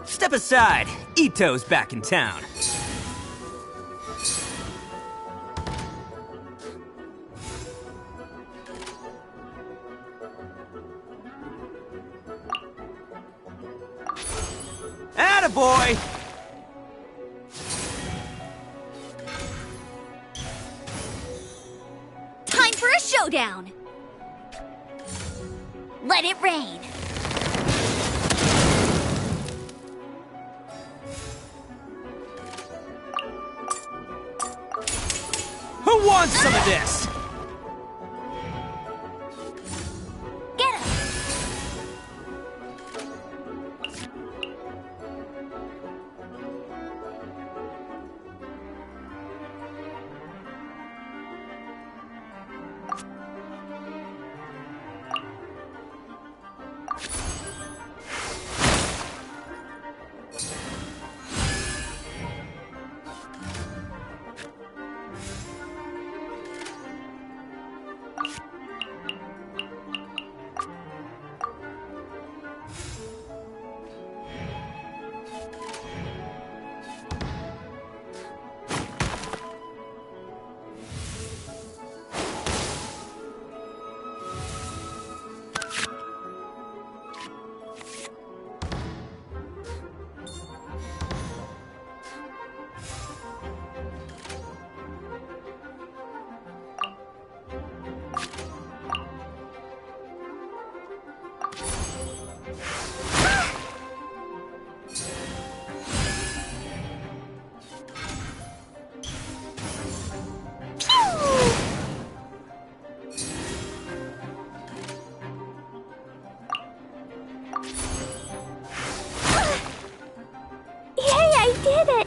Step aside. Ito's back in town. Attaboy! Time for a showdown! Let it rain! Who wants some of this? Get him!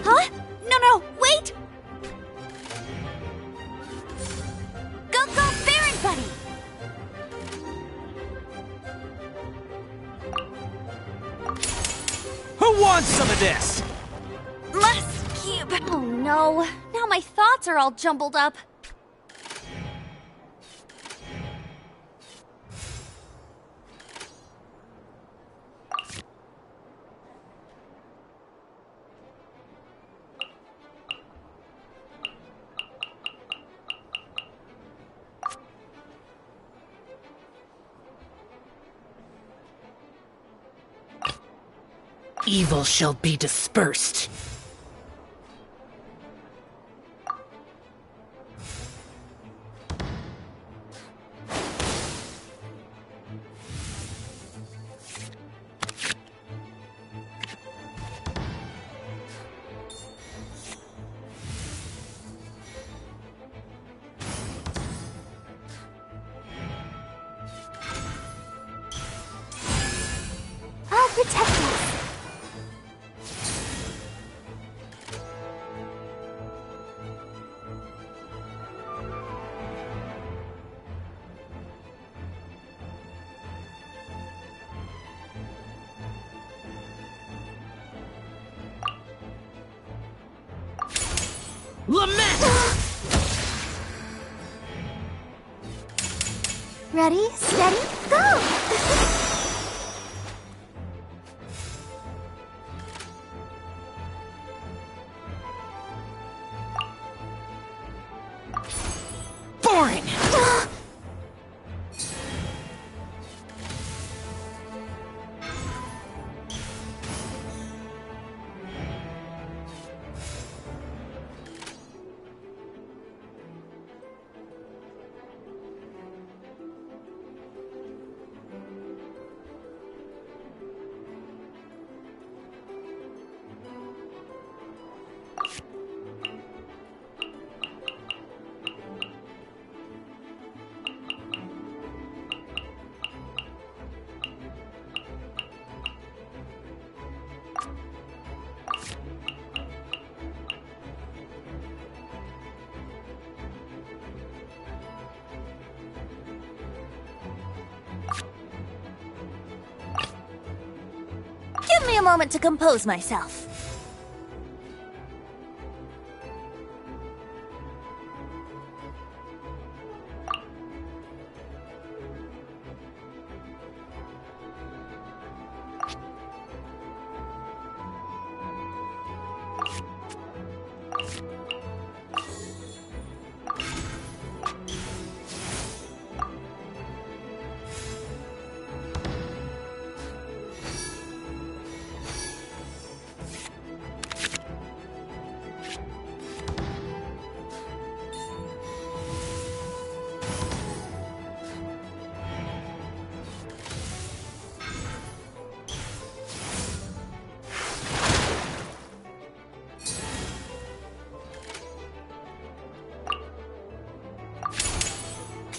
Huh? No, wait! Go, Baron Buddy! Who wants some of this? Must cube! Oh no, now my thoughts are all jumbled up. Evil shall be dispersed. I'll protect us. Lament! Ready, steady, go! Boring! Give me a moment to compose myself.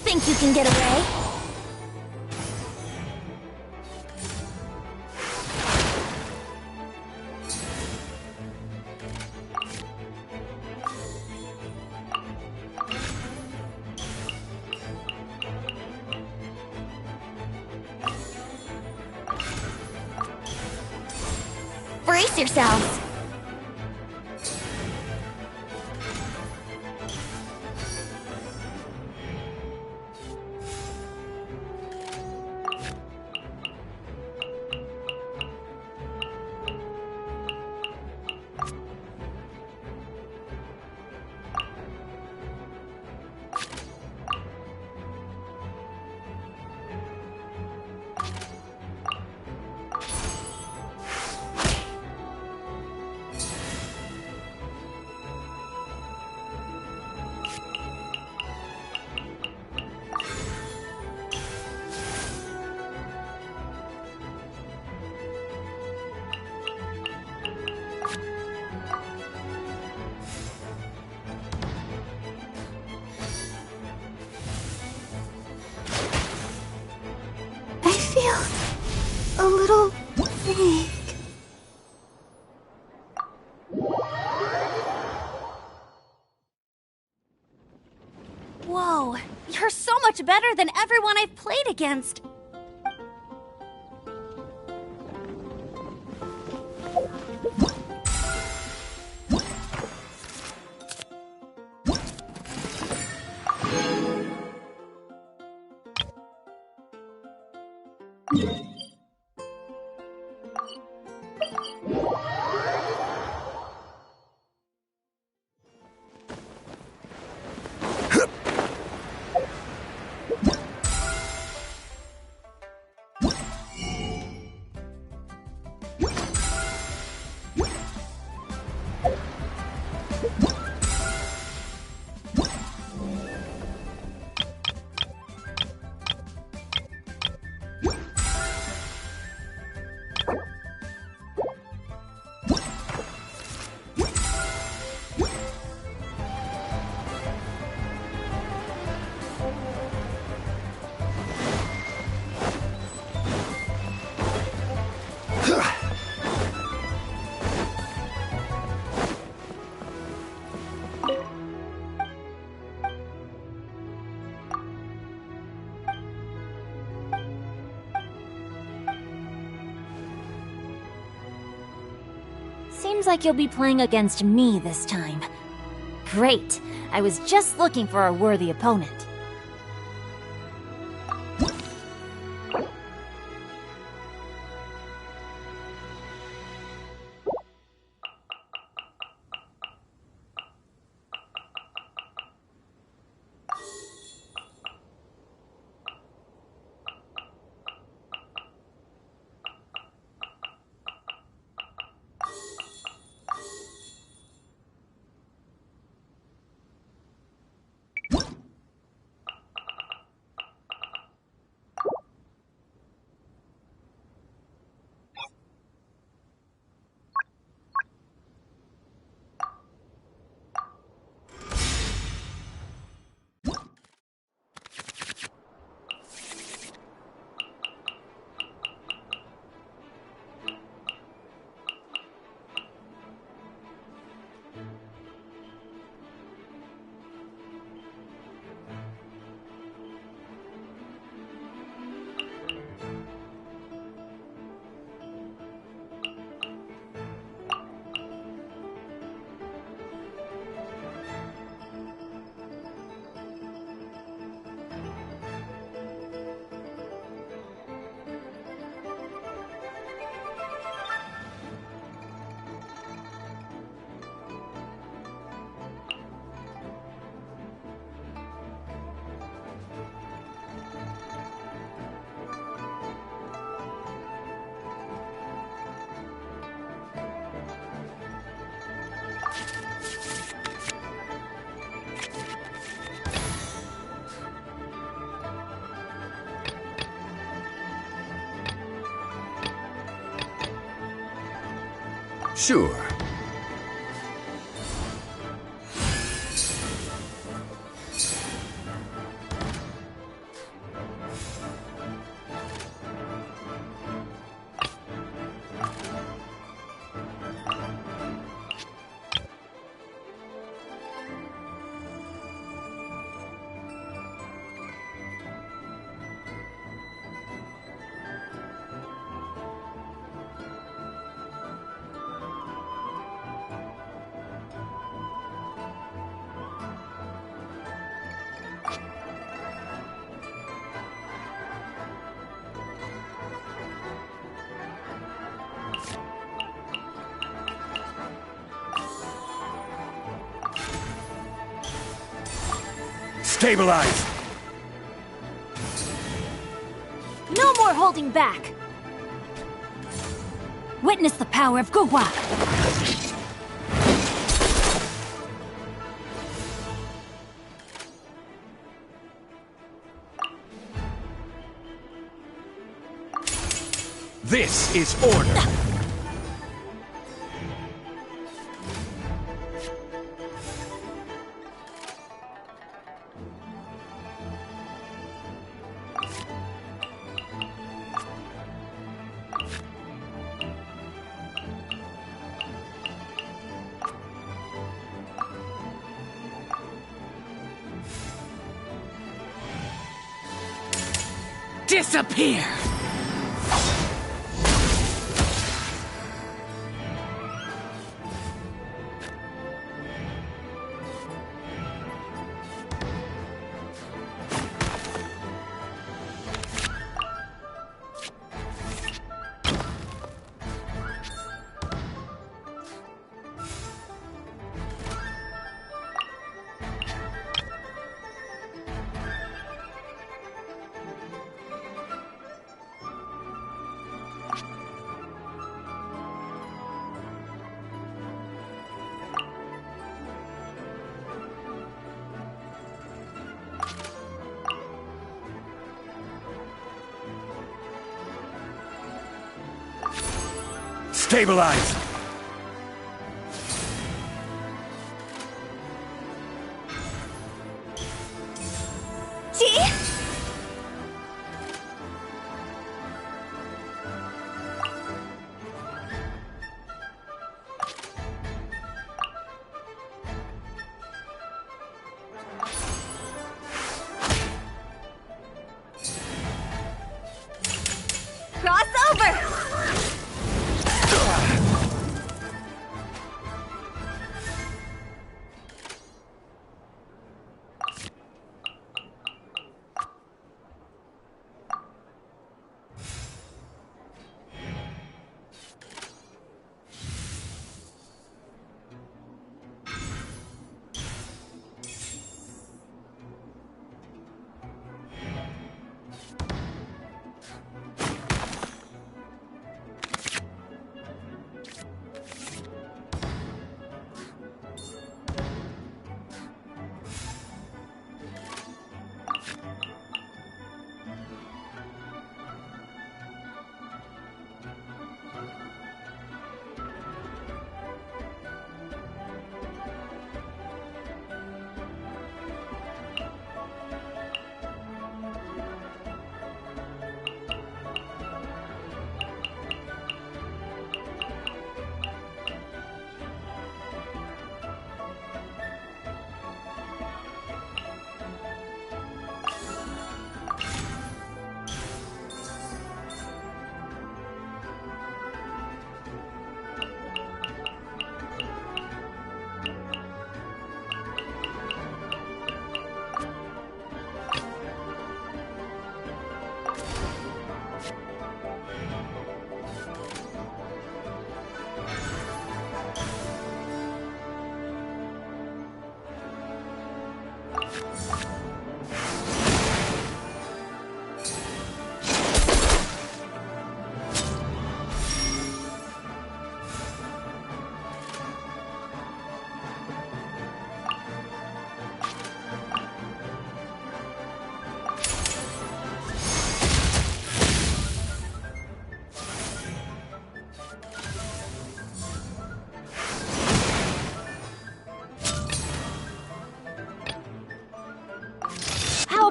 Think you can get away? Brace yourselves! A little weak. Whoa, you're so much better than everyone I've played against. Seems like you'll be playing against me this time. Great! I was just looking for a worthy opponent. Sure. Stabilize! No more holding back! Witness the power of Guhua! This is order! Disappear! Stabilize! See? Cross over!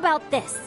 about this?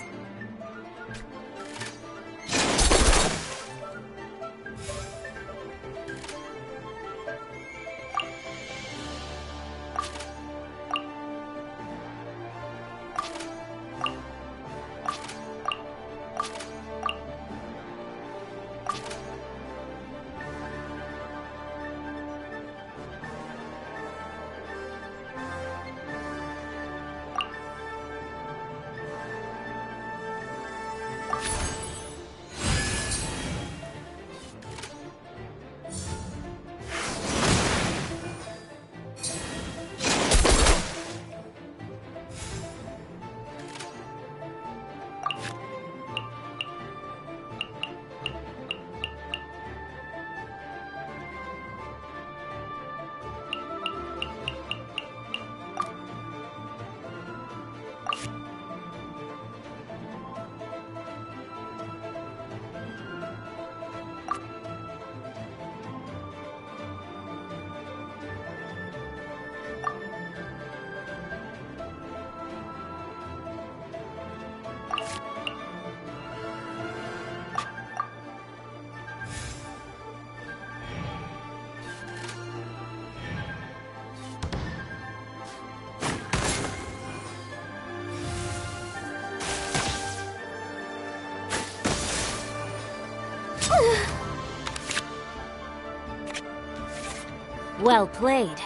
Well played.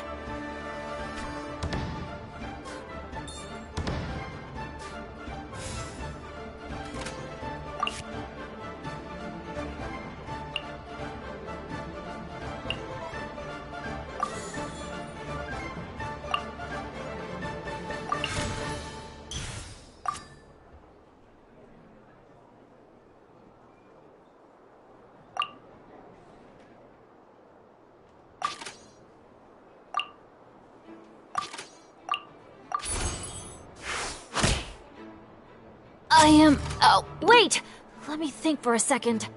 Oh, wait! Let me think for a second.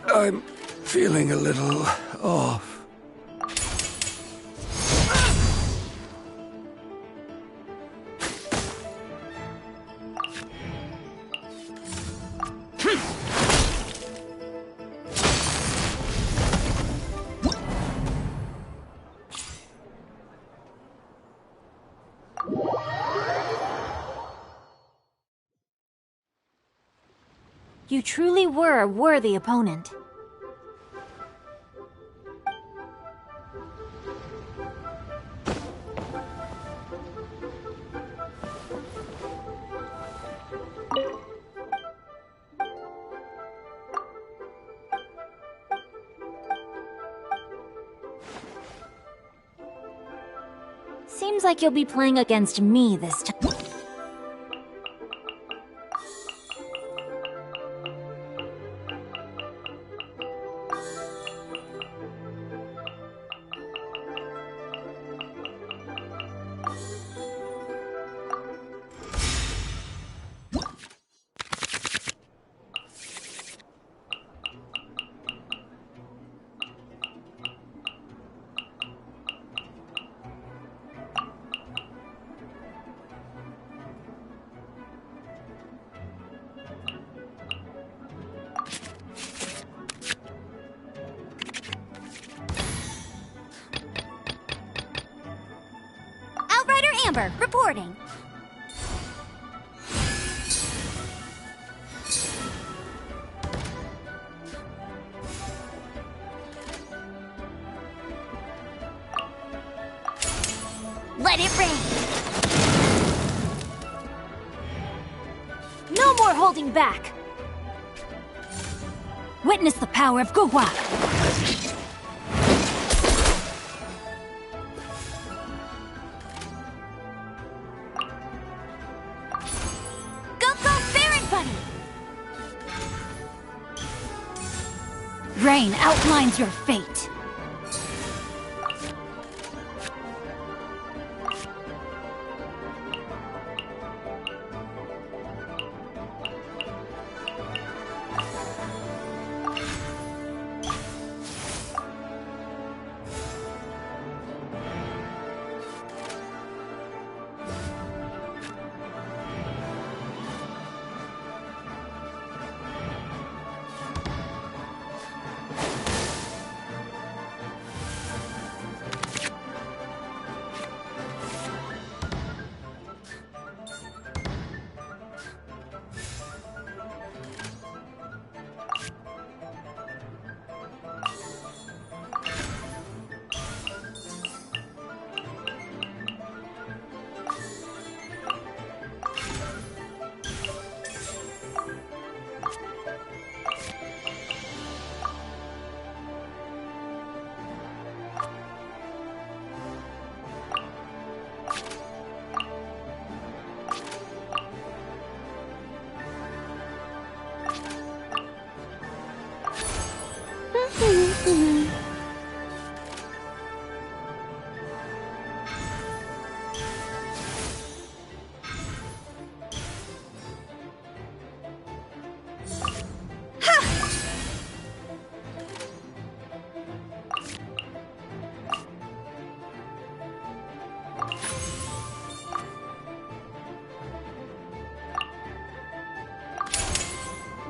I'm feeling a little off. You truly were a worthy opponent. Seems like you'll be playing against me this time. Amber, reporting. Let it rain. No more holding back. Witness the power of Guhua. Rain outlines your fate.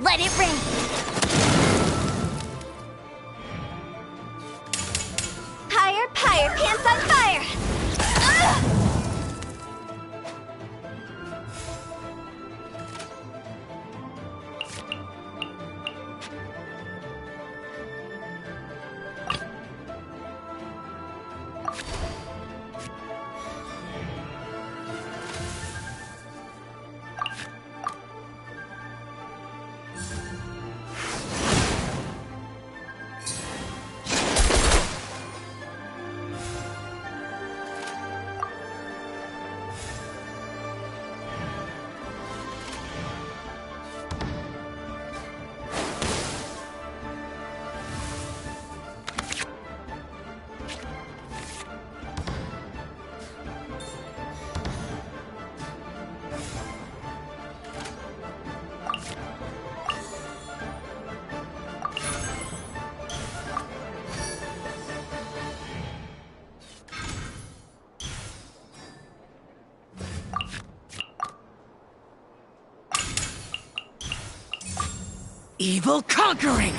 Let it rain! Higher, higher, pants on fire! Ugh! Evil conquering!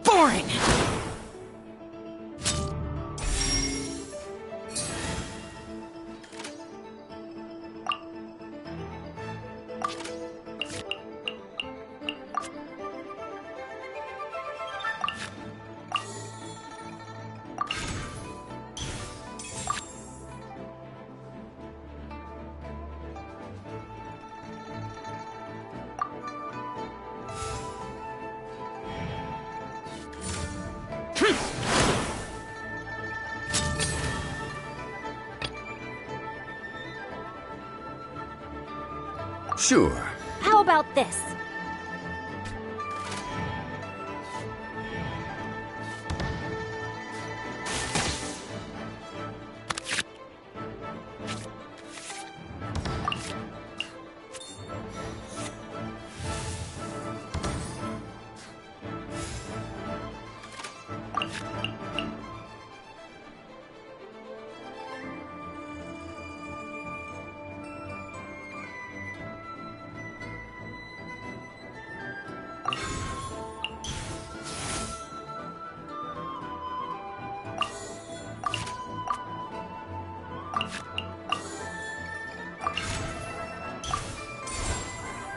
Boring! Sure. How about this?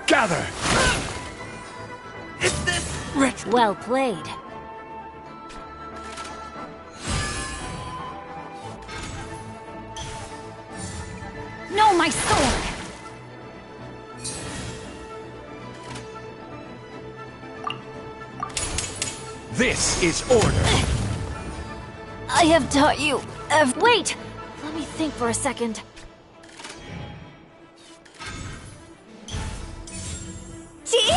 Gather! Is this rich? Well played. No, my sword! This is order! I have taught you Wait! Let me think for a second. See?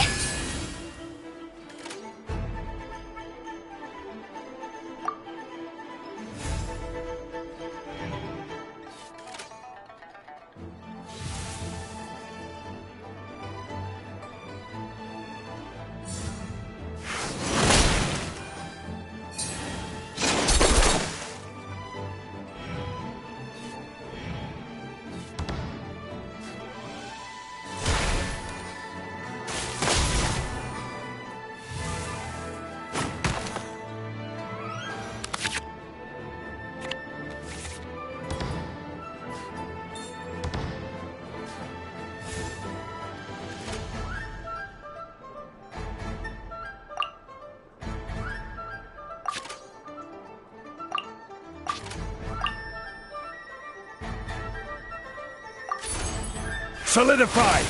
Solidify!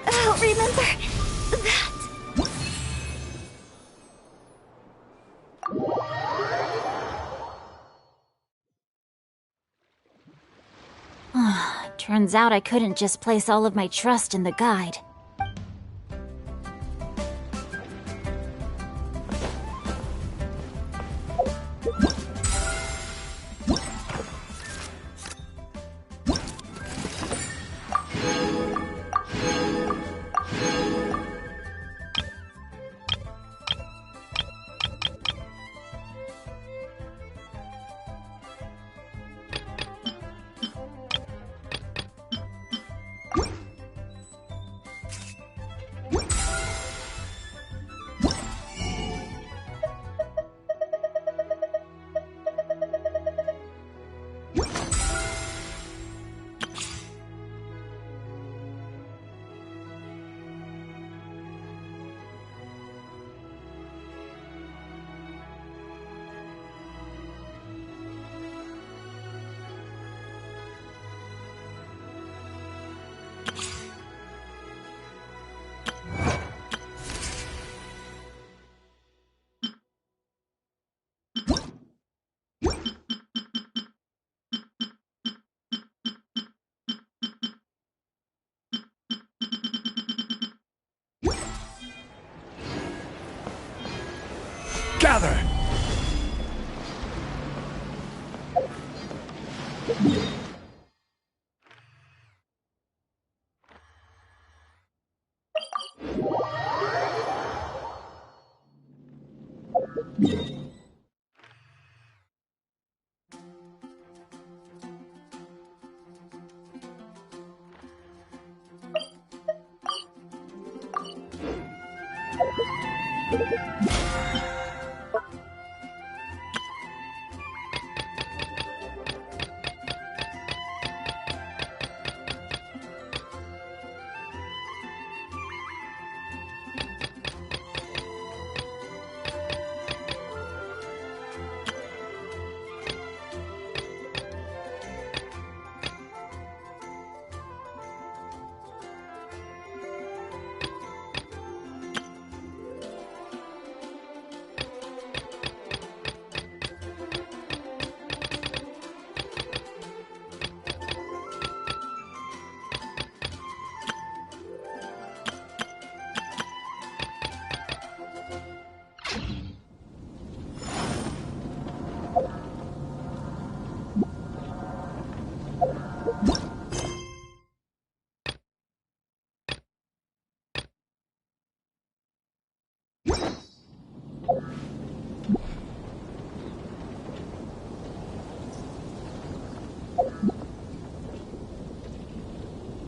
I'll remember that. Turns out I couldn't just place all of my trust in the guide.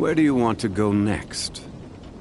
Where do you want to go next?